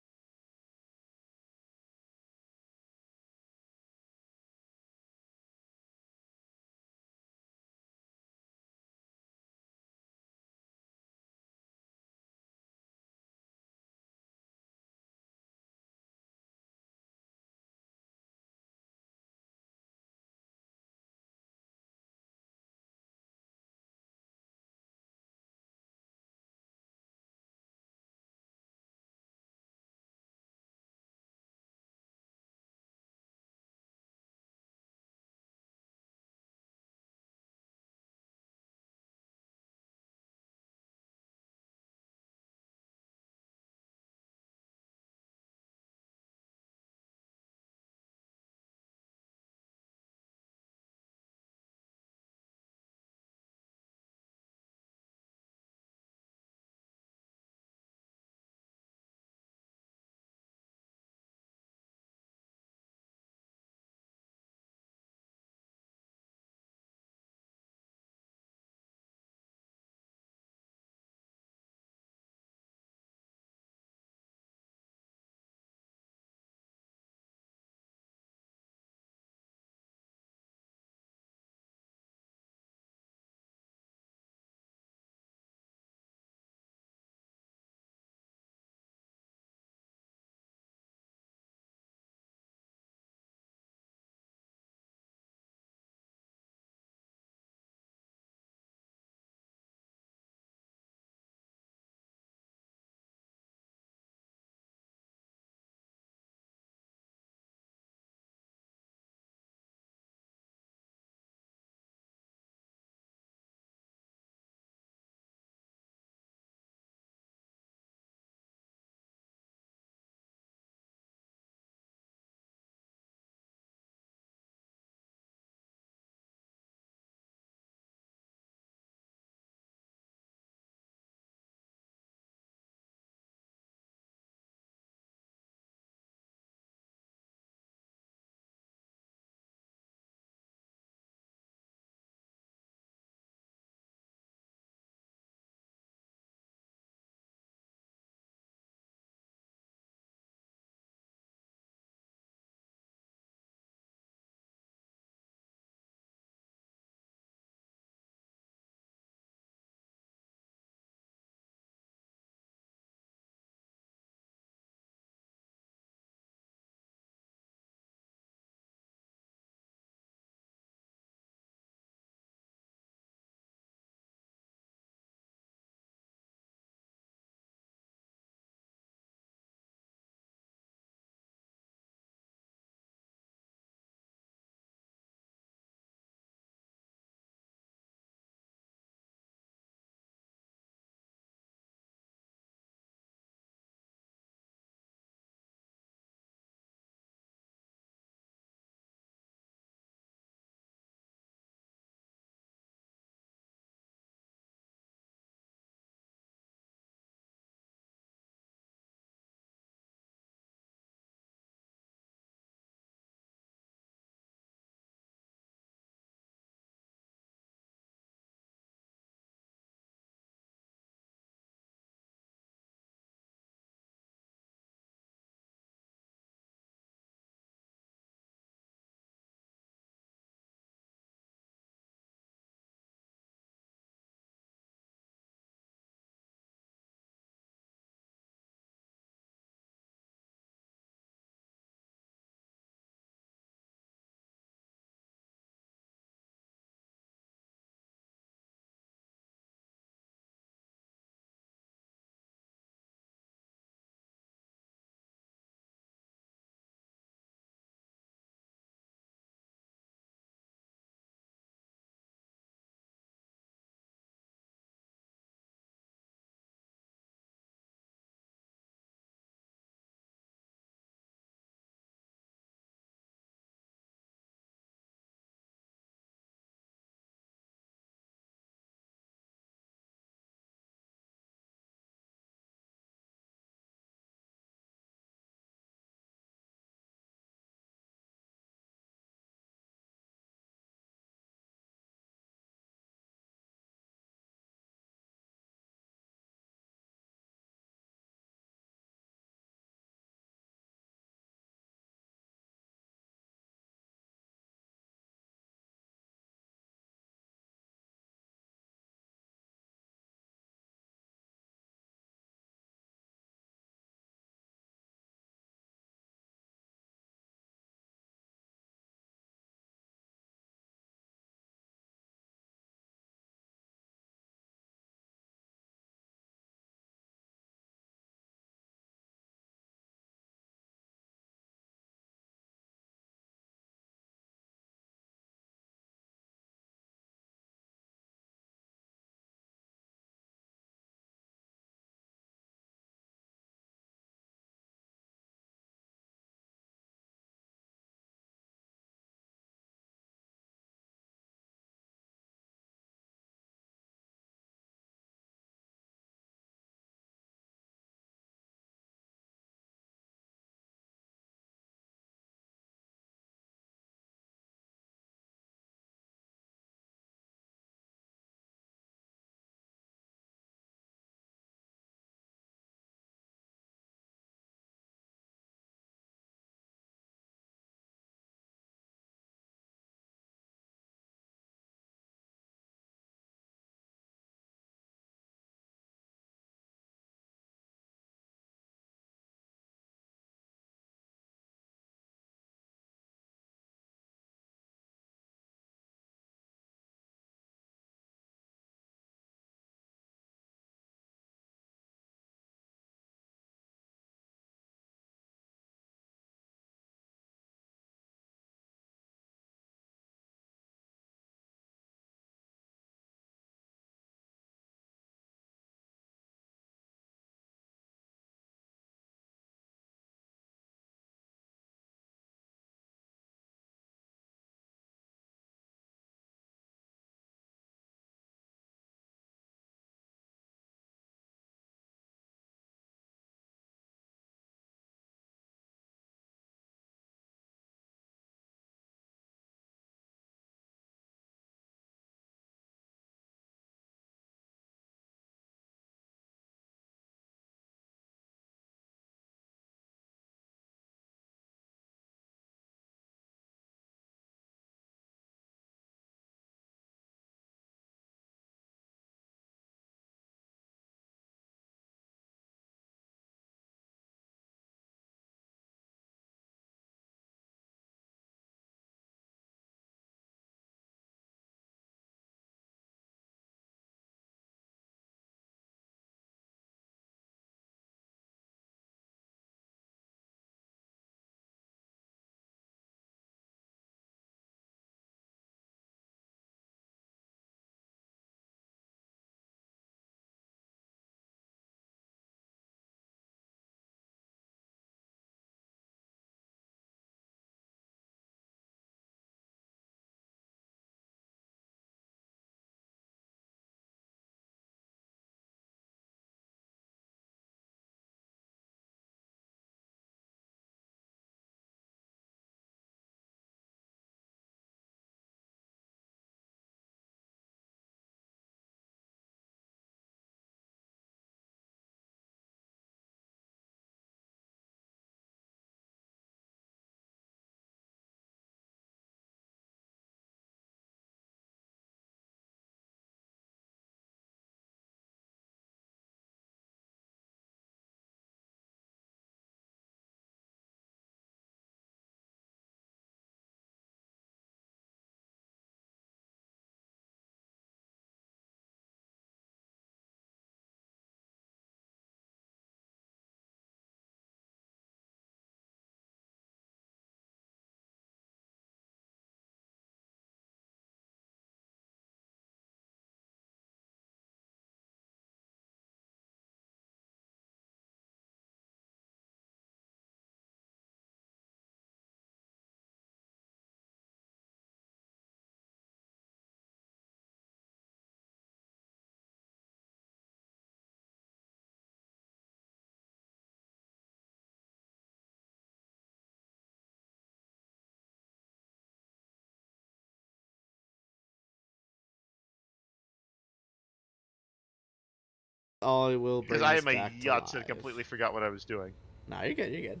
I will bring Because I this am a back to Yahtzee live. completely forgot what I was doing. No, you're good. You're good.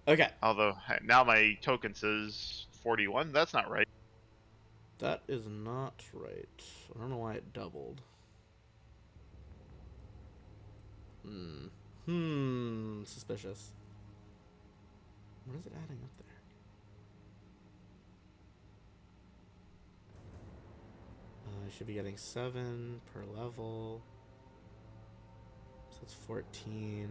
Okay. Although now my token says 41. That's not right. That is not right. I don't know why it doubled. Suspicious. What is it adding up there? I should be getting 7 per level. So it's 14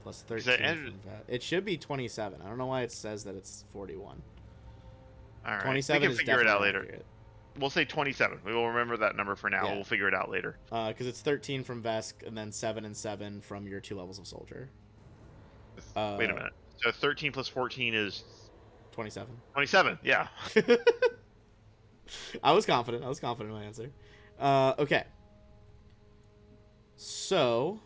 plus 13 from that. It should be 27. I don't know why it says that it's 41. All right. 27 we can is figure it out definitely later. accurate. We'll say 27. We will remember that number for now. Yeah. We'll figure it out later. Because it's 13 from Vesk and then 7 and 7 from your 2 levels of soldier. Wait a minute. So 13 plus 14 is 27. 27. Yeah. I was confident. In my answer. Okay. So.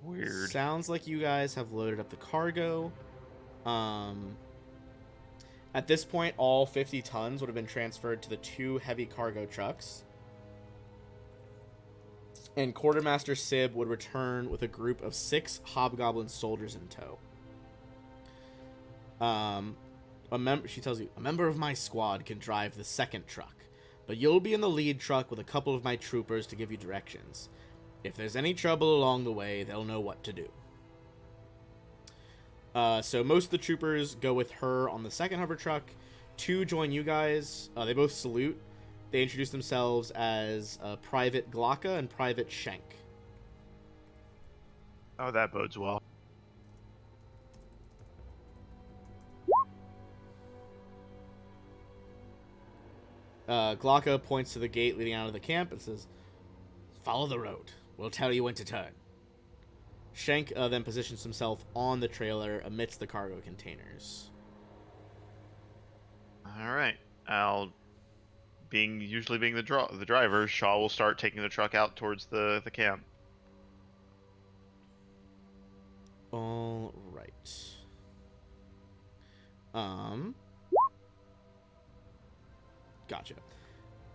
Weird. Sounds like you guys have loaded up the cargo. At this point, all 50 tons would have been transferred to the 2 heavy cargo trucks. And Quartermaster Sib would return with a group of 6 Hobgoblin soldiers in tow. She tells you, a member of my squad can drive the second truck, but you'll be in the lead truck with a couple of my troopers to give you directions. If there's any trouble along the way, they'll know what to do. So most of the troopers go with her on the second hover truck. 2 join you guys. They both salute. They introduce themselves as Private Glocka and Private Shank. Oh, that bodes well. Glocka points to the gate leading out of the camp and says, "Follow the road. We'll tell you when to turn." Shank then positions himself on the trailer amidst the cargo containers. All right. Usually being the driver, Shaw will start taking the truck out towards the camp. All right. Gotcha.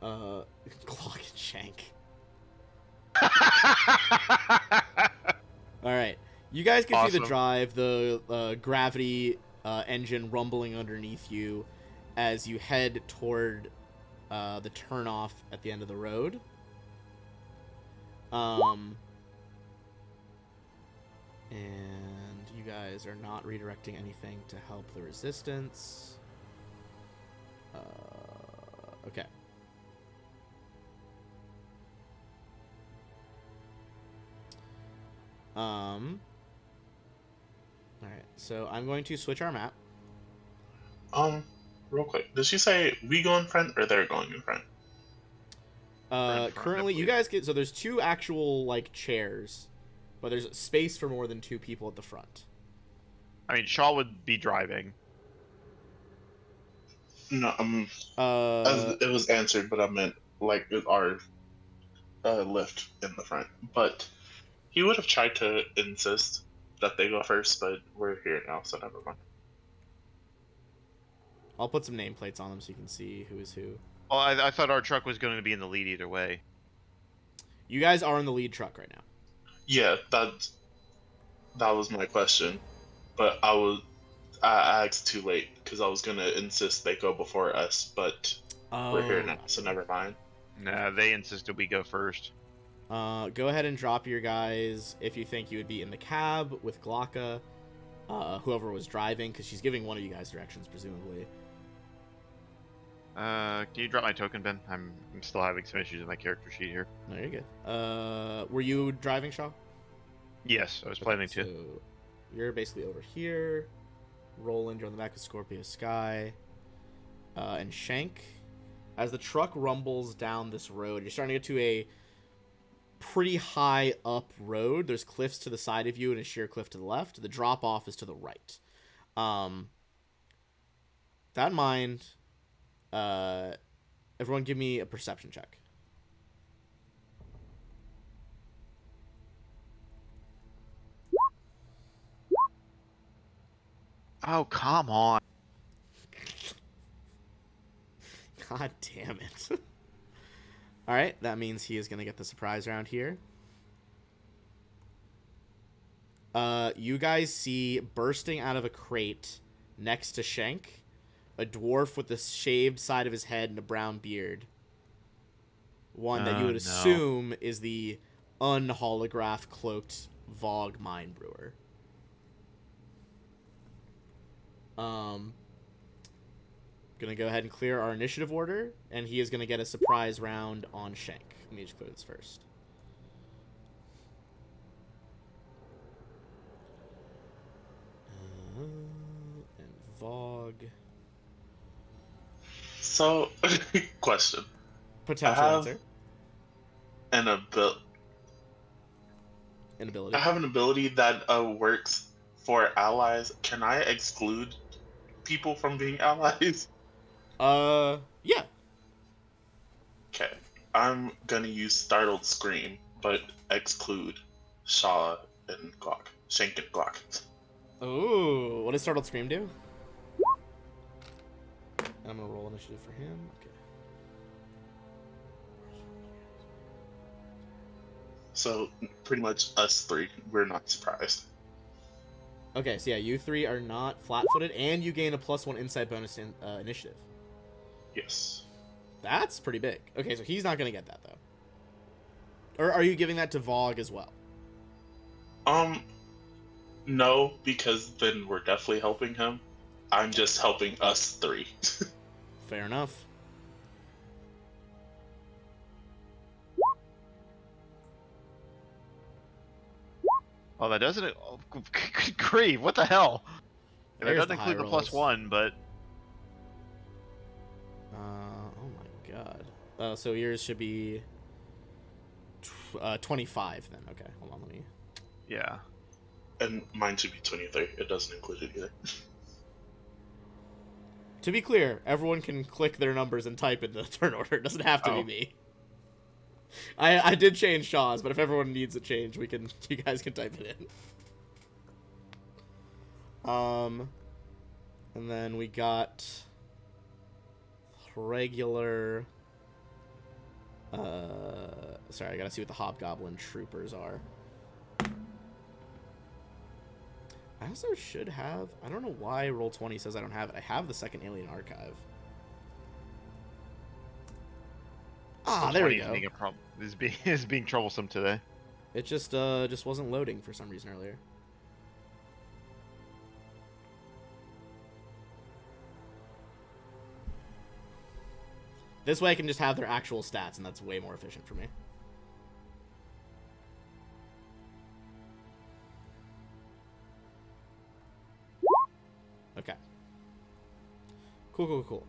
Glock and Shank. All right. You guys can see the Awesome. drive, the gravity engine rumbling underneath you as you head toward the turnoff at the end of the road. And you guys are not redirecting anything to help the resistance. Okay. Alright, so I'm going to switch our map. Real quick, did she say we go in front or they're going in front? Currently, you guys get... So there's 2 actual, like, chairs. But there's space for more than 2 people at the front. I mean, Shaw would be driving. No, it was answered, but I meant like our lift in the front. But he would have tried to insist that they go first, but we're here now, so never mind. I'll put some nameplates on them so you can see who is who. Well, I thought our truck was going to be in the lead either way. You guys are in the lead truck right now. Yeah, that was my question, but I asked too late because I was gonna insist they go before us, but we're here now, so never mind. Nah, they insisted we go first. Go ahead and drop your guys if you think you would be in the cab with Glocka, whoever was driving, because she's giving one of you guys directions, presumably. Can you drop my token, Ben? I'm still having some issues with my character sheet here. No, you're good. Were you driving, Shaw? Yes, I was planning to. So you're basically over here. Roland, you're on the back of Scorpio Sky. And Shank. As the truck rumbles down this road, you're starting to get to a pretty high up road. There's cliffs to the side of you and a sheer cliff to the left. The drop off is to the right. That in mind, everyone give me a perception check. Oh, come on. God damn it. Alright, that means he is going to get the surprise round here. You guys see bursting out of a crate next to Shank, a dwarf with the shaved side of his head and a brown beard. One that you would No. assume is the unholograph cloaked Vogue mine brewer. Gonna go ahead and clear our initiative order, and he is gonna get a surprise round on Shank. Let me just clear this first. And Vogue. So, question. Potential I have answer. an abil- Inability. I have an ability that works for allies. Can I exclude people from being allies? Yeah. Okay. I'm gonna use Startled Scream, but exclude Shaw and Glock. Shank and Glock. Ooh, what does Startled Scream do? I'm gonna roll initiative for him. Okay. So, pretty much us three, we're not surprised. Okay, so yeah, you three are not flat-footed, and you gain a +1 insight bonus in initiative. Yes. That's pretty big. Okay, so he's not gonna get that though. Or are you giving that to Vogue as well? No, because then we're definitely helping him. I'm just helping us three. Fair enough. Oh, that doesn't. Oh, good grief! What the hell? And that There's doesn't the high include the rolls. +1, but Oh my god. So yours should be 25 then. Okay, hold on, let me. yeah. And mine should be 23. It doesn't include it either. To be clear, everyone can click their numbers and type in the turn order. It doesn't have to be Oh. me. I did change Shaw's, but if everyone needs a change, you guys can type it in. And then we got regular. Sorry, I gotta see what the Hobgoblin Troopers are. I also should have. I don't know why Roll20 says I don't have it. I have the second Alien Archive. Ah, there we go. Being is being troublesome today. It just wasn't loading for some reason earlier. This way I can just have their actual stats, and that's way more efficient for me. Okay. Cool.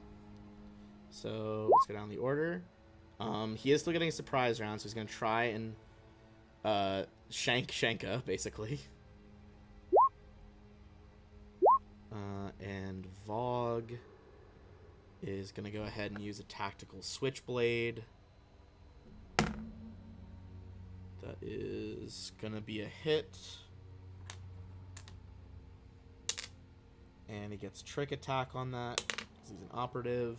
So let's go down the order. He is still getting a surprise round, so he's gonna try and Shanka, basically. And Vogue is gonna go ahead and use a tactical switchblade. That is gonna be a hit. And he gets trick attack on that, because he's an operative.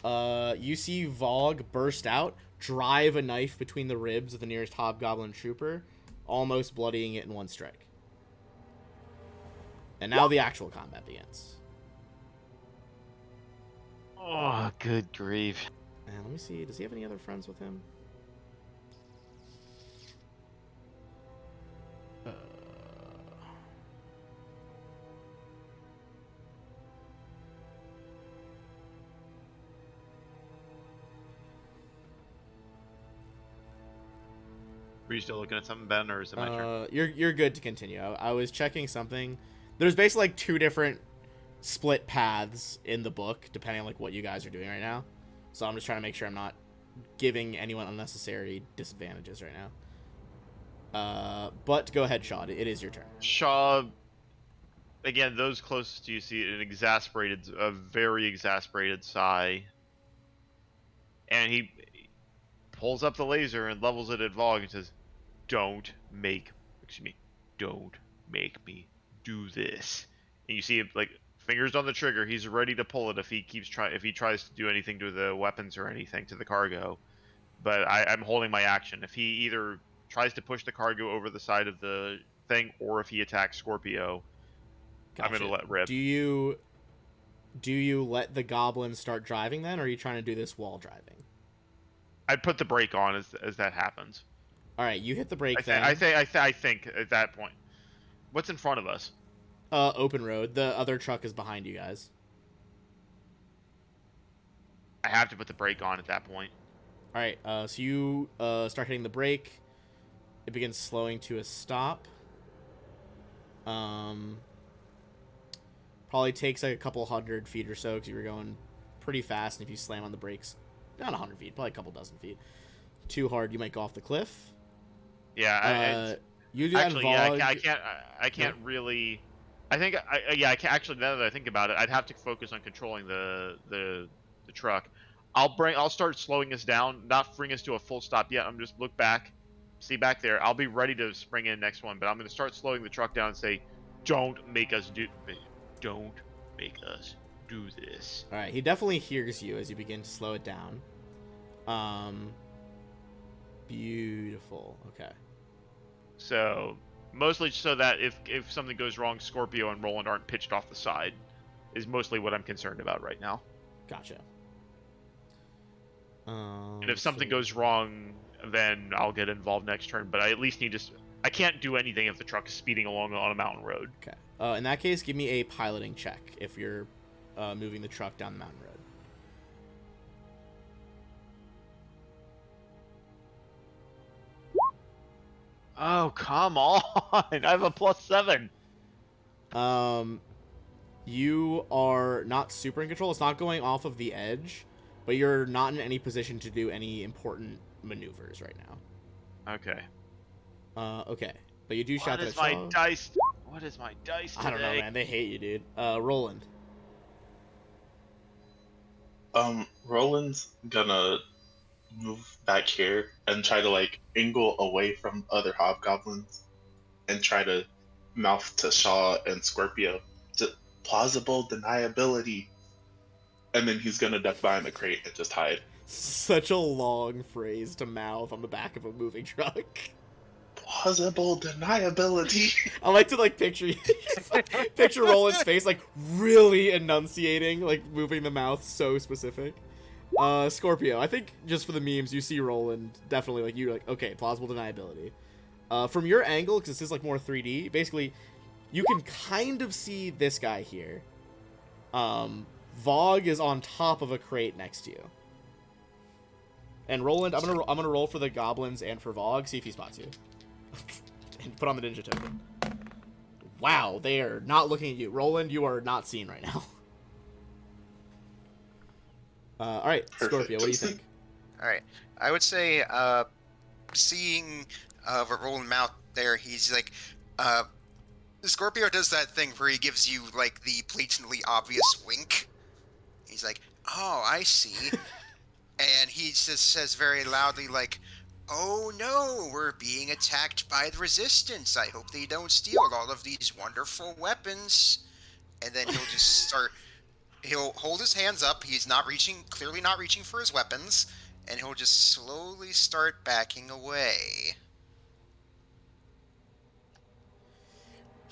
You see Vogue burst out, drive a knife between the ribs of the nearest Hobgoblin Trooper, almost bloodying it in one strike. And now the actual combat begins. Oh, good grief! And let me see, does he have any other friends with him? Were you still looking at something, Ben, or is it my turn? You're good to continue. I was checking something. There's basically like two different split paths in the book, depending on like what you guys are doing right now. So I'm just trying to make sure I'm not giving anyone unnecessary disadvantages right now. But go ahead, Shaw. It is your turn. Shaw. Again, those closest to you see a very exasperated sigh, and he pulls up the laser and levels it at Vogue and says, don't make me do this. And you see him, like, fingers on the trigger. He's ready to pull it if he tries to do anything to the weapons or anything to the cargo. But I'm holding my action. If he either tries to push the cargo over the side of the thing, or if he attacks Scorpio, I'm Gotcha. gonna let rip. Do you let the goblin start driving then, or are you trying to do this while driving? I'd put the brake on as that happens. All right, you hit the brake I then. think at that point, what's in front of us? Open road. The other truck is behind you guys. I have to put the brake on at that point. All right, so you start hitting the brake. It begins slowing to a stop. Probably takes like a couple 100 feet or so because you were going pretty fast, and if you slam on the brakes, not 100 feet, probably a couple dozen feet. Too hard, you might go off the cliff. Yeah, You do that actually, in Vogue. yeah, I can't really. I think, I can't actually. Now that I think about it, I'd have to focus on controlling the truck. I'll start slowing us down, not bring us to a full stop yet. I'm just look back, see back there. I'll be ready to spring in next one, but I'm gonna start slowing the truck down and say, don't make us do this. All right, he definitely hears you as you begin to slow it down. Beautiful. Okay. So mostly so that if something goes wrong, Scorpio and Roland aren't pitched off the side, is mostly what I'm concerned about right now. Gotcha. And if something goes wrong, then I'll get involved next turn. But I at least need to. I can't do anything if the truck is speeding along on a mountain road. Okay. In that case, give me a piloting check if you're moving the truck down the mountain road. Oh, come on! I have a +7. You are not super in control. It's not going off of the edge, but you're not in any position to do any important maneuvers right now. Okay. Okay. But you do shout What that is my dice? What is my dice today? I don't know, man. They hate you, dude. Roland. Roland's gonna move back here and try to like angle away from other hobgoblins and try to mouth to Shaw and Scorpio to plausible deniability, and then he's gonna duck behind the crate and just hide. Such a long phrase to mouth on the back of a moving truck. Plausible deniability. I like to picture Roland's face like really enunciating, like moving the mouth so specific. Scorpio, I think just for the memes, you see Roland definitely like you're like, okay, plausible deniability. From your angle, because this is like more 3D, basically, you can kind of see this guy here. Vogue is on top of a crate next to you. And Roland, I'm gonna roll for the goblins and for Vogue, see if he spots you. And put on the ninja token. Wow, they are not looking at you. Roland, you are not seen right now. Alright, Scorpio, what do you think? Alright, I would say, seeing Roland mouth there, he's like, Scorpio does that thing where he gives you, like, the blatantly obvious wink. He's like, oh, I see. And he just says very loudly, like, oh no, we're being attacked by the Resistance. I hope they don't steal all of these wonderful weapons. And then he'll just he'll hold his hands up. He's clearly not reaching for his weapons. And he'll just slowly start backing away.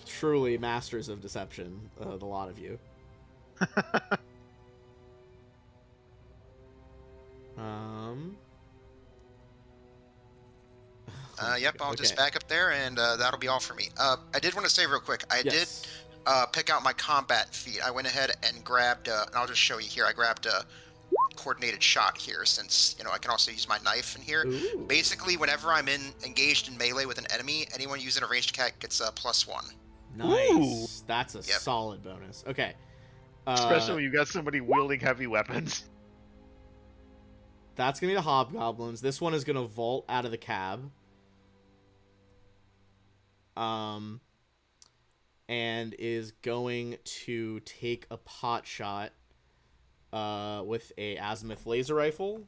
Truly masters of deception, the lot of you. Yep, I'll just back up there, and that'll be all for me. I did want to say real quick, I did pick out my combat feat. I went ahead and grabbed, and I'll just show you here, I grabbed a coordinated shot here, since, I can also use my knife in here. Ooh. Basically, whenever I'm engaged in melee with an enemy, anyone using a ranged attack gets a +1. Nice. Ooh. That's a solid bonus. Okay. Especially when you got somebody wielding heavy weapons. That's going to be the hobgoblins. This one is going to vault out of the cab. And is going to take a pot shot with a azimuth laser rifle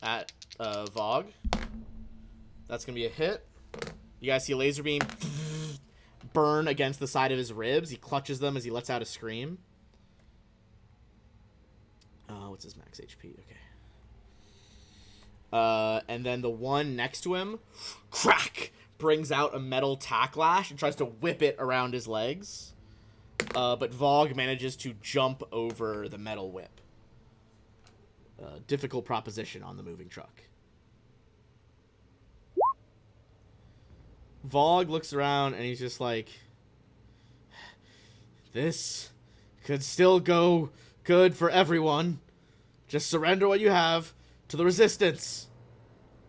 at Vogue. That's going to be a hit. You guys see a laser beam burn against the side of his ribs. He clutches them as he lets out a scream. What's his max HP? Okay. And then the one next to him, crack, brings out a metal tack lash and tries to whip it around his legs. But Vogue manages to jump over the metal whip. Difficult proposition on the moving truck. Vogue looks around and he's just like, this could still go good for everyone. Just surrender what you have to the resistance.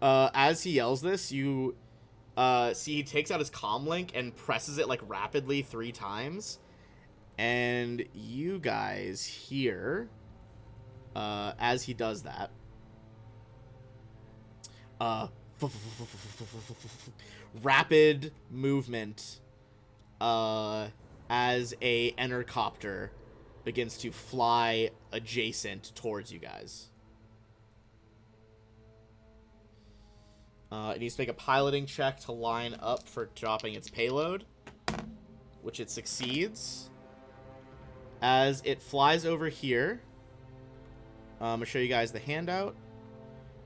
As he yells this, you see he takes out his comm link and presses it like rapidly 3 times. And you guys hear, as he does that, rapid movement as a entercopter begins to fly adjacent towards you guys. It needs to make a piloting check to line up for dropping its payload, which it succeeds. As it flies over here, I'm going to show you guys the handout.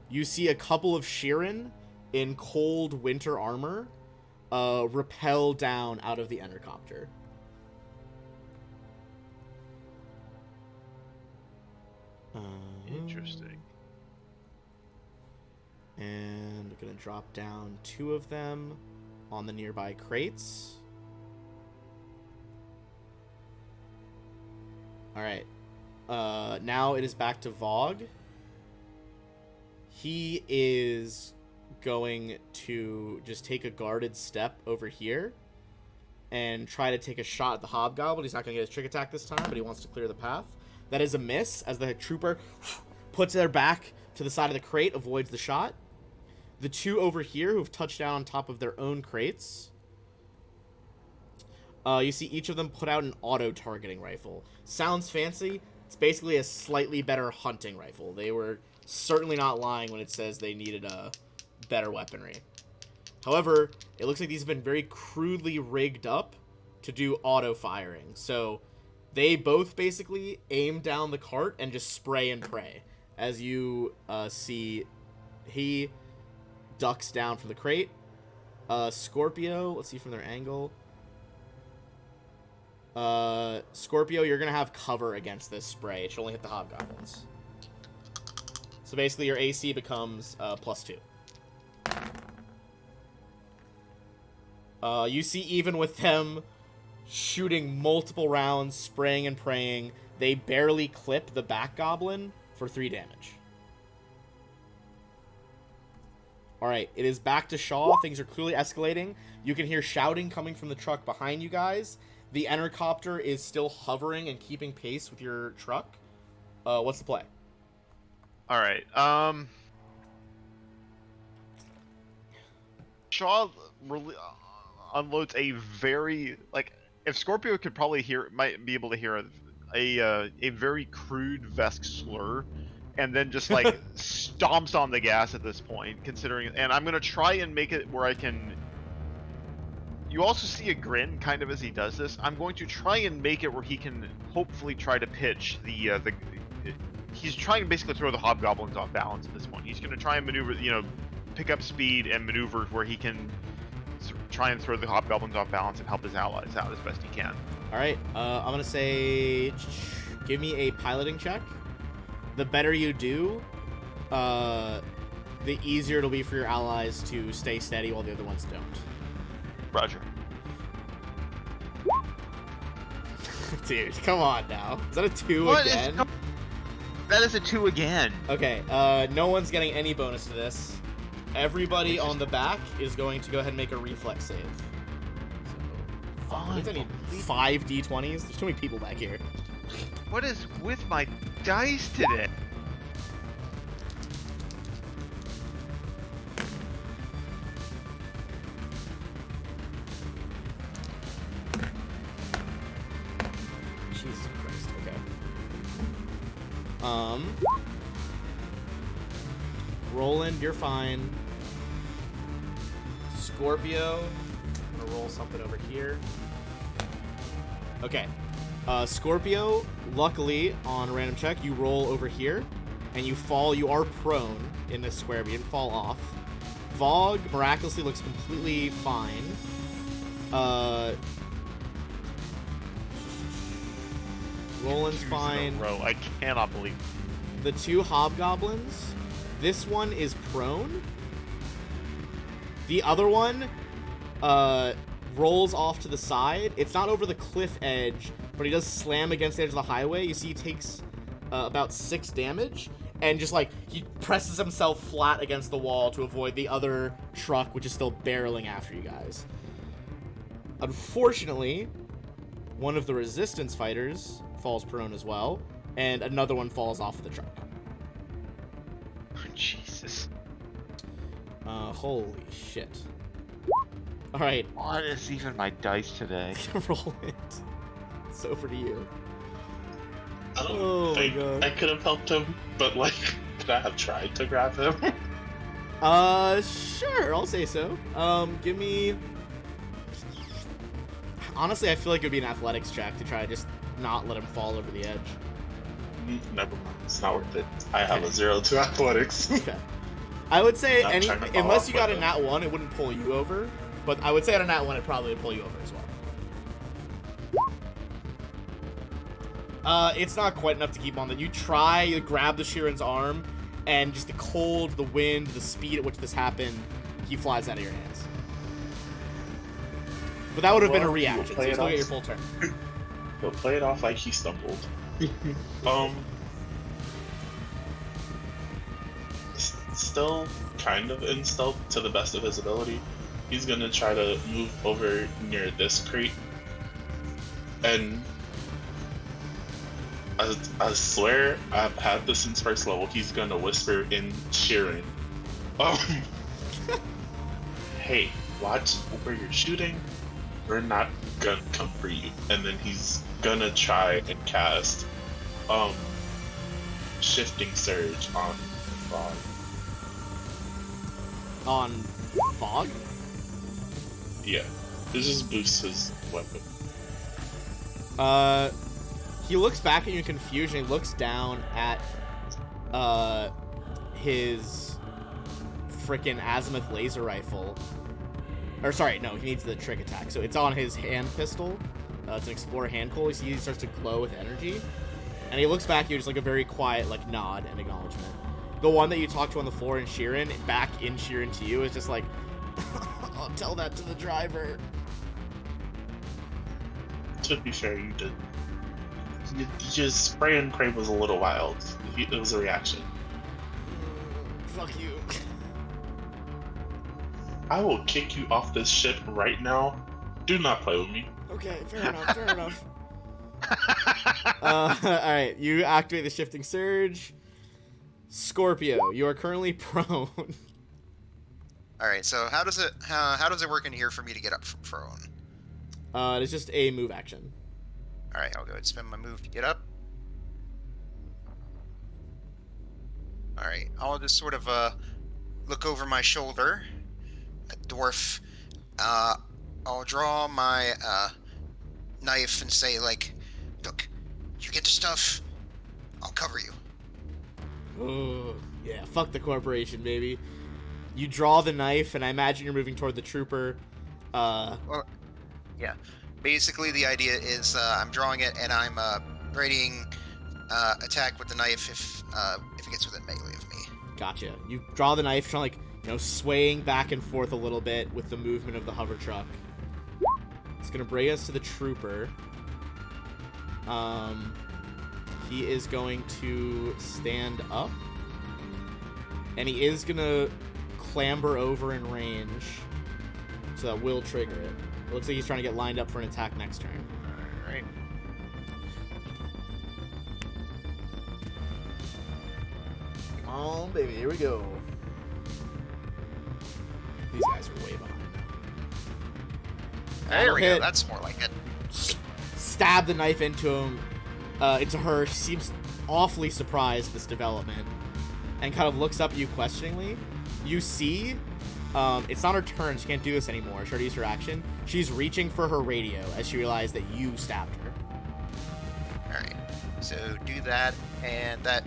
You see a couple of Sheeran in cold winter armor rappel down out of the entercopter. Interesting. And I'm going to drop down 2 of them on the nearby crates. Alright. Now it is back to Vogue. He is going to just take a guarded step over here and try to take a shot at the Hobgoblin. He's not going to get his trick attack this time, but he wants to clear the path. That is a miss, as the trooper puts their back to the side of the crate, avoids the shot. The 2 over here who have touched down on top of their own crates, you see each of them put out an auto-targeting rifle. Sounds fancy. It's basically a slightly better hunting rifle. They were certainly not lying when it says they needed a better weaponry. However, it looks like these have been very crudely rigged up to do auto-firing. So they both basically aim down the cart and just spray and pray. As you see, he ducks down from the crate. Scorpio, let's see from their angle. Scorpio, you're going to have cover against this spray. It should only hit the Hobgoblins. So basically your AC becomes +2. You see, even with them shooting multiple rounds, spraying and praying, they barely clip the back goblin for 3 damage. Alright, it is back to Shaw. Things are clearly escalating. You can hear shouting coming from the truck behind you guys. The entercopter is still hovering and keeping pace with your truck. What's the play? Alright, Shaw really unloads a very, like, if Scorpio could probably might be able to hear a very crude Vesk slur, and then just like stomps on the gas at this point, considering, and I'm gonna try and make it where I can. You also see a grin kind of as he does this. I'm going to try and make it where he can hopefully try to pitch the he's trying to basically throw the Hobgoblins off balance at this point. He's going to try and maneuver, pick up speed and maneuver where he can try and throw the Hobgoblins off balance and help his allies out as best he can. All right, I'm going to say give me a piloting check. The better you do, the easier it'll be for your allies to stay steady while the other ones don't. Roger. Dude, come on now. Is that a 2 What again? That is a 2 again. Okay, no one's getting any bonus to this. Everybody on the back is going to go ahead and make a reflex save. So, I need 5 d20s. There's too many people back here. What is with my dice today? Jesus Christ, okay. Roland, you're fine. Scorpio, I'm gonna roll something over here. Okay. Scorpio, luckily, on a random check, you roll over here, and you fall. You are prone in this square, but you didn't fall off. Vogue miraculously looks completely fine. Roland's Twos in a fine. row. I cannot believe. The 2 hobgoblins, this one is prone. The other one rolls off to the side. It's not over the cliff edge, but he does slam against the edge of the highway. You see he takes about 6 damage, and just like he presses himself flat against the wall to avoid the other truck, which is still barreling after you guys. Unfortunately, one of the resistance fighters falls prone as well, and another one falls off of the truck. Jesus. Holy shit. Alright, What is even my dice today? roll it. It's over to you. I don't Oh my think God. I could have helped him, but like, could I have tried to grab him? Sure, I'll say so. Give me... Honestly, I feel like it would be an athletics check to try to just not let him fall over the edge. Never mind, it's not worth it. I have a 0 to athletics. Okay. I would say, Not trying to follow unless up you got a with nat 1, it wouldn't pull you over. But I would say at a nat 1, it'd probably pull you over as well. It's not quite enough to keep on. Then you grab the Sheeran's arm, and just the cold, the wind, the speed at which this happened, he flies out of your hands. But that would have been a Well, reaction, so play you it still get off. your full turn. He'll play it off like he stumbled. Still kind of in stealth to the best of his ability. He's gonna try to move over near this crate, and I swear I've had this since first level. He's gonna whisper in Sheeran, "Hey, watch where you're shooting. We're not gonna come for you." And then he's gonna try and cast shifting surge on Frog. On Vogue? Yeah, this just boosts his weapon. He looks back at you in confusion. He looks down at his frickin' azimuth laser rifle. Or sorry, no, he needs the trick attack. So it's on his hand pistol. It's an Explorer hand pistol. You see he starts to glow with energy. And he looks back at you just like a very quiet like nod and acknowledgement. The one that you talked to on the floor in Sheeran, back in Sheeran to you, is just like, I'll tell that to the driver. To be fair, you did. Just spray and pray was a little wild. It was a reaction. Fuck you. I will kick you off this ship right now. Do not play with me. Okay, fair enough, fair enough. Alright, you activate the shifting surge. Scorpio, you are currently prone. All right. So how does it work in here for me to get up from prone? It is just a move action. All right. I'll go ahead and spend my move to get up. All right. I'll just sort of look over my shoulder at Dwarf. I'll draw my knife and say, like, look, you get the stuff, I'll cover you. Oh, yeah, fuck the corporation, baby. You draw the knife, and I imagine you're moving toward the trooper. Well, yeah. Basically, the idea is I'm drawing it, and I'm readying attack with the knife if it gets within melee of me. Gotcha. You draw the knife, trying swaying back and forth a little bit with the movement of the hover truck. It's gonna bring us to the trooper. He is going to stand up, and he is gonna clamber over in range, so that will trigger it. It looks like he's trying to get lined up for an attack next turn. All right. Come on, baby, here we go. These guys are way behind now. There we Hit. go. That's more like it. Stab the knife into him, into her. She seems awfully surprised at this development, and kind of looks up at you questioningly. You see, it's not her turn. She can't do this anymore. She already used her action. She's reaching for her radio as she realized that you stabbed her. All right. So do that, and that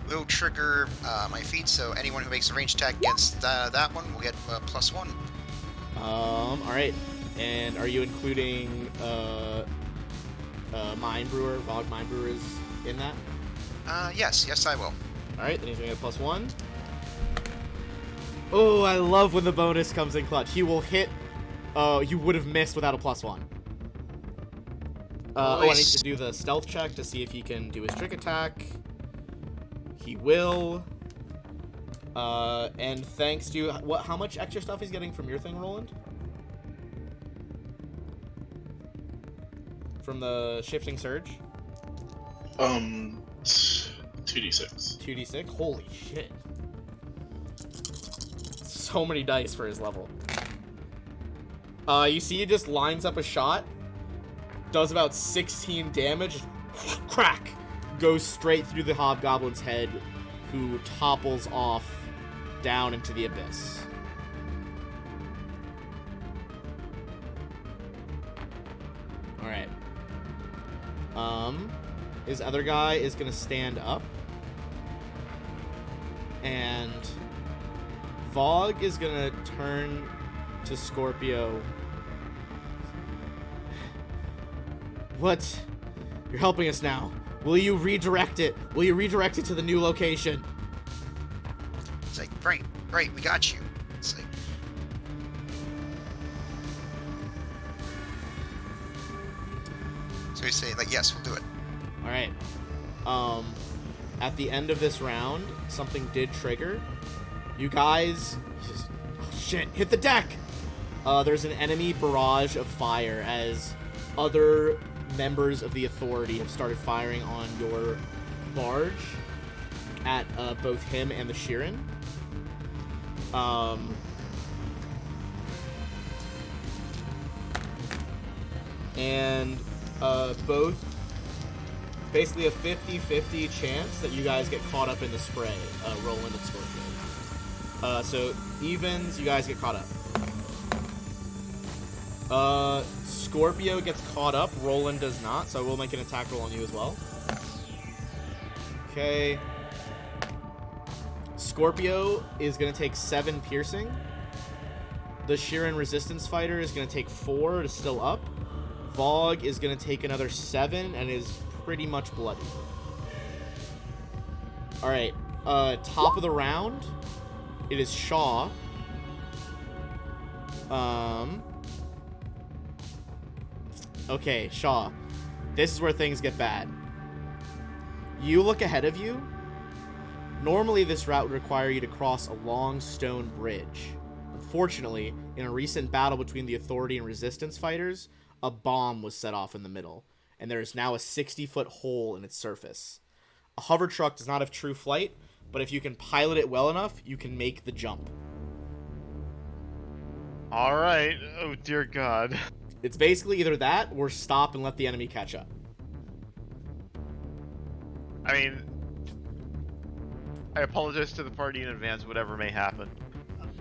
will trigger my feat, so anyone who makes a ranged attack against that one will get +1. All right. And are you including Mind Brewer? Vog Mind Brewer is in that. Yes, I will. All right, then he's gonna get +1. Oh, I love when the bonus comes in clutch. He will hit. You would have missed without a +1. I need to do the stealth check to see if he can do his trick attack. He will. And thanks to how much extra stuff he's getting from your thing, Roland? From the shifting surge? 2d6. 2d6? Holy shit. So many dice for his level. You see he just lines up a shot, does about 16 damage, crack, goes straight through the hobgoblin's head, who topples off down into the abyss. Alright. His other guy is gonna stand up. And Vogue is gonna turn to Scorpio. What? You're helping us now. Will you redirect it? Will you redirect it to the new location? It's like, right, we got you. It's like, so we say, like, yes, we'll do it. All right. At the end of this round, something did trigger. You guys just, oh shit, hit the deck. There's an enemy barrage of fire as other members of the Authority have started firing on your barge at both him and the Sheeran. And both, basically a 50-50 chance that you guys get caught up in the spray, Roland and Scorpio. So evens, you guys get caught up. Scorpio gets caught up, Roland does not, so I will make an attack roll on you as well. Okay. Scorpio is going to take 7 piercing. The Sheeran resistance fighter is going to take 4, is still up. Vogue is going to take another 7 and is pretty much bloody. Alright, top of the round, it is Shaw. Okay, Shaw. This is where things get bad. You look ahead of you. Normally, this route would require you to cross a long stone bridge. Unfortunately, in a recent battle between the Authority and Resistance fighters, a bomb was set off in the middle, and there is now a 60-foot hole in its surface. A hover truck does not have true flight, but if you can pilot it well enough, you can make the jump. Alright. Oh, dear God. It's basically either that or stop and let the enemy catch up. I mean, I apologize to the party in advance, whatever may happen.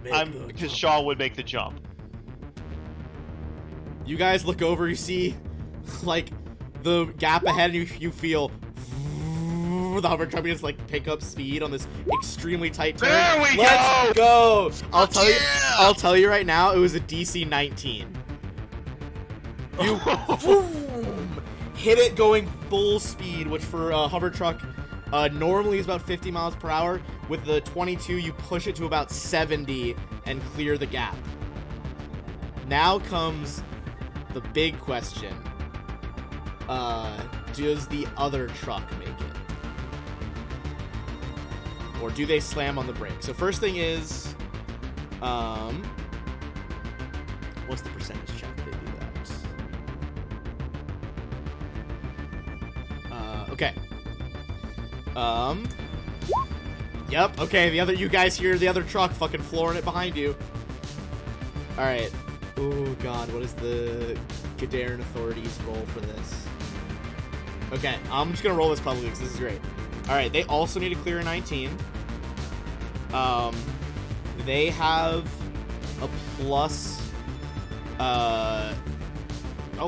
Because Shaw would make the jump. You guys look over, you see, like, the gap ahead, and you feel the hover truck begins to, like, pick up speed on this extremely tight turn. There we Let's go! I'll Yeah! tell you right now, it was a DC 19. You boom, hit it going full speed, which for a hover truck normally is about 50 miles per hour. With the 22, you push it to about 70 and clear the gap. Now comes the big question. Does the other truck make it? Or do they slam on the brake? So first thing is, what's the percentage check they do that? Okay. Yep, okay, you guys hear the other truck fucking flooring it behind you. Alright. Oh god, what is the Gideron Authority's roll for this? Okay, I'm just gonna roll this publicly because this is great. Alright, they also need to clear a 19. They have a plus, oh,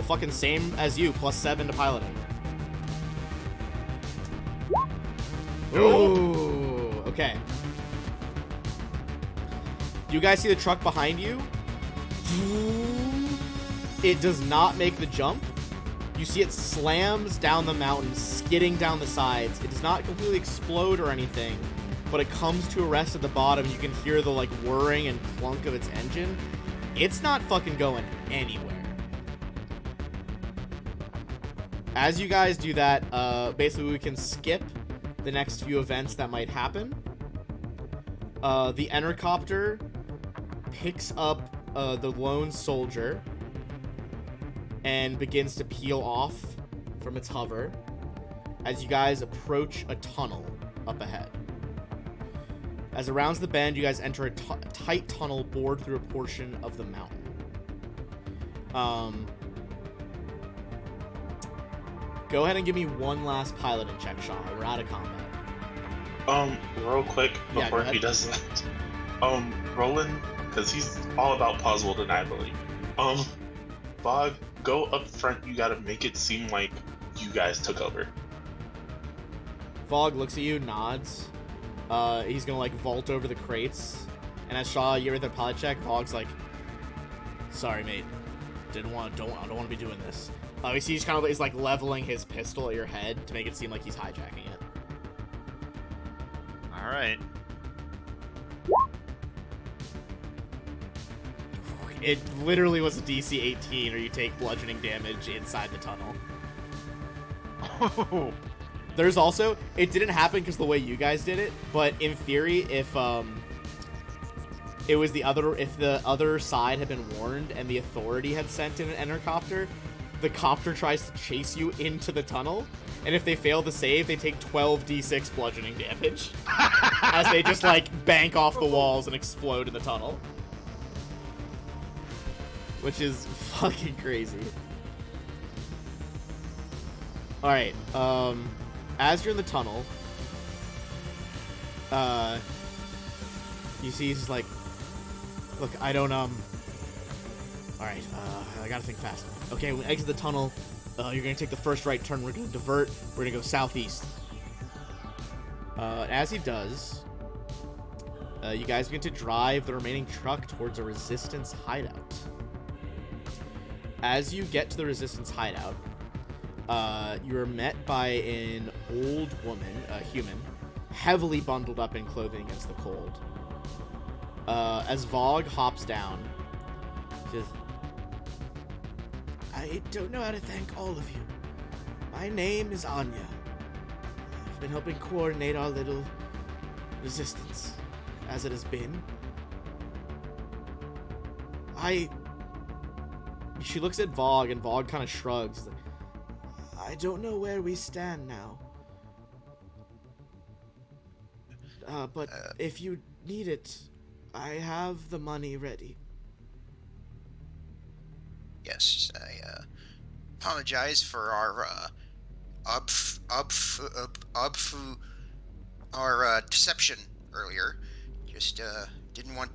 fucking same as you, +7 to piloting. Ooh. Okay. You guys see the truck behind you? It does not make the jump. You see it slams down the mountain, skidding down the sides. It does not completely explode or anything, but it comes to a rest at the bottom. You can hear the like whirring and clunk of its engine. It's not fucking going anywhere. As you guys do that, basically we can skip the next few events that might happen. The Entercopter picks up the lone soldier and begins to peel off from its hover as you guys approach a tunnel up ahead. As it rounds the bend, you guys enter a tight tunnel bored through a portion of the mountain. Go ahead and give me one last piloting check, Shaw. We're out of combat. Real quick Yeah, before go he ahead. does that. Roland, because he's all about plausible deniability. Bog, go up front. You gotta make it seem like you guys took over. Vogue looks at you, nods. He's gonna like vault over the crates. And as Shaw, you're with the pilot check, Vogue's like, sorry, mate. I don't want to be doing this. You see he's kind of is like leveling his pistol at your head to make it seem like he's hijacking it. All right. It literally was a DC 18, or you take bludgeoning damage inside the tunnel. Oh, There's also, it didn't happen because the way you guys did it, but in theory, if it was if the other side had been warned and the Authority had sent in an Entercopter, the copter tries to chase you into the tunnel, and if they fail to save, they take 12d6 bludgeoning damage as they just like bank off the walls and explode in the tunnel. Which is fucking crazy. Alright, as you're in the tunnel, you see he's just like, look, I don't, alright, I gotta think fast. Okay, when we exit the tunnel, you're gonna take the first right turn, we're gonna divert, we're gonna go southeast. As he does, you guys begin to drive the remaining truck towards a Resistance hideout. As you get to the Resistance hideout, you are met by an old woman, a human, heavily bundled up in clothing against the cold. As Vogue hops down, she says, I don't know how to thank all of you. My name is Anya. I've been helping coordinate our little resistance, as it has been. She looks at Vogue, and Vogue kind of shrugs. I don't know where we stand now. But if you need it, I have the money ready. Yes, I apologize for our deception earlier. Just didn't want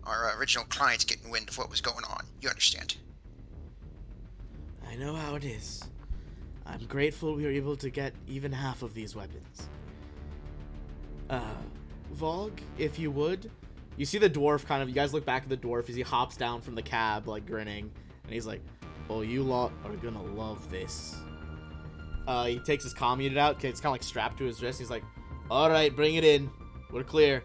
our original clients getting wind of what was going on. You understand? I know how it is. I'm grateful we were able to get even half of these weapons. Vogue, if you would. You see the dwarf kind of, you guys look back at the dwarf as he hops down from the cab, like grinning, and he's like, oh, you lot are gonna love this. He takes his comm unit out, it's kind of like strapped to his wrist. He's like, alright, bring it in. We're clear.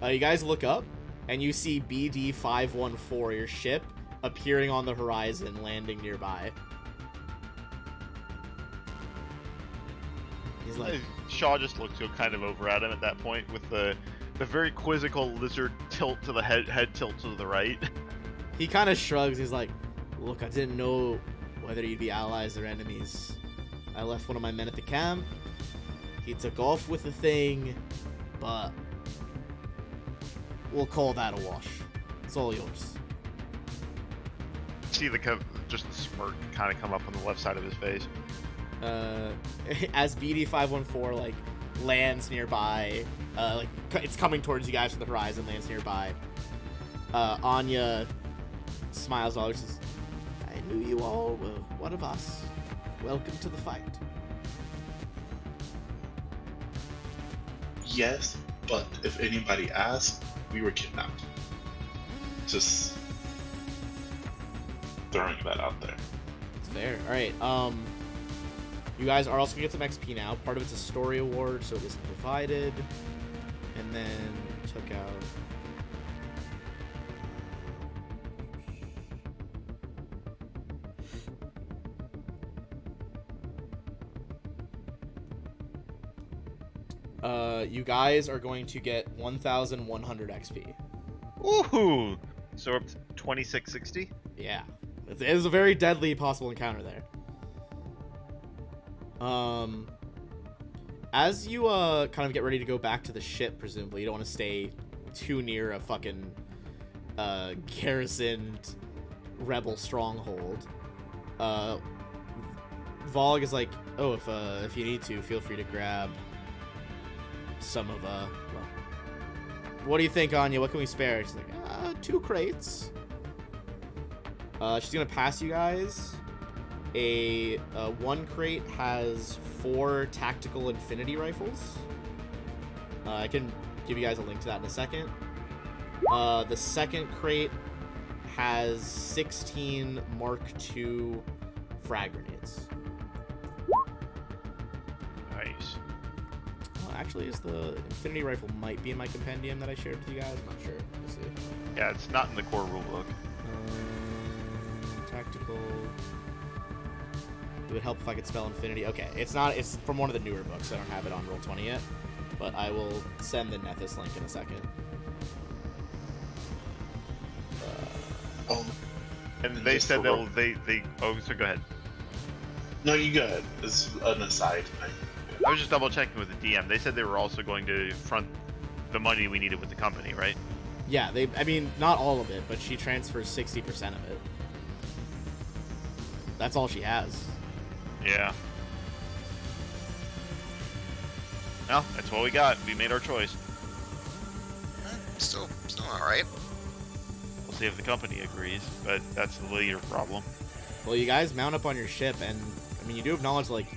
You guys look up, and you see BD-514, your ship, appearing on the horizon, landing nearby. He's like, Shaw just looks kind of over at him at that point with the very quizzical lizard tilt to the head tilt to the right. he kind of shrugs. He's like, look, I didn't know whether you'd be allies or enemies. I left one of my men at the camp. He took off with the thing, but we'll call that a wash. It's all yours. See just the smirk kind of come up on the left side of his face. As BD-514 like lands nearby, like it's coming towards you guys from the horizon, lands nearby. Anya smiles all. She says, I knew you all were one of us. Welcome to the fight. Yes, but if anybody asked, we were kidnapped. Just throwing that out there. It's fair. All right. You guys are also gonna get some XP now. Part of it's a story award, so it isn't divided. And then took out. You guys are going to get 1,100 XP. Woohoo! So we're up to 2660. Yeah, it is a very deadly possible encounter there. As you kind of get ready to go back to the ship, presumably you don't want to stay too near a fucking garrisoned rebel stronghold. Vogue is like, oh, if you need to, feel free to grab some of well, what do you think, Anya? What can we spare? She's like, 2 crates. She's gonna pass you guys a 1 crate has 4 tactical infinity rifles. I can give you guys a link to that in a second. The second crate has 16 Mark II frag grenades. Nice. Actually, is the infinity rifle might be in my compendium that I shared with you guys? I'm not sure. Let's see. Yeah, it's not in the core rulebook. Tactical. It would help if I could spell infinity. Okay, it's not. It's from one of the newer books. I don't have it on Roll20 yet, but I will send the Nethys link in a second. And they said they'll they. Oh, so go ahead. No, you go ahead. It's an aside thing. I was just double checking with the DM. They said they were also going to front the money we needed with the company, right? Yeah, I mean, not all of it, but she transfers 60% of it. That's all she has. Yeah. Well, that's what we got. We made our choice. Still all right. We'll see if the company agrees, but that's the later problem. Well, you guys mount up on your ship, and I mean, you do acknowledge, like,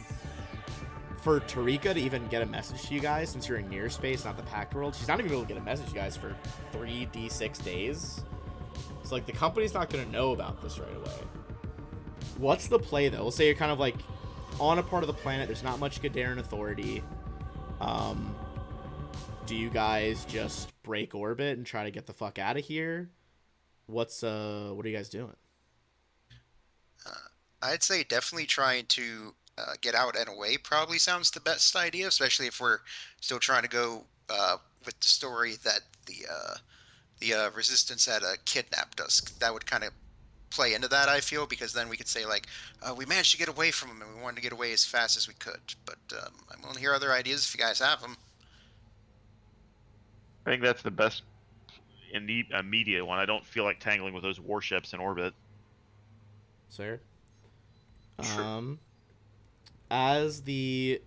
for Tarika to even get a message to you guys, since you're in near space, not the packed world, she's not even able to get a message to you guys for 3d6 days. So, like, the company's not going to know about this right away. What's the play, though? We'll say you're kind of, like, on a part of the planet. There's not much Gideron authority. Do you guys just break orbit and try to get the fuck out of here? What are you guys doing? I'd say definitely trying to get out and away probably sounds the best idea, especially if we're still trying to go with the story that the resistance had kidnapped us. That would kind of play into that, I feel, because then we could say, like, we managed to get away from them and we wanted to get away as fast as we could. But I'm willing to hear other ideas if you guys have them. I think that's the best in the immediate one. I don't feel like tangling with those warships in orbit. Sir? Sure. As the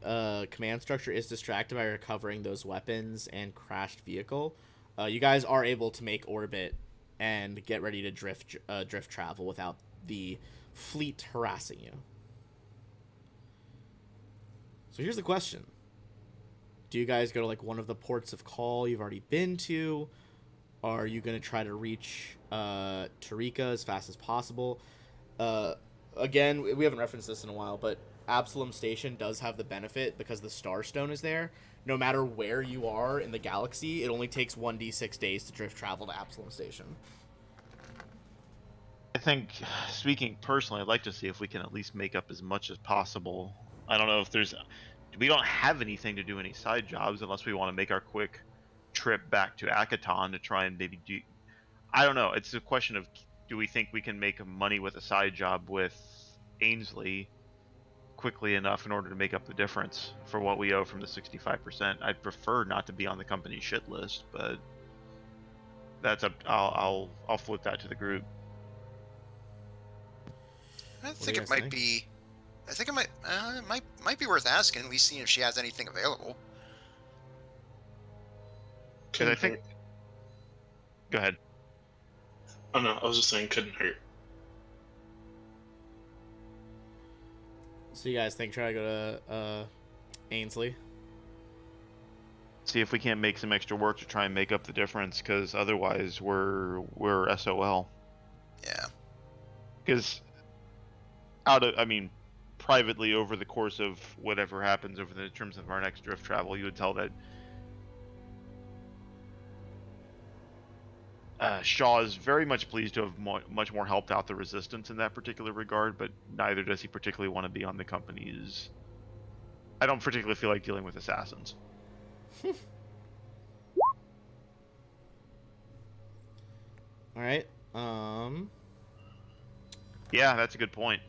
command structure is distracted by recovering those weapons and crashed vehicle, you guys are able to make orbit and get ready to drift travel without the fleet harassing you. So here's the question. Do you guys go to, like, one of the ports of call you've already been to? Are you going to try to reach Tarika as fast as possible? Again, we haven't referenced this in a while, but Absalom Station does have the benefit, because the Star Stone is there. No matter where you are in the galaxy, it only takes 1d6 days to drift travel to Absalom Station. I think, speaking personally, I'd like to see if we can at least make up as much as possible. I don't know if there's... We don't have anything to do any side jobs unless we want to make our quick trip back to Akaton to try and maybe do... I don't know. It's a question of, do we think we can make money with a side job with Ainsley quickly enough in order to make up the difference for what we owe from the 65%? I'd prefer not to be on the company's shit list, but that's up. I'll float that to the group. I think it might be. I think it might be worth asking. At least seeing if she has anything available. Because I think. Hurt. Go ahead. Oh no, I was just saying couldn't hurt. So you guys think try to go to Ainsley? see if we can't make some extra work to try and make up the difference, because otherwise we're SOL. Yeah. Because privately over the course of whatever happens over the in terms of our next drift travel, you would tell that Shaw is very much pleased to have much more helped out the resistance in that particular regard, but neither does he particularly want to be on the company's. I don't particularly feel like dealing with assassins. All right. Yeah, that's a good point.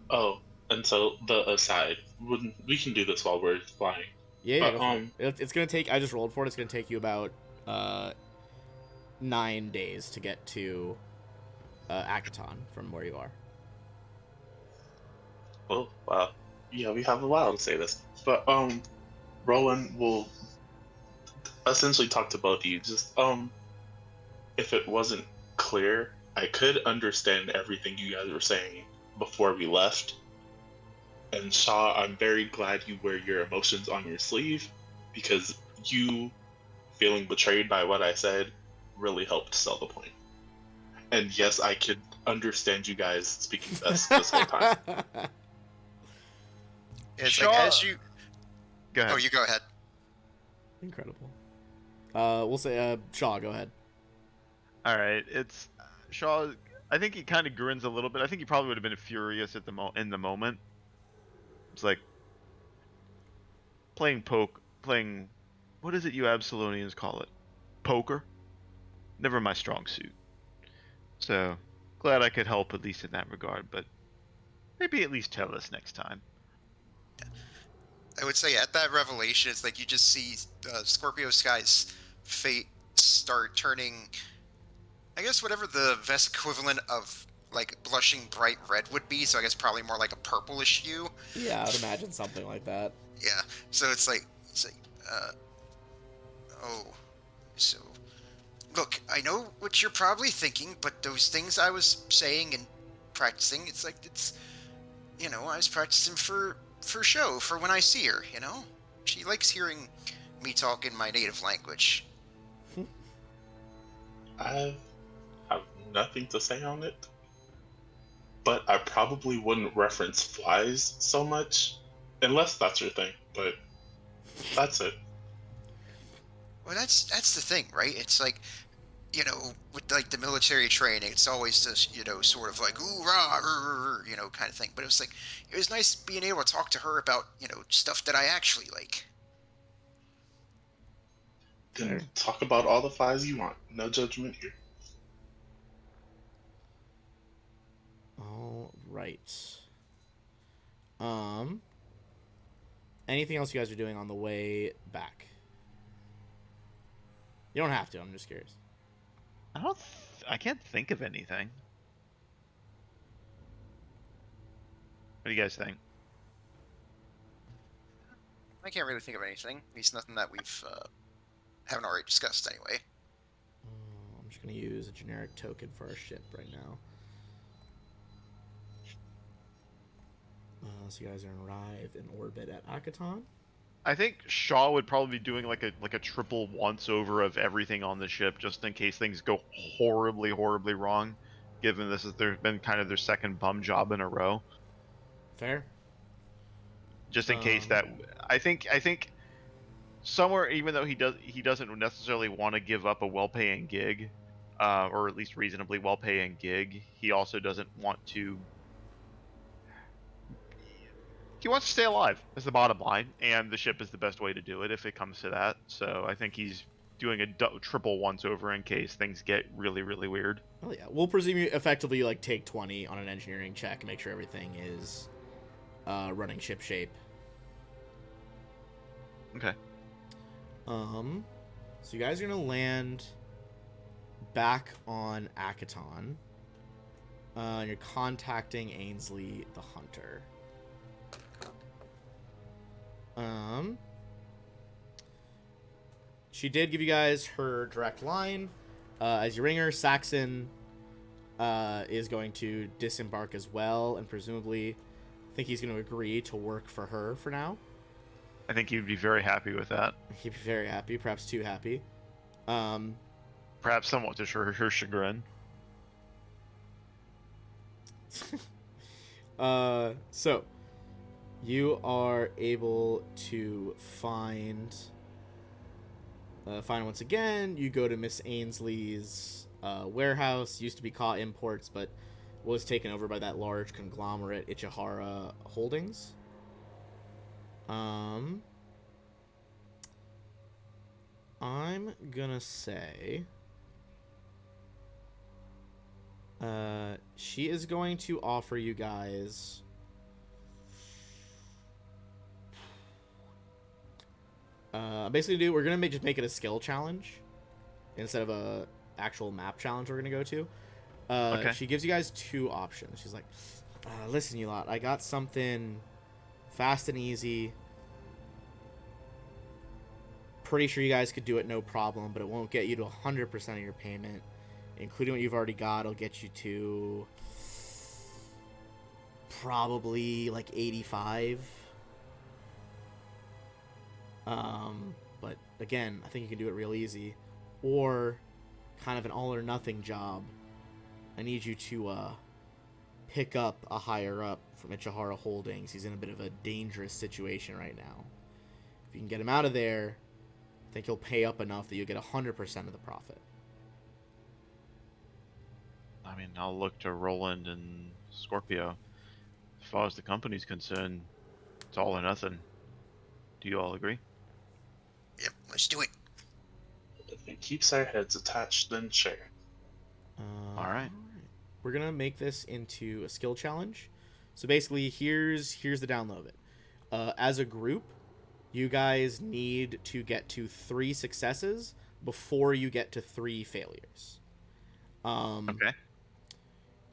Oh, and so the aside, we can do this while we're flying. Yeah, But, go for it. It's gonna take. I just rolled for it. It's gonna take you about 9 days to get to Akaton from where you are. Oh, wow. Yeah, we have a while to say this. But, Rowan will essentially talk to both of you. Just, if it wasn't clear, I could understand everything you guys were saying before we left. And Shaw, I'm very glad you wear your emotions on your sleeve, because you feeling betrayed by what I said really helped sell the point. And yes, I could understand you guys speaking this whole time. It's Shaw- like as you. Go ahead. Oh, you go ahead. Incredible. We'll say Shaw. Go ahead. All right, it's Shaw. I think he kind of grins a little bit. I think he probably would have been furious at in the moment. It's like playing. What is it you Absolonians call it? Poker. Never my strong suit. So glad I could help at least in that regard, but maybe at least tell us next time. I would say at that revelation, it's like you just see Scorpio Sky's fate start turning. I guess whatever the Vest equivalent of like blushing bright red would be. So I guess probably more like a purplish hue. Yeah, I would imagine something like that. Yeah. So it's like, oh, so look, I know what you're probably thinking, but those things I was saying and practicing, it's like I was practicing for show, for when I see her. She likes hearing me talk in my native language. I have nothing to say on it, but I probably wouldn't reference flies so much, unless that's your thing, but that's it. Well, that's the thing, right? It's like, with like the military training, it's always this, sort of like, ooh, rah, kind of thing. But it was nice being able to talk to her about, stuff that I actually like. Then talk about all the flies you want. No judgment here. All right. Anything else you guys are doing on the way back? You don't have to. I'm just curious. I can't think of anything. What do you guys think? I can't really think of anything. At least nothing that we've haven't already discussed anyway. I'm just gonna use a generic token for our ship right now. So you guys are arrived in orbit at Akaton. I think Shaw would probably be doing like a triple once over of everything on the ship, just in case things go horribly wrong. Given this has been kind of their second bum job in a row. Fair. Just in case that I think somewhere, even though he doesn't necessarily want to give up a well-paying gig, or at least reasonably well-paying gig, he also doesn't want to. He wants to stay alive, is the bottom line, and the ship is the best way to do it if it comes to that. So I think he's doing a triple once over in case things get really weird. Oh yeah, we'll presume you effectively like take 20 on an engineering check and make sure everything is running ship shape. Okay. So you guys are gonna land back on Akaton. You're contacting Ainsley the Hunter. She did give you guys her direct line. As you ring her, Saxon is going to disembark as well, and presumably, I think he's going to agree to work for her for now. I think you'd be very happy with that. He'd be very happy, perhaps too happy. Perhaps somewhat to her chagrin. So you are able to find once again. You go to Miss Ainsley's warehouse. Used to be Ka Imports, but was taken over by that large conglomerate Ichihara Holdings. I'm gonna say she is going to offer you guys basically we're gonna just make it a skill challenge instead of a actual map challenge we're gonna go to. Okay. She gives you guys two options. She's like, listen, you lot, I got something fast and easy. Pretty sure you guys could do it no problem, but it won't get you to 100% of your payment. Including what you've already got, it'll get you to probably like 85. But again, I think you can do it real easy. Or kind of an all or nothing job. I need you to pick up a higher up from Ichihara Holdings. He's in a bit of a dangerous situation right now. If you can get him out of there, I think he'll pay up enough that you'll get 100% of the profit. I mean, I'll look to Roland and Scorpio. As far as the company's concerned, it's all or nothing. Do you all agree? Yep, let's do it. If it keeps our heads attached, then sure. All right. We're gonna make this into a skill challenge. So basically, here's the download of it. As a group, you guys need to get to 3 successes before you get to 3 failures. Okay.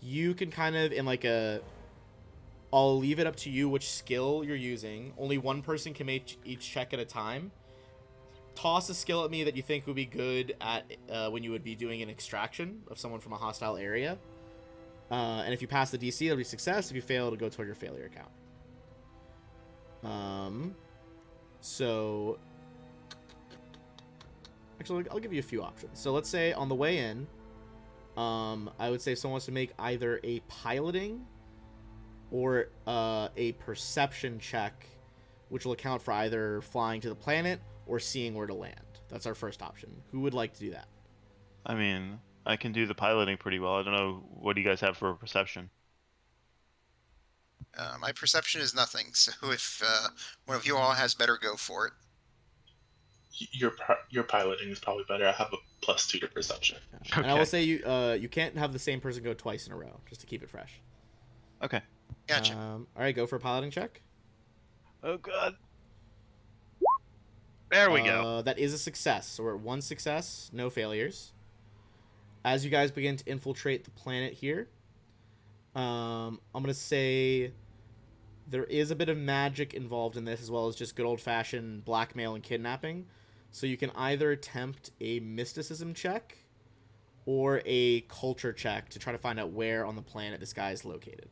You can kind of I'll leave it up to you which skill you're using. Only one person can make each check at a time. Toss a skill at me that you think would be good at when you would be doing an extraction of someone from a hostile area. And if you pass the DC, it'll be success. If you fail, it'll go toward your failure account. So actually, I'll give you a few options. So let's say on the way in, I would say if someone wants to make either a piloting or a perception check, which will account for either flying to the planet or seeing where to land. That's our first option. Who would like to do that? I mean, I can do the piloting pretty well. I don't know, what do you guys have for perception? My perception is nothing, so if one of you all has better, go for it. Your piloting is probably better. I have a +2 to perception. And I will say you can't have the same person go twice in a row, just to keep it fresh. Okay. Gotcha. All right, go for a piloting check. Oh god. There we go. That is a success. So we're at 1 success, no failures. As you guys begin to infiltrate the planet here, I'm going to say there is a bit of magic involved in this, as well as just good old-fashioned blackmail and kidnapping. So you can either attempt a mysticism check or a culture check to try to find out where on the planet this guy is located.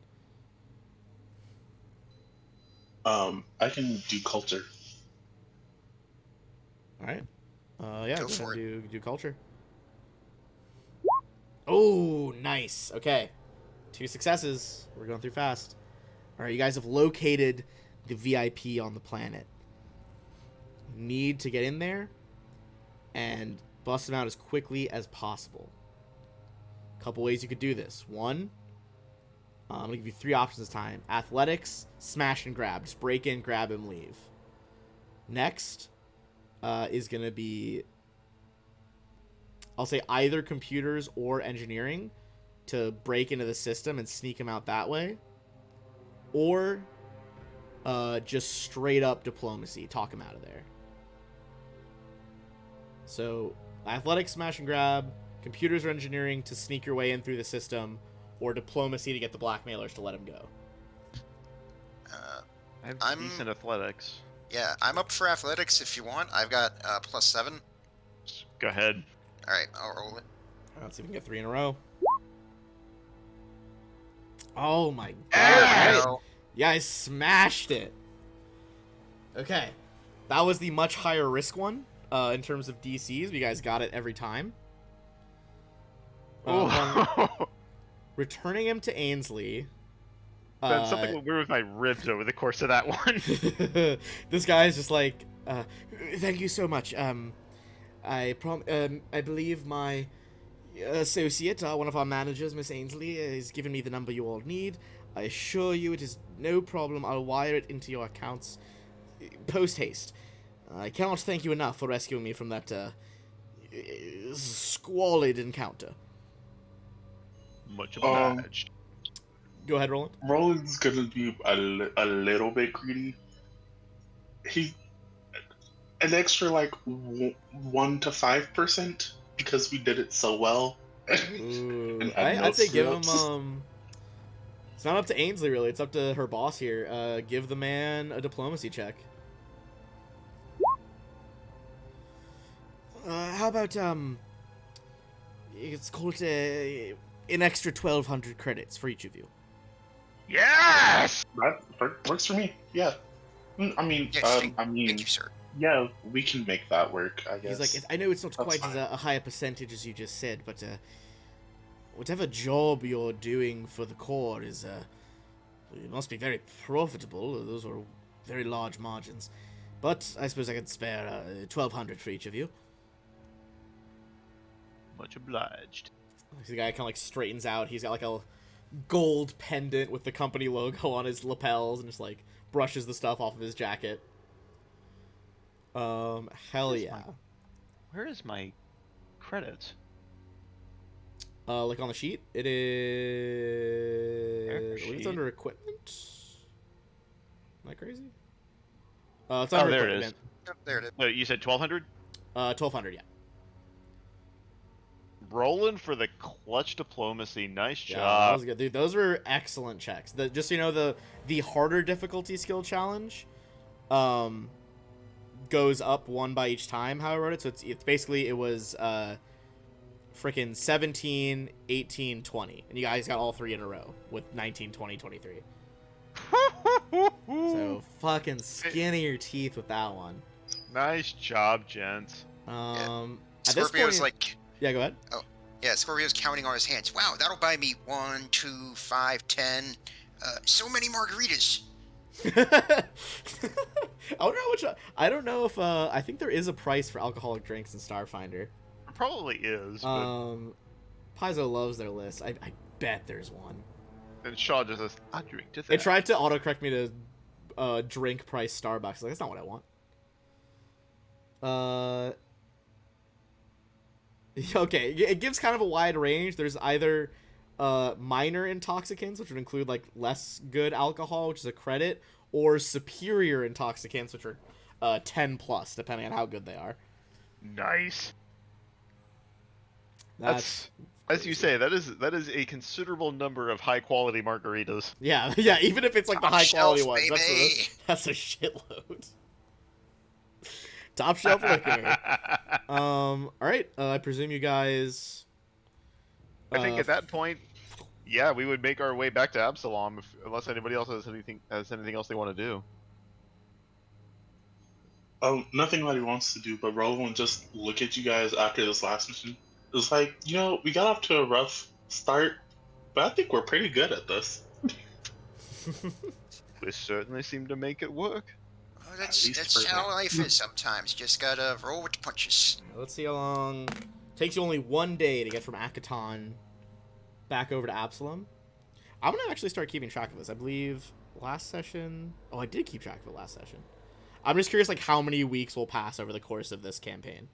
I can do culture. All right. Yeah, Go for ahead, do culture. Oh, nice. Okay. 2 successes. We're going through fast. All right, you guys have located the VIP on the planet. You need to get in there and bust them out as quickly as possible. A couple ways you could do this. 1, I'm going to give you 3 options this time. Athletics, smash and grab. Just break in, grab him, leave. Next is going to be, I'll say either computers or engineering to break into the system and sneak him out that way. Or just straight up diplomacy, talk him out of there. So athletics, smash and grab, computers or engineering to sneak your way in through the system, or diplomacy to get the blackmailers to let him go. I have I'm- decent athletics. Yeah, I'm up for athletics if you want. I've got +7. Go ahead. All right, I'll roll it. Let's see if we can get 3 in a row. Oh my god. There we Alright. go. You guys smashed it. Okay. that was the much higher risk one in terms of DCs. You guys got it every time. Upon returning him to Ainsley. Then something went weird with my ribs over the course of that one. This guy is just like, thank you so much. I believe my associate, one of our managers, Miss Ainsley, has given me the number you all need. I assure you it is no problem. I'll wire it into your accounts post-haste. I cannot thank you enough for rescuing me from that squalid encounter. Much obliged. Go ahead, Roland. Roland's gonna be a little bit greedy. He an extra like 1 to 5% because we did it so well. Ooh, I'd say give him. It's not up to Ainsley really. It's up to her boss here. Give the man a diplomacy check. How about it's called an extra 1,200 credits for each of you. Yes! That works for me. Yeah. I mean, Yes, thank you, sir. yeah, we can make that work. I guess. He's like, I know it's not That's quite as a higher percentage as you just said, but whatever job you're doing for the Corps is, it must be very profitable. Those are very large margins. But I suppose I could spare 1,200 for each of you. Much obliged. The guy kind of like straightens out. He's got like a gold pendant with the company logo on his lapels and just like brushes the stuff off of his jacket. Hell yeah. Where is my credits? Like on the sheet, it is. I believe it's under equipment. Am I crazy? It's under there equipment. it is. Yep, there it is. No, you said 1,200? 1,200, yeah. Rolling for the clutch diplomacy. Nice Yeah, that job. was good, dude. Those were excellent checks. Just so you know, the harder difficulty skill challenge, goes up one by each time. How I wrote it, so it's basically it was freaking 17, 18, 20, and you guys got all three in a row with 19, 20, 23. So fucking skin of your teeth with that one. Nice job, gents. At this Scorpio's point, like, yeah, go ahead. yeah, Scorpio's counting on his hands. Wow, that'll buy me 1, 2, 5, 10. So many margaritas. I don't know I don't know if I think there is a price for alcoholic drinks in Starfinder. It probably is, but Paizo loves their list. I bet there's one. then Shaw just says, I drink to that. It tried to autocorrect me to drink price Starbucks. Like, that's not what I want. Okay, it gives kind of a wide range. There's either minor intoxicants, which would include like less good alcohol, which is a credit, or superior intoxicants, which are 10 plus, depending on how good they are. Nice. That's as you say, that is a considerable number of high quality margaritas. yeah. Even if it's like the Top high quality shelf, ones, baby. that's a shitload. Top shelf liquor. All right. I presume you guys. I think at that point, yeah, we would make our way back to Absalom unless anybody else has anything else they want to do. Nothing that he wants to do, but Roland just look at you guys after this last mission. It's like, we got off to a rough start, but I think we're pretty good at this. We certainly seem to make it work. Well, least that's for how now. life is sometimes. Just gotta roll with the punches. Let's see how long. Takes you only 1 day to get from Akaton back over to Absalom. I'm gonna actually start keeping track of this. I believe last session. Oh, I did keep track of it last session. I'm just curious, like how many weeks will pass over the course of this campaign.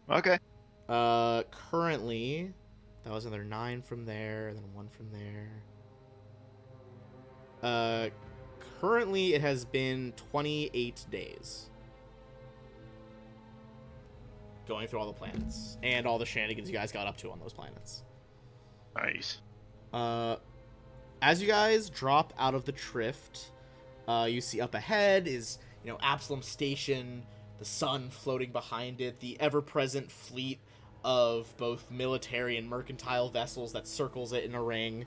Okay. Currently, that was another 9 from there, and then 1 from there. Currently, it has been 28 days. Going through all the planets and all the shenanigans you guys got up to on those planets. Nice. As you guys drop out of the Trift, you see up ahead is, Absalom Station, the sun floating behind it, the ever-present fleet of both military and mercantile vessels that circles it in a ring.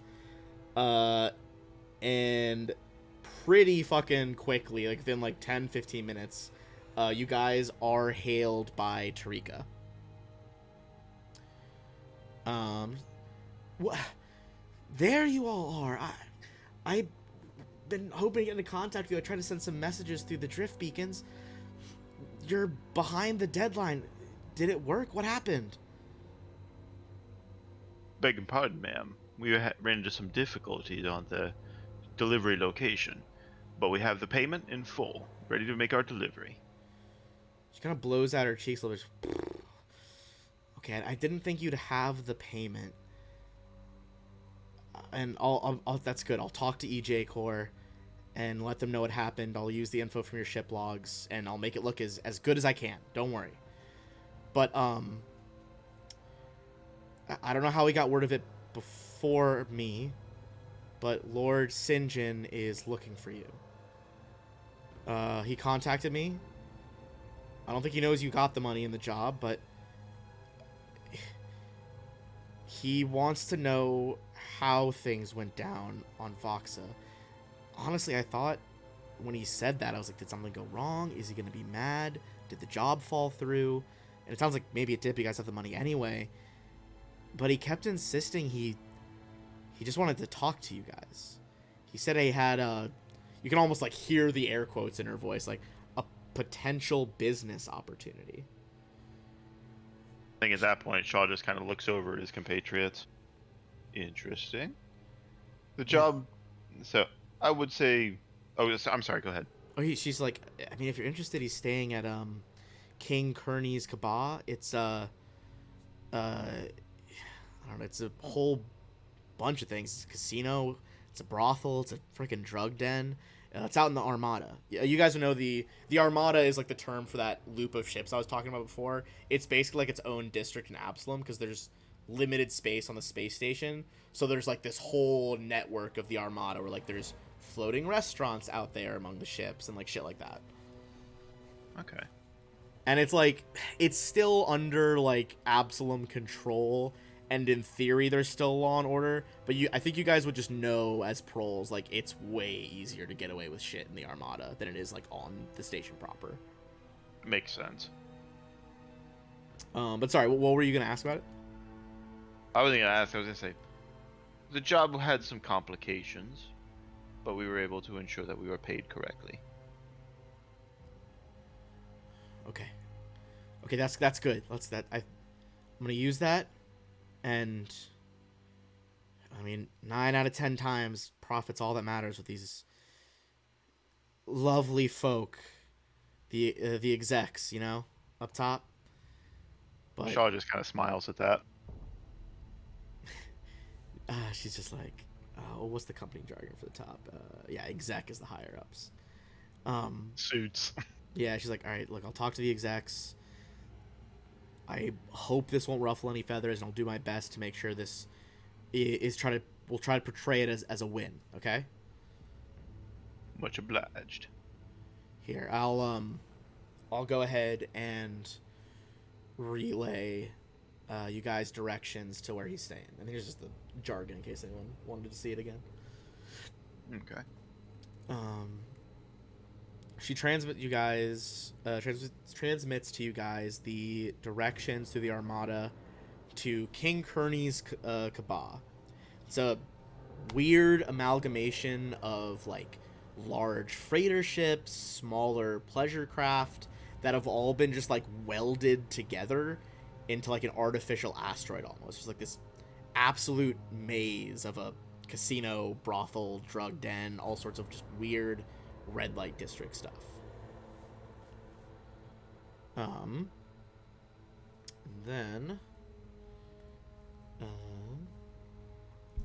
And pretty fucking quickly, like within like 10-15 minutes, you guys are hailed by Tarika. What? There you all are. I've been hoping to get into contact with you. I tried to send some messages through the drift beacons. You're behind the deadline. Did it work? What happened? Begging pardon, ma'am. We ran into some difficulties on the delivery location, but we have the payment in full, ready to make our delivery. She kind of blows out her cheeks a little bit. Okay, I didn't think you'd have the payment. And I'll that's good. I'll talk to EJ Corps and let them know what happened. I'll use the info from your ship logs and I'll make it look as good as I can. Don't worry. But I don't know how he got word of it before me, but Lord Sinjin is looking for you. He contacted me. I don't think he knows you got the money in the job, but he wants to know how things went down on Voxa. Honestly, I thought when he said that, I was like, did something go wrong? Is he going to be mad? Did the job fall through? And it sounds like maybe it did, but you guys have the money anyway. But he kept insisting he just wanted to talk to you guys. He said he had you can almost like hear the air quotes in her voice, like a potential business opportunity. I think at that point, Shaw just kind of looks over at his compatriots. Interesting. The job. So I would say. Oh, I'm sorry. Go ahead. Oh, she's like, I mean, if you're interested, he's staying at King Kearney's Kabah. It's I don't know. It's a whole bunch of things. It's a casino. It's a brothel. It's a freaking drug den. It's out in the Armada. You guys know the Armada is like the term for that loop of ships I was talking about before. It's basically like its own district in Absalom because there's limited space on the space station. So there's like this whole network of the Armada where like there's floating restaurants out there among the ships and like shit like that. Okay. And it's like it's still under like Absalom control. And in theory, there's still law and order, but I think you guys would just know as proles, like, it's way easier to get away with shit in the Armada than it is, like, on the station proper. Makes sense. But sorry, what were you going to ask about it? I was going to say, the job had some complications, but we were able to ensure that we were paid correctly. Okay, that's good. I'm going to use that. And, I mean, 9 out of 10 times, profit's all that matters with these lovely folk, the execs, you know, up top. But Shaw just kind of smiles at that. she's just like, what's the company jargon for the top? Yeah, exec is the higher ups. Suits. Yeah, she's like, all right, look, I'll talk to the execs. I hope this won't ruffle any feathers, and I'll do my best to make sure this we'll try to portray it as a win, okay? Much obliged. Here, I'll go ahead and relay you guys directions to where he's staying. I think it's just the jargon in case anyone wanted to see it again. Okay. She transmits to you guys the directions to the Armada to King Kearney's Kabah. It's a weird amalgamation of like large freighter ships, smaller pleasure craft that have all been just like welded together into like an artificial asteroid almost. Just like this absolute maze of a casino, brothel, drug den, all sorts of just weird red light district stuff. Then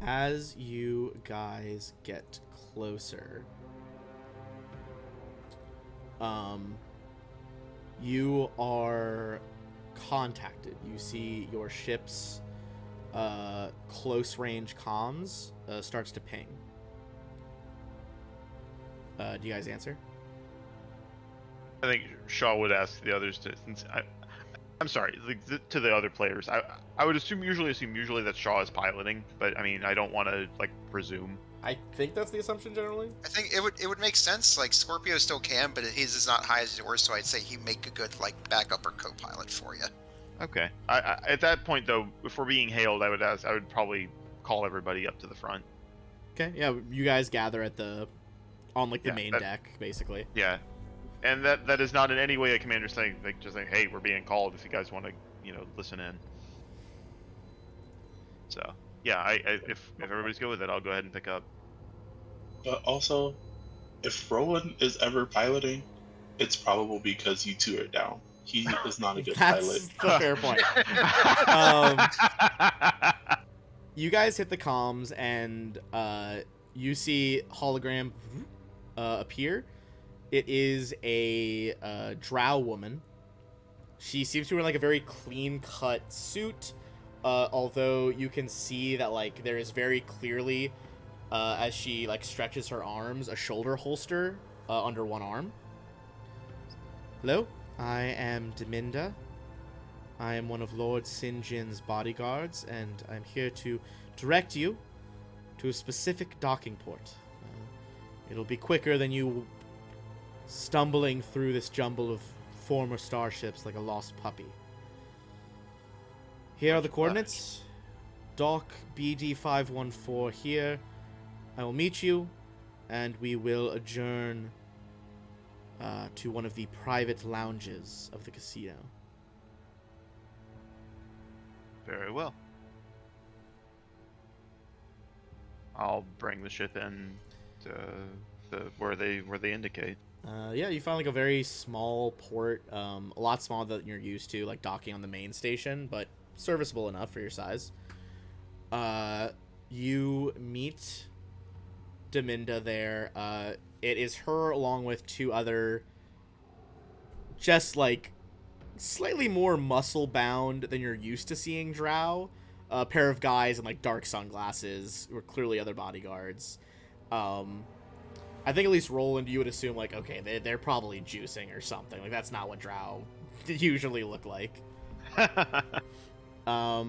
as you guys get closer, you are contacted. You see your ship's close range comms starts to ping. Do you guys answer? I think Shaw would ask the others to. Since I'm sorry, to the other players. I would usually assume that Shaw is piloting, but I mean, I don't want to like presume. I think that's the assumption generally. I think it would make sense. Like Scorpio still can, but his is not high as yours, so I'd say he'd make a good like backup or co-pilot for you. Okay. At that point though, if we're being hailed, I would probably call everybody up to the front. Okay, yeah, you guys gather at on like the Yeah, main that- deck, basically. Yeah. And that is not in any way a commander saying hey, we're being called if you guys want to listen in. So yeah, if everybody's good with it, I'll go ahead and pick up. But also, if Rowan is ever piloting, it's probably because you two are down. He is not a good That's pilot. the fair point. You guys hit the comms, and you see hologram appear. It is a drow woman. She seems to wear like a very clean-cut suit, although you can see that like there is very clearly, as she like stretches her arms, a shoulder holster under one arm. Hello, I am Deminda. I am one of Lord Sinjin's bodyguards, and I'm here to direct you to a specific docking port. It'll be quicker than you stumbling through this jumble of former starships like a lost puppy. Here are the coordinates. Dock BD514 here. I will meet you, and we will adjourn to one of the private lounges of the casino. Very well. I'll bring the ship in to where they indicate. Yeah, you find like a very small port, a lot smaller than you're used to, like docking on the main station, but serviceable enough for your size. You meet Deminda there. It is her along with two other, just like slightly more muscle bound than you're used to seeing drow. A pair of guys in like dark sunglasses who are clearly other bodyguards. I think at least Roland, you would assume like, okay, they're probably juicing or something. Like that's not what drow usually look like. But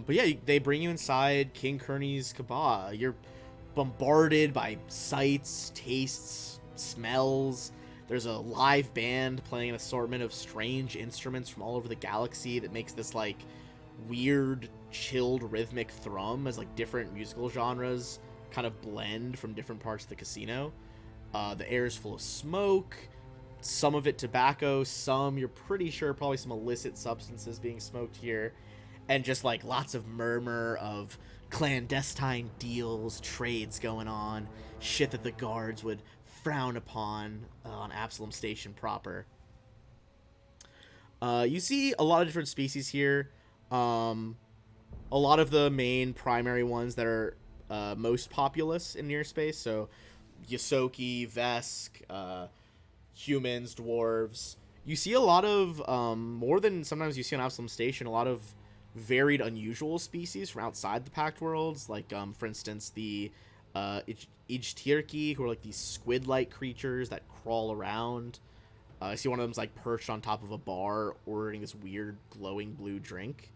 yeah, they bring you inside King Kearney's Kabah. You're bombarded by sights, tastes, smells. There's a live band playing an assortment of strange instruments from all over the galaxy that makes this like weird, chilled rhythmic thrum as like different musical genres kind of blend from different parts of the casino. The air is full of smoke, some of it tobacco, some you're pretty sure probably some illicit substances being smoked here, and just like lots of murmur of clandestine deals, trades going on, shit that the guards would frown upon on Absalom Station proper. You see a lot of different species here. A lot of the main primary ones that are most populous in near space, so Yosoki, Vesk, humans, dwarves. You see a lot of, more than sometimes you see on Absalom Station, a lot of varied, unusual species from outside the Pact Worlds, like, for instance, the Ijtirki, who are like these squid-like creatures that crawl around. I see one of them's like perched on top of a bar ordering this weird glowing blue drink.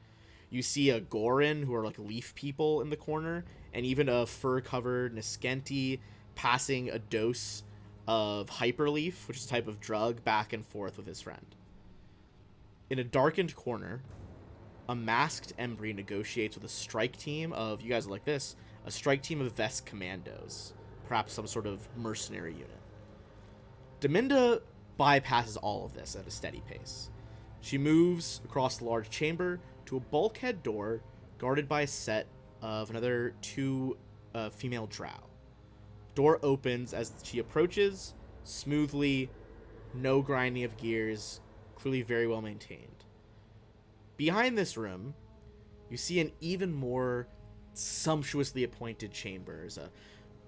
You see a Gorin, who are like leaf people in the corner, and even a fur-covered Niskenti passing a dose of Hyperleaf, which is a type of drug, back and forth with his friend. In a darkened corner, a masked Embry negotiates with a strike team of, you guys are like this, a strike team of Vesk commandos, perhaps some sort of mercenary unit. Deminda bypasses all of this at a steady pace. She moves across the large chamber to a bulkhead door guarded by a set of another two female drow. Door opens as she approaches, smoothly, no grinding of gears, clearly very well maintained. Behind this room, you see an even more sumptuously appointed chamber. There's a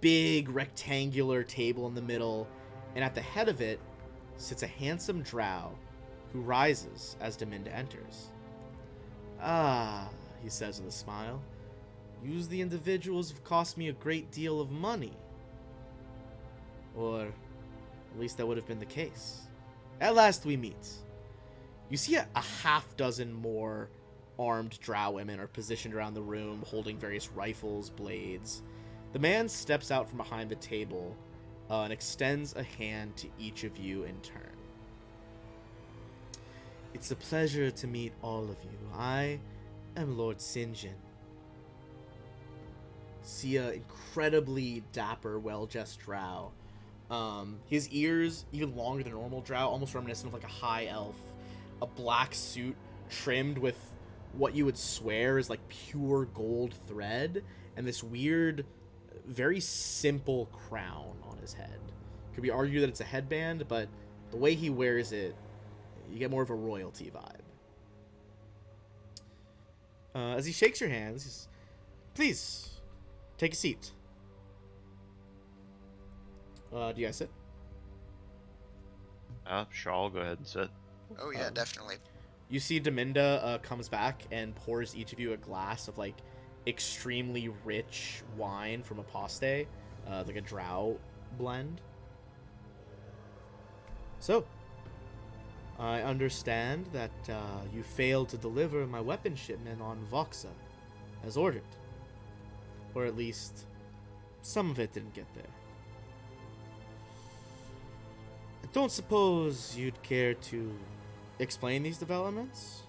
big rectangular table in the middle, and at the head of it sits a handsome drow who rises as Deminda enters. "Ah," he says with a smile, "yous the individuals have cost me a great deal of money. Or at least that would have been the case. At last we meet. You see a half dozen more armed drow women are positioned around the room, holding various rifles, blades. The man steps out from behind the table and extends a hand to each of you in turn. It's a pleasure to meet all of you. I am Lord Sinjin. See a incredibly dapper, well-dressed drow. His ears, even longer than normal drow, almost reminiscent of like a high elf. A black suit trimmed with what you would swear is like pure gold thread, and this weird, very simple crown on his head. Could be argued that it's a headband, but the way he wears it, you get more of a royalty vibe. As he shakes your hands, he's, please, take a seat. Do you guys sit? Sure, I'll go ahead and sit. Oh yeah, definitely. You see Deminda comes back and pours each of you a glass of like extremely rich wine from Aposte, like a drow blend. So, I understand that you failed to deliver my weapon shipment on Voxa as ordered. Or at least, some of it didn't get there. I don't suppose you'd care to explain these developments?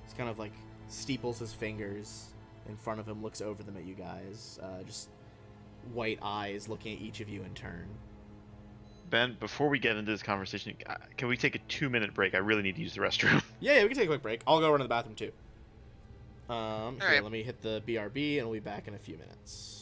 He's kind of like steeples his fingers in front of him, looks over them at you guys, just white eyes looking at each of you in turn. Ben, before we get into this conversation, can we take a 2-minute break? I really need to use the restroom. Yeah, we can take a quick break. I'll go run to the bathroom too. Here, right. let me hit the BRB and we'll be back in a few minutes.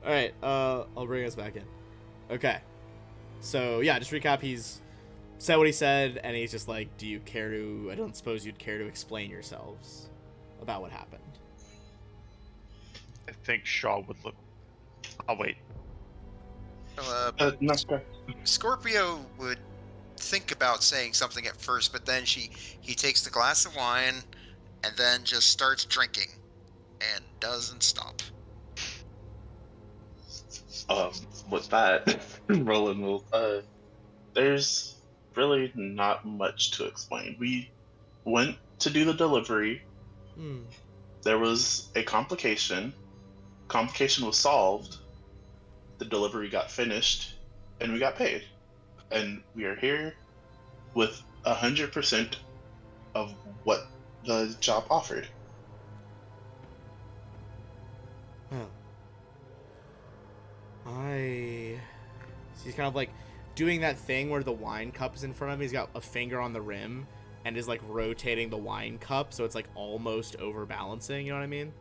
All right, I'll bring us back in. Okay, so yeah, just recap. He's said what he said, and he's just like, "Do you care to? I don't suppose you'd care to explain yourselves about what happened." I think Shaw would look. I'll wait. Well, No, go ahead. Scorpio would think about saying something at first, but then he takes the glass of wine and then just starts drinking and doesn't stop. With that, Roland will. There's really not much to explain. We went to do the delivery. Hmm. There was a complication. Complication was solved. The delivery got finished, and we got paid. And we are here with 100% of what the job offered. Well, I. He's kind of like doing that thing where the wine cup is in front of him. He's got a finger on the rim and is like rotating the wine cup so it's like almost overbalancing. You know what I mean?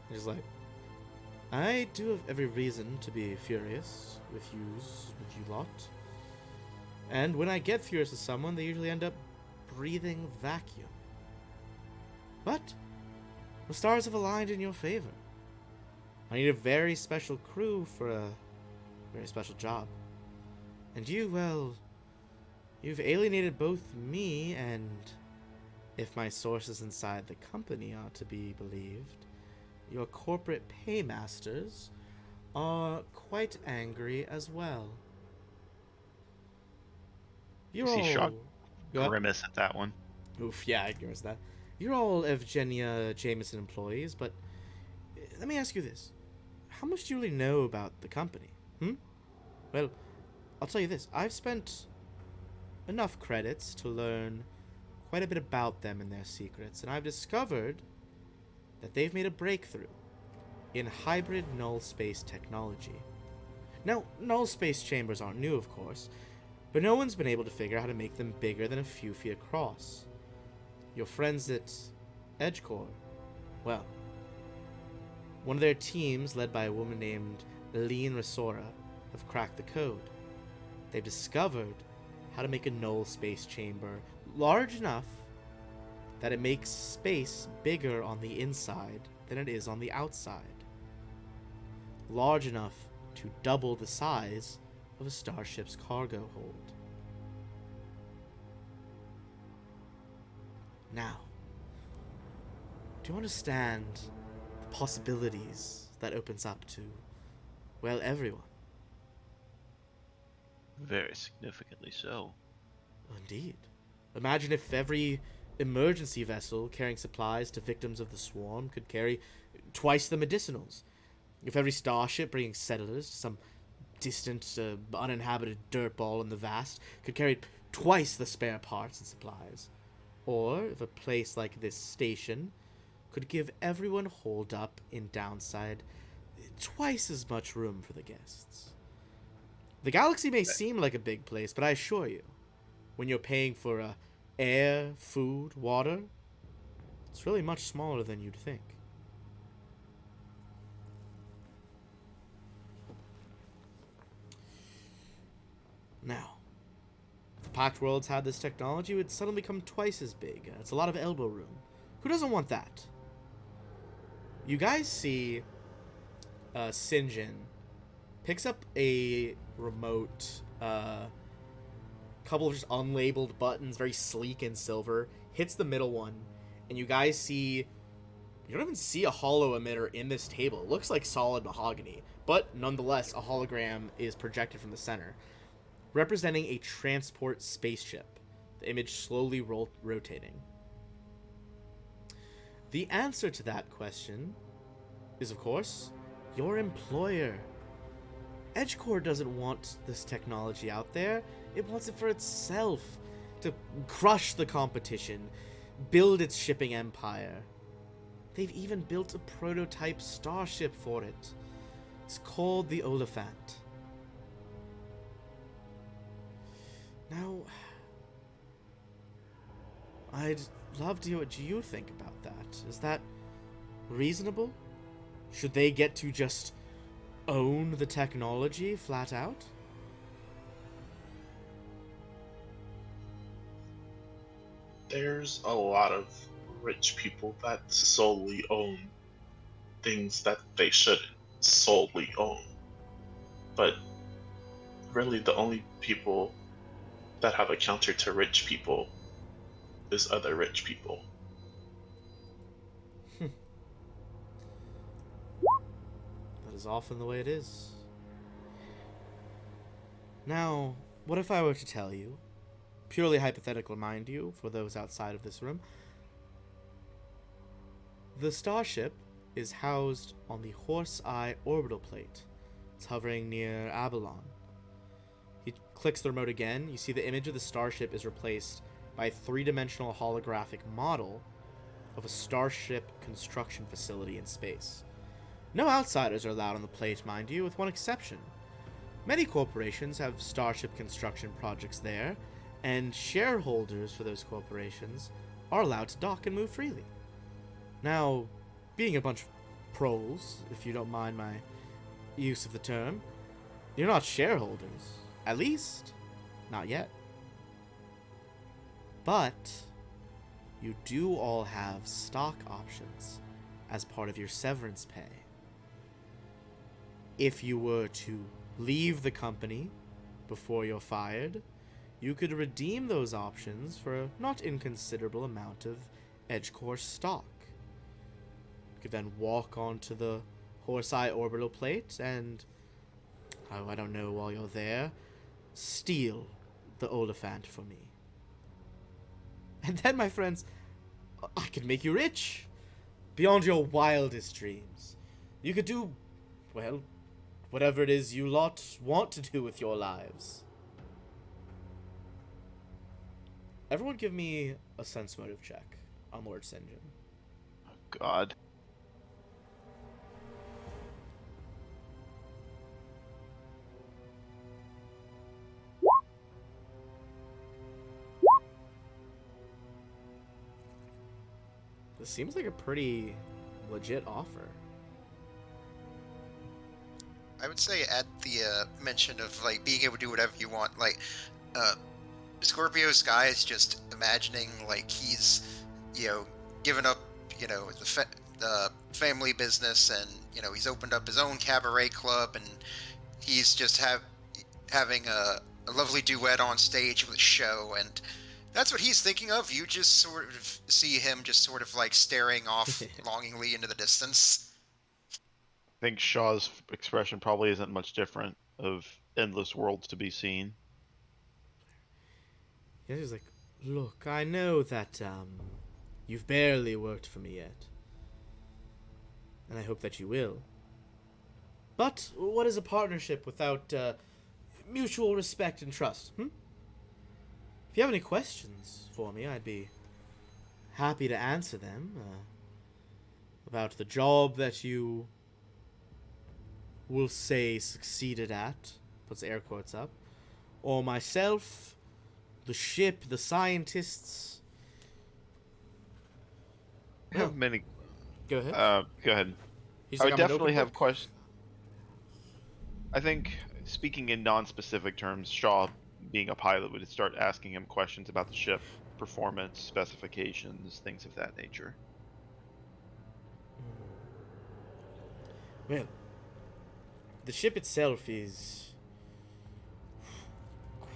He's like, I do have every reason to be furious with you lot. And when I get furious with someone, they usually end up breathing vacuum. But the stars have aligned in your favor. I need a very special crew for a very special job. And you, well, you've alienated both me and, if my sources inside the company are to be believed, your corporate paymasters are quite angry as well. You're See all... Shaw Go ahead. grimace at that one. Oof, yeah, I guess that. You're all Evgenia Jameson employees, but let me ask you this. How much do you really know about the company? Well, I'll tell you this. I've spent enough credits to learn quite a bit about them and their secrets, and I've discovered that they've made a breakthrough in hybrid null space technology. Now, null space chambers aren't new, of course, but no one's been able to figure out how to make them bigger than a few feet across. Your friends at EdgeCore, well, one of their teams, led by a woman named Aline Resora, have cracked the code. They've discovered how to make a null space chamber large enough that it makes space bigger on the inside than it is on the outside. Large enough to double the size of a starship's cargo hold. Now, do you understand the possibilities that opens up to, well, everyone? Very significantly so. Indeed. Imagine if every emergency vessel carrying supplies to victims of the swarm could carry twice the medicinals. If every starship bringing settlers to some distant, uninhabited dirtball in the vast could carry twice the spare parts and supplies. Or if a place like this station could give everyone holed up in downside twice as much room for the guests. The galaxy may seem like a big place, but I assure you, when you're paying for air, food, water, it's really much smaller than you'd think. Now, if the Pact Worlds had this technology, it would suddenly become twice as big. It's a lot of elbow room. Who doesn't want that? You guys see Sinjin picks up a remote, couple of just unlabeled buttons, very sleek and silver, hits the middle one, and you guys see, you don't even see a hollow emitter in this table. It looks like solid mahogany, but nonetheless, a hologram is projected from the center, representing a transport spaceship, the image slowly rotating. The answer to that question is, of course, your employer. EdgeCore doesn't want this technology out there. It wants it for itself, to crush the competition, build its shipping empire. They've even built a prototype starship for it. It's called the Oliphant. Now, I'd love to hear what you think about that. Is that reasonable? Should they get to just own the technology flat out? There's a lot of rich people that solely own things that they shouldn't solely own. But really, the only people that have a counter to rich people is other rich people. That is often the way it is. Now, what if I were to tell you, purely hypothetical, mind you, for those outside of this room, the starship is housed on the Horse Eye orbital plate. It's hovering near Abalon. He clicks the remote again. You see the image of the starship is replaced by a three-dimensional holographic model of a starship construction facility in space. No outsiders are allowed on the plate, mind you, with one exception. Many corporations have starship construction projects there, and shareholders for those corporations are allowed to dock and move freely. Now, being a bunch of proles, if you don't mind my use of the term, you're not shareholders. At least, not yet. But you do all have stock options as part of your severance pay. If you were to leave the company before you're fired, you could redeem those options for a not inconsiderable amount of Edgecore stock. You could then walk onto the Horse-Eye orbital plate and, I don't know, while you're there, steal the Oliphant for me. And then, my friends, I could make you rich, beyond your wildest dreams. You could do, well, whatever it is you lot want to do with your lives. Everyone give me a sense motive check on Lord St. John. Oh, God. This seems like a pretty legit offer. I would say at the mention of like being able to do whatever you want, like Scorpio Sky is just imagining like he's, given up, the family business, and he's opened up his own cabaret club, and he's just having a lovely duet on stage with a show, and that's what he's thinking of. You just sort of see him just sort of like staring off longingly into the distance. I think Shaw's expression probably isn't much different, of endless worlds to be seen. Yeah, he's like, look, I know that, you've barely worked for me yet. And I hope that you will. But what is a partnership without, mutual respect and trust, If you have any questions for me, I'd be happy to answer them, about the job that you will say succeeded at, puts air quotes up, or myself, the ship, the scientists. I have many. Go ahead. Go ahead. He's I like, would "I'm an definitely open have book." questions. I think, speaking in non-specific terms, Shaw, being a pilot, would start asking him questions about the ship, performance, specifications, things of that nature. Well, the ship itself is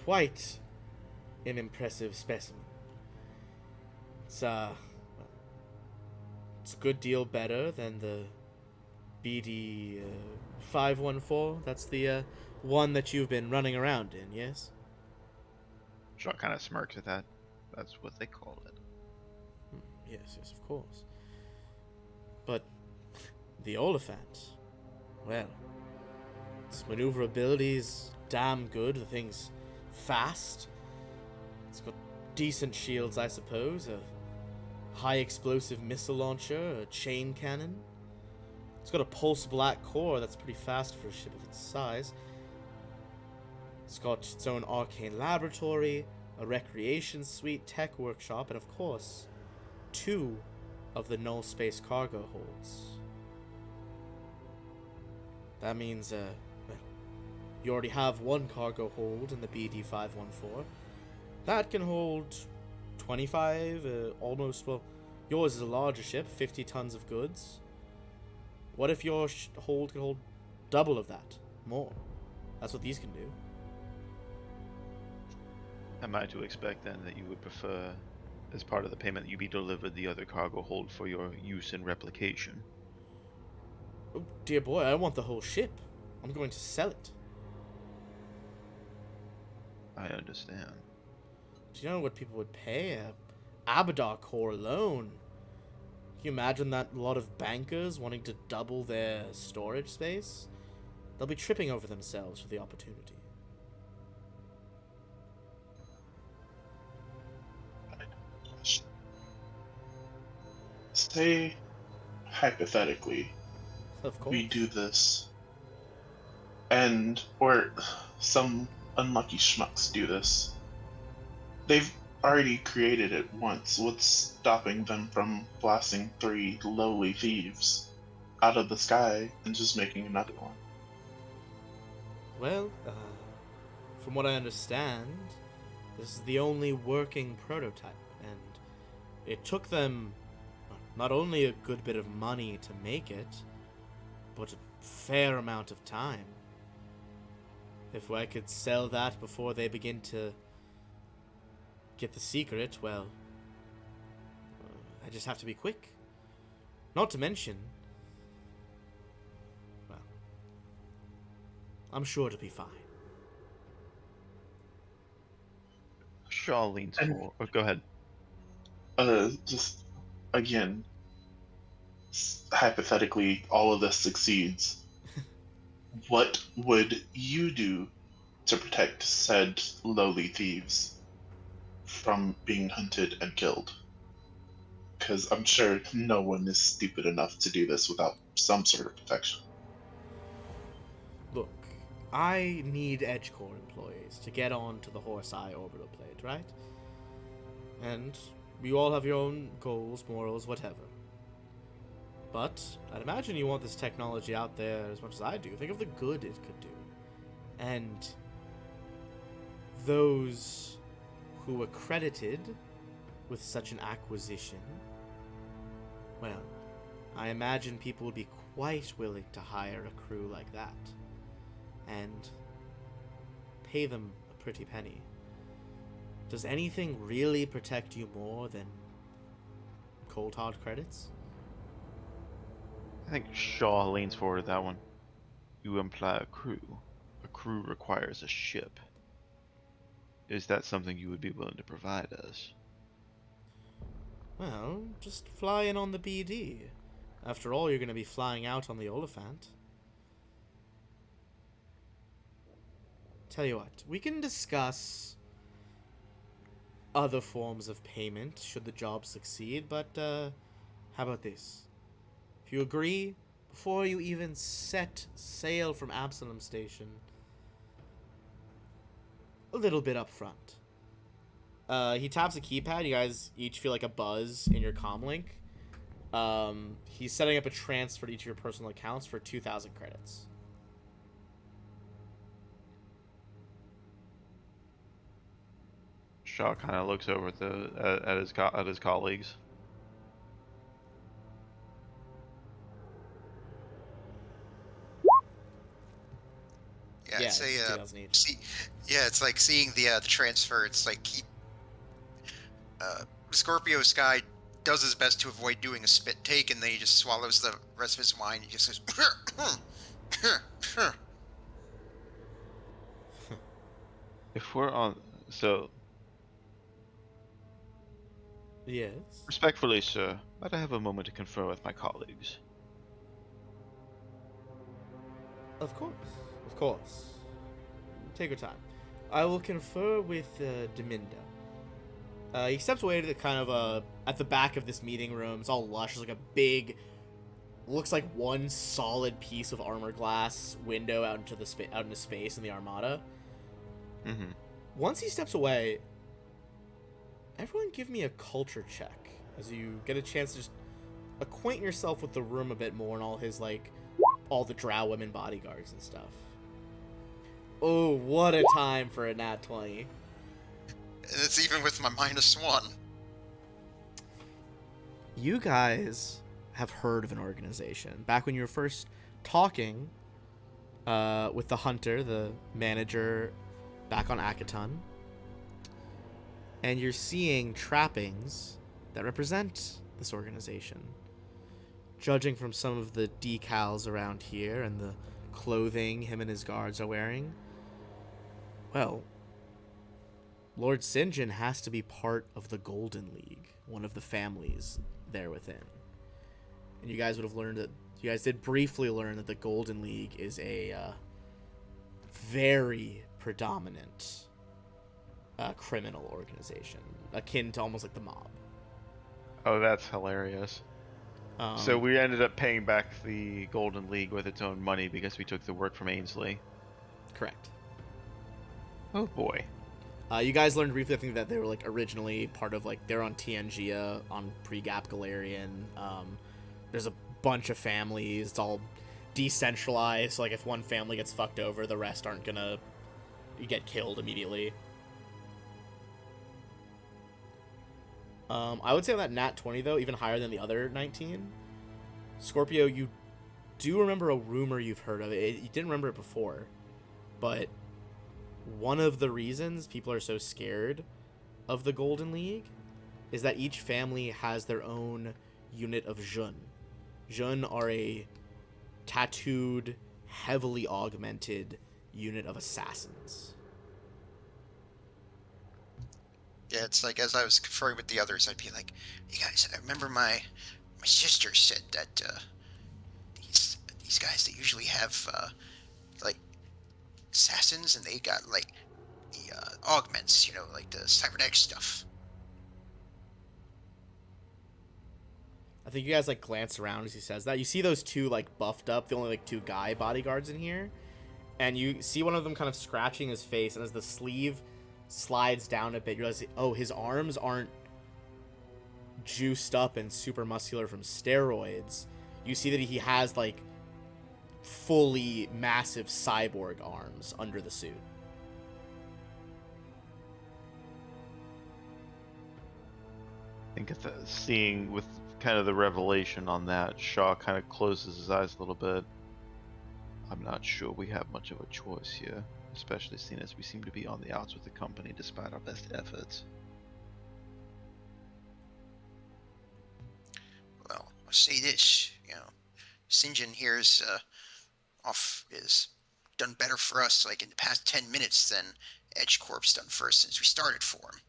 quite an impressive specimen. It's it's a good deal better than the BD 514. That's the one that you've been running around in, yes? Shaw kind of smirks at that. That's what they call it. Yes, of course. But the Oliphant, well, its maneuverability is damn good. The thing's fast. It's got decent shields, I suppose. A high explosive missile launcher, a chain cannon. It's got a pulse black core that's pretty fast for a ship of its size. It's got its own arcane laboratory, a recreation suite, tech workshop, and of course, 2 of the null space cargo holds. That means, well, you already have one cargo hold in the BD-514. That can hold 25, almost, well, yours is a larger ship, 50 tons of goods. What if your hold can hold double of that? More. That's what these can do. Am I to expect then that you would prefer, as part of the payment, that you be delivered the other cargo hold for your use in replication? Oh, dear boy, I want the whole ship. I'm going to sell it. I understand. Do you know what people would pay? Abadar core alone. Can you imagine that a lot of bankers wanting to double their storage space? They'll be tripping over themselves for the opportunity. Say, hypothetically, Of course. we do this, and or some unlucky schmucks do this. They've already created it once. What's stopping them from blasting 3 lowly thieves out of the sky and just making another one? Well, from what I understand, this is the only working prototype, and it took them not only a good bit of money to make it, but a fair amount of time. If I could sell that before they begin to get the secret, well, I just have to be quick. Not to mention, well, I'm sure to be fine. Shaw leans And- forward. Oh, go ahead. Just again, hypothetically, all of this succeeds. What would you do to protect said lowly thieves from being hunted and killed? Because I'm sure no one is stupid enough to do this without some sort of protection. Look, I need Edge Corps employees to get on to the Horse Eye orbital plate, right? And you all have your own goals, morals, whatever. But I'd imagine you want this technology out there as much as I do. Think of the good it could do. And those who were credited with such an acquisition, well, I imagine people would be quite willing to hire a crew like that and pay them a pretty penny. Does anything really protect you more than cold hard credits? I think Shaw leans forward at that one. You imply a crew. A crew requires a ship. Is that something you would be willing to provide us? Well, just fly in on the BD. After all, you're going to be flying out on the Oliphant. Tell you what, we can discuss other forms of payment should the job succeed, but how about this? If you agree, before you even set sail from Absalom Station, a little bit up front. He taps a keypad. You guys each feel like a buzz in your comlink. He's setting up a transfer to each of your personal accounts for 2,000 credits. Shaw kind of looks over at his colleagues. Yeah, Yeah, it's a, it's 2,000 each. it's like seeing the transfer. It's like Scorpio Sky does his best to avoid doing a spit take, and then he just swallows the rest of his wine. He just goes. If we're on, so Yes. respectfully, sir, might I have a moment to confer with my colleagues? Of course. Of course. Take your time. I will confer with Deminda. He steps away to the kind of at the back of this meeting room. It's all lush. There's like a big, looks like one solid piece of armor glass window out into space in the Armada. Mm-hmm. Once he steps away, everyone give me a culture check as you get a chance to just acquaint yourself with the room a bit more and all his like all the drow women bodyguards and stuff. Oh, what a time for a nat 20. And it's even with my -1. You guys have heard of an organization. Back when you were first talking with the hunter, the manager back on Akaton, and you're seeing trappings that represent this organization. Judging from some of the decals around here and the clothing him and his guards are wearing, well, Lord Sinjin has to be part of the Golden League, one of the families there within. And you guys would have learned that, you guys did briefly learn that the Golden League is a very predominant criminal organization, akin to almost like the mob. Oh, that's hilarious. So we ended up paying back the Golden League with its own money because we took the work from Ainsley. Correct. Oh boy. You guys learned briefly, I think, that they were like originally part of like they're on Tianjia on pre-Gap Galarian. There's a bunch of families. It's all decentralized. So, like if one family gets fucked over, the rest aren't gonna get killed immediately. I would say on that nat 20 though, even higher than the other 19. Scorpio, you do remember a rumor you've heard of it. You didn't remember it before, but one of the reasons people are so scared of the Golden League is that each family has their own unit of Jun. Jun are a tattooed, heavily augmented unit of assassins. Yeah, it's like as I was conferring with the others, I'd be like, "You guys, I remember my sister said that these guys, they usually have like assassins, and they got like the augments, you know, like the cybernetic stuff." I think you guys like glance around as he says that. You see those two like buffed up, the only like two guy bodyguards in here, and you see one of them kind of scratching his face, and as the sleeve slides down a bit, you realize, oh, his arms aren't juiced up and super muscular from steroids. You see that he has like fully massive cyborg arms under the suit. I think at seeing with kind of the revelation on that, Shaw kind of closes his eyes a little bit. I'm not sure we have much of a choice here, especially seeing as we seem to be on the outs with the company despite our best efforts. Well, I'll say this, you know, Sinjin here's is done better for us like in the past 10 minutes than Edge Corp's done for us since we started for him.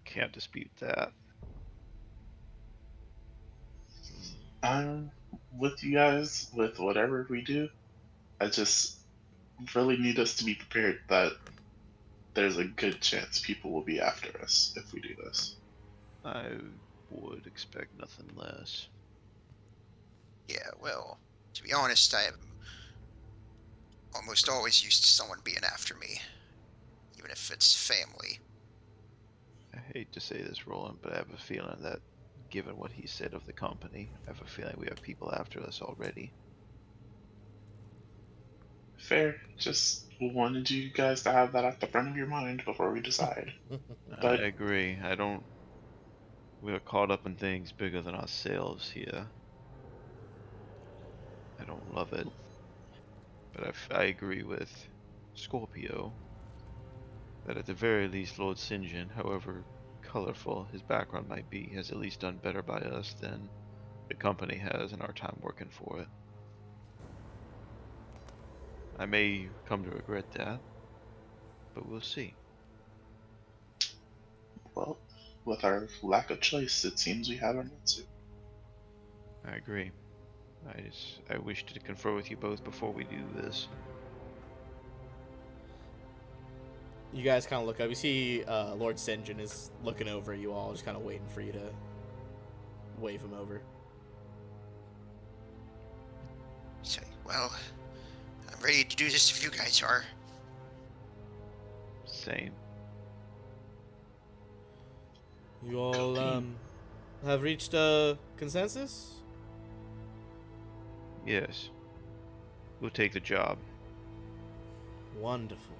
Can't dispute that. I'm with you guys with whatever we do. I just really need us to be prepared that there's a good chance people will be after us if we do this. I would expect nothing less. Yeah, well, to be honest, I am almost always used to someone being after me, even if it's family. I hate to say this, Roland, but I have a feeling that, given what he said of the company, I have a feeling we have people after us already. Fair. Just wanted you guys to have that at the front of your mind before we decide. But I agree. We are caught up in things bigger than ourselves here. I don't love it. But I agree with Scorpio that at the very least Lord Sinjin, however colorful his background might be, has at least done better by us than the company has in our time working for it. I may come to regret that, but we'll see. well, with our lack of choice, it seems we have an answer. I agree. I wish to confer with you both before we do this. You guys kind of look up. You see Lord Sinjin is looking over at you all, just kind of waiting for you to wave him over. So, well, I'm ready to do this if you guys are. Same. You all have reached a consensus? Yes. We'll take the job. Wonderful.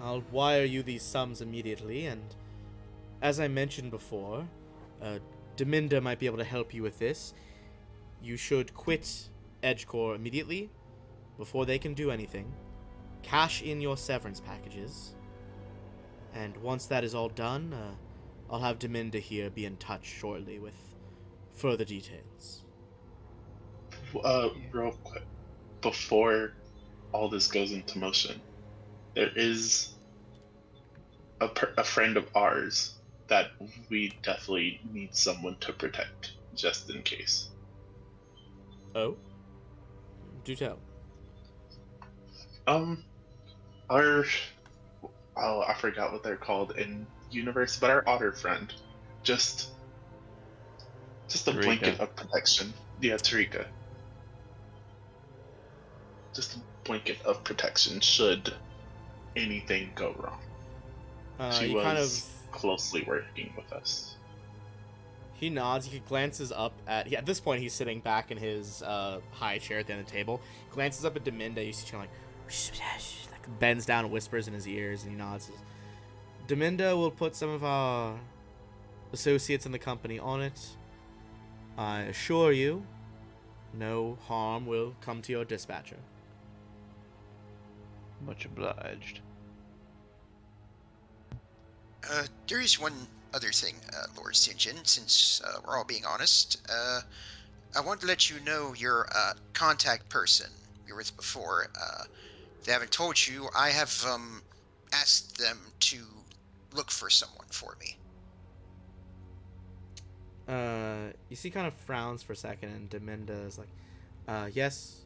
I'll wire you these sums immediately, and as I mentioned before, Deminda might be able to help you with this. You should quit EdgeCore immediately, before they can do anything. Cash in your severance packages, and once that is all done, I'll have Deminda here be in touch shortly with further details. Real quick, before all this goes into motion, there is a friend of ours that we definitely need someone to protect, just in case. Oh? Do tell. Our I forgot what they're called in universe, but our otter friend, just a Tarika. blanket of protection. Yeah, Tarika. Just a blanket of protection should anything go wrong. She He was kind of closely working with us. He nods. He glances up at. At this point, he's sitting back in his high chair at the end of the table. Glances up at Deminda. You see him like bends down and whispers in his ears, and he nods. Deminda will put some of our associates in the company on it. I assure you, no harm will come to your dispatcher. Much obliged. There is one other thing, Lord St. John, since we're all being honest. I want to let you know your contact person we were with before. If they haven't told you, I have asked them to look for someone for me. You see, kind of frowns for a second, and Deminda is like, yes,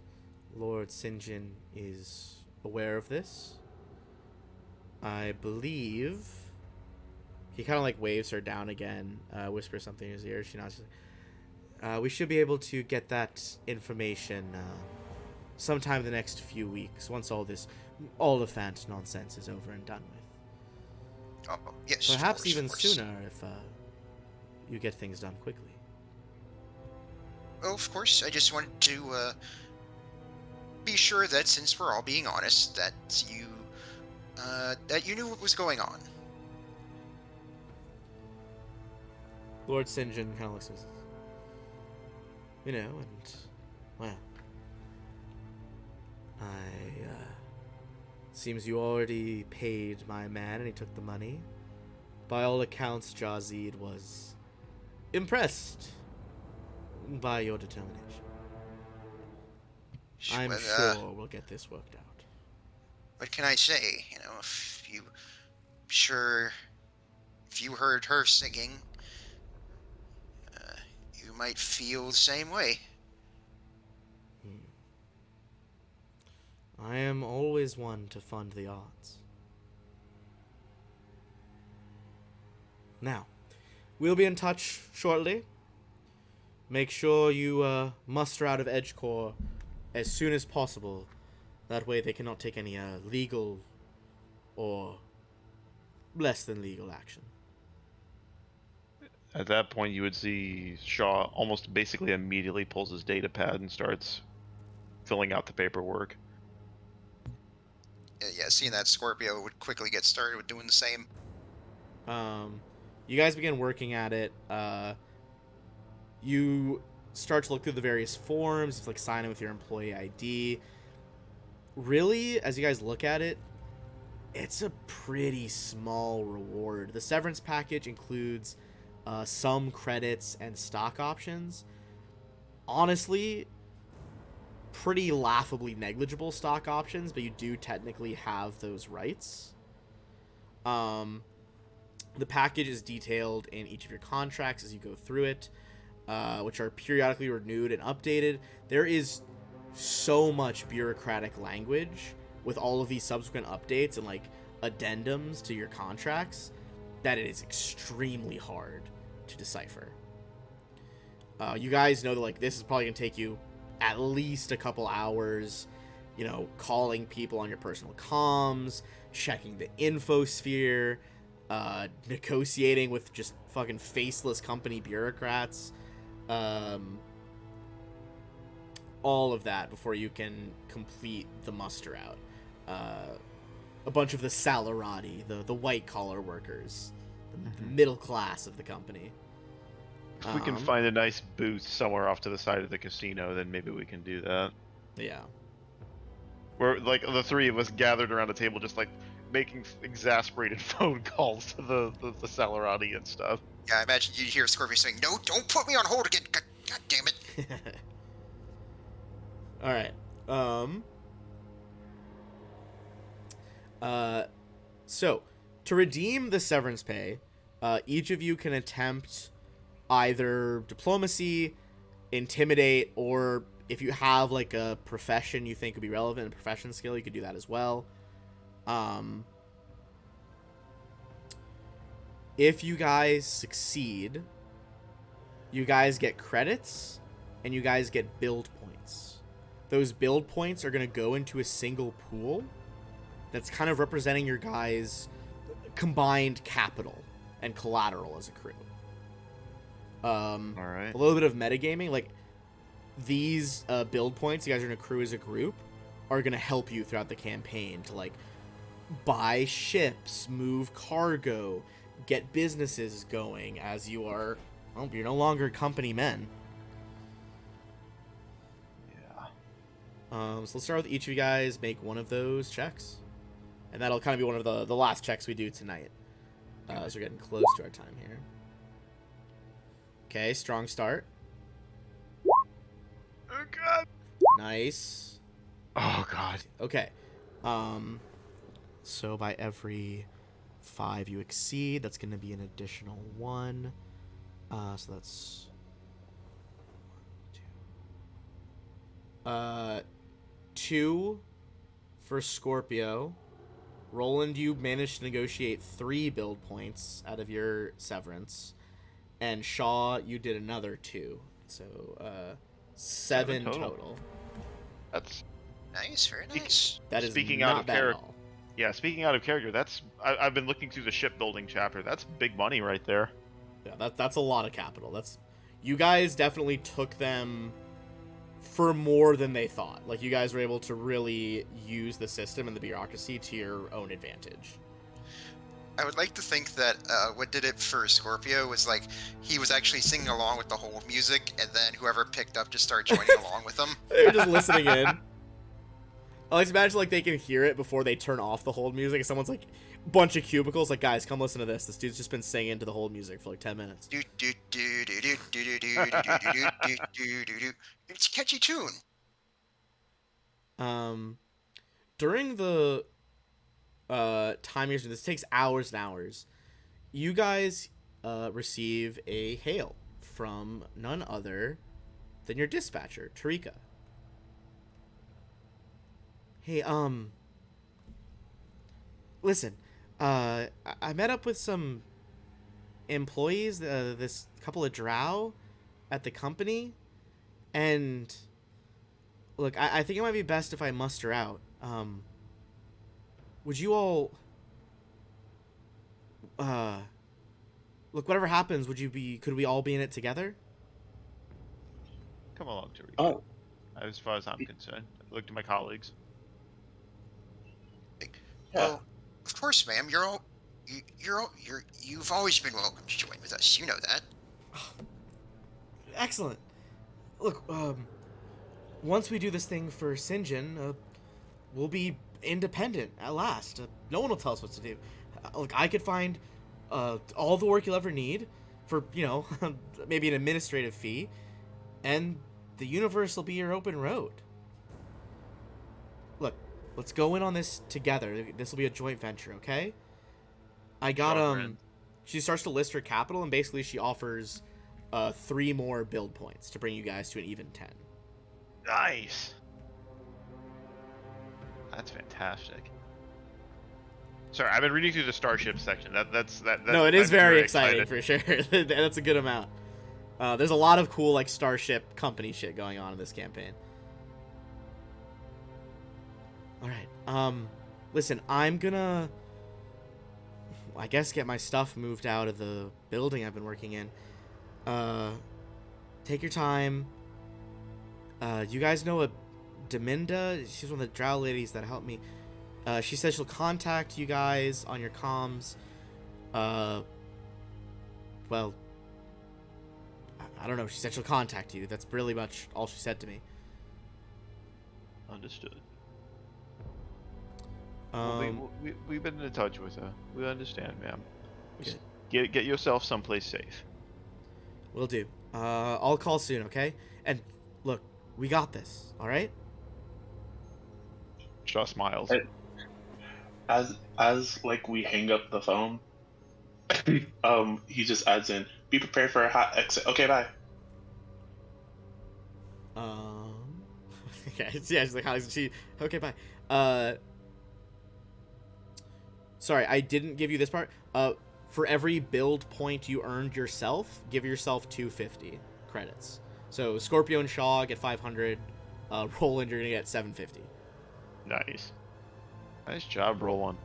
Lord Sinjin is aware of this. I believe. He kind of like waves her down again, whispers something in his ear. She nods. We should be able to get that information sometime in the next few weeks, once all the Fant nonsense is over and done with. Oh, yes. Perhaps of course, even of course. sooner if you get things done quickly. Oh, of course. I just wanted to be sure that, since we're all being honest, that you knew what was going on. Lord Sinjin kind of looks at us. You know, and, well, seems you already paid my man and he took the money. By all accounts, Jazid was impressed by your determination. I'm Well, sure we'll get this worked out. What can I say? You know, if you heard her singing, you might feel the same way. I am always one to fund the arts. Now, we'll be in touch shortly. Make sure you muster out of EdgeCore as soon as possible. That way they cannot take any legal or less than legal action. At that point, you would see Shaw almost basically immediately pulls his data pad and starts filling out the paperwork. Yeah, seeing that, Scorpio would quickly get started with doing the same. You guys begin working at it. You start to look through the various forms, like sign in with your employee ID. Really, as you guys look at it, it's a pretty small reward. The severance package includes some credits and stock options. Honestly, pretty laughably negligible stock options, but you do technically have those rights. The package is detailed in each of your contracts as you go through it, which are periodically renewed and updated. There is so much bureaucratic language with all of these subsequent updates and like addendums to your contracts that it is extremely hard to decipher. You guys know that like this is probably gonna take you at least a couple hours, you know, calling people on your personal comms, checking the infosphere, negotiating with just fucking faceless company bureaucrats. all of that before you can complete the muster out. A bunch of the salarati, the white collar workers, the middle class of the company. If we can find a nice booth somewhere off to the side of the casino, then maybe we can do that. Yeah. We're like the three of us gathered around a table, just like making exasperated phone calls to the salarati and stuff. Yeah, I imagine you hear Scorpio saying, "No, don't put me on hold again. God damn it." All right. So to redeem the severance pay, each of you can attempt either diplomacy, intimidate, or if you have like a profession you think would be relevant, a profession skill, you could do that as well. If you guys succeed, you guys get credits and you guys get build points. Those build points are going to go into a single pool that's kind of representing your guys' combined capital and collateral as a crew. All right. A little bit of metagaming, like these build points you guys are going to accrue as a group are going to help you throughout the campaign to like buy ships, move cargo, get businesses going as you are, well, you're no longer company men. Yeah. So let's start with each of you guys make one of those checks. And that'll kind of be one of the last checks we do tonight. As we're getting close to our time here. Okay, strong start. Oh god. Nice. Oh god. Okay. So by every 5 you exceed, that's going to be an additional 1. So that's 2 for Scorpio. Roland, you managed to negotiate 3 build points out of your severance. And Shaw, you did another 2. So, 7 total. That's Nice, very nice. That is Speaking not out of bad at character. all. Yeah, speaking out of character, I've been looking through the shipbuilding chapter. That's big money right there. Yeah, that's a lot of capital. You guys definitely took them for more than they thought. Like, you guys were able to really use the system and the bureaucracy to your own advantage. I would like to think that what did it for Scorpio was like he was actually singing along with the whole music, and then whoever picked up just started joining along with them. They're just listening in. I like to imagine like they can hear it before they turn off the hold music. And someone's like, bunch of cubicles, like, guys, come listen to this. This dude's just been singing to the hold music for like 10 minutes. It's a catchy tune. During the time you're, this takes hours and hours. You guys receive a hail from none other than your dispatcher, Tarika. Hey, listen, I met up with some employees, this couple of drow at the company, and look, I think it might be best if I muster out. Would you all, look, whatever happens, could we all be in it together? Come along, Tariq. Oh, As far as I'm concerned, look to my colleagues. yeah. Well, of course, ma'am. You've always been welcome to join with us. You know that. Excellent. Look, once we do this thing for Sinjin, we'll be independent at last. No one will tell us what to do. Look, I could find all the work you'll ever need for, maybe an administrative fee, and the universe will be your open road. Look, let's go in on this together. This will be a joint venture, okay? I got, she starts to list her capital, and basically she offers 3 more build points to bring you guys to an even 10. Nice. That's fantastic. Sorry, I've been reading through the Starship section. That's No, it is I'm very exciting for sure. That's a good amount. There's a lot of cool like Starship company shit going on in this campaign. All right. Listen, I'm gonna, I guess, get my stuff moved out of the building I've been working in. Take your time. You guys know a Deminda? She's one of the drow ladies that helped me. She says she'll contact you guys on your comms. Well, I don't know. She said she'll contact you. That's really much all she said to me. Understood. We've been in touch with her. We understand, ma'am. Just get yourself someplace safe. Will do. I'll call soon, okay? And look, we got this, all right? Shaw smiles. As like we hang up the phone, he just adds in, "Be prepared for a hot exit." Okay, bye. Okay, yeah, she's like, how is she? Okay, bye. Sorry, I didn't give you this part. For every build point you earned yourself, give yourself 250 credits. So Scorpio and Shaw get 500. Roland, you're gonna get 750. Nice. Nice job, Roland.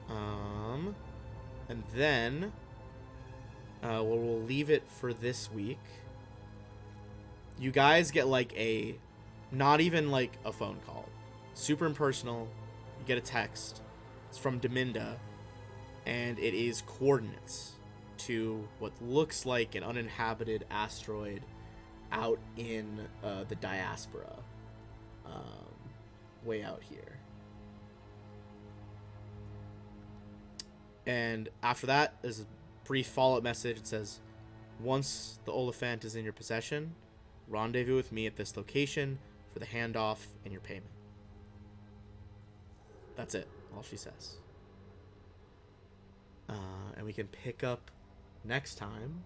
And then, we'll leave it for this week. You guys get like not even like a phone call, super impersonal. You get a text. It's from Deminda, and it is coordinates to what looks like an uninhabited asteroid out in the diaspora, way out here. And after that, there's a brief follow-up message. It says, once the Oliphant is in your possession, rendezvous with me at this location for the handoff and your payment. That's it. All she says. And we can pick up next time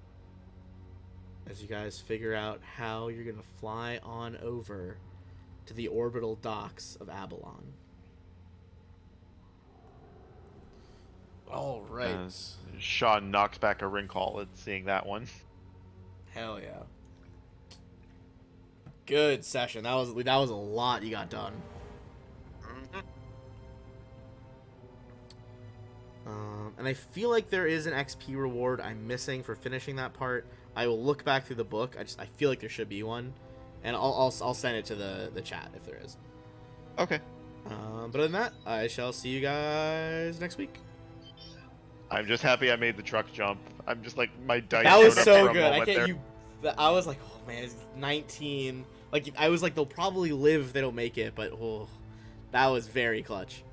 as you guys figure out how you're going to fly on over to the orbital docks of Abalon. All right. Shaw knocks back a ring call at seeing that one. Hell yeah. Good session. That was a lot you got done. And I feel like there is an XP reward I'm missing for finishing that part. I will look back through the book. I feel like there should be one, and I'll send it to the chat if there is. Okay. But other than that, I shall see you guys next week. I'm just happy I made the truck jump. I'm just like, my dice. That was showed up so for a good. I moment can't. there. I was like, oh man, it's 19. Like I was like, they'll probably live. They don't make it, but that was very clutch.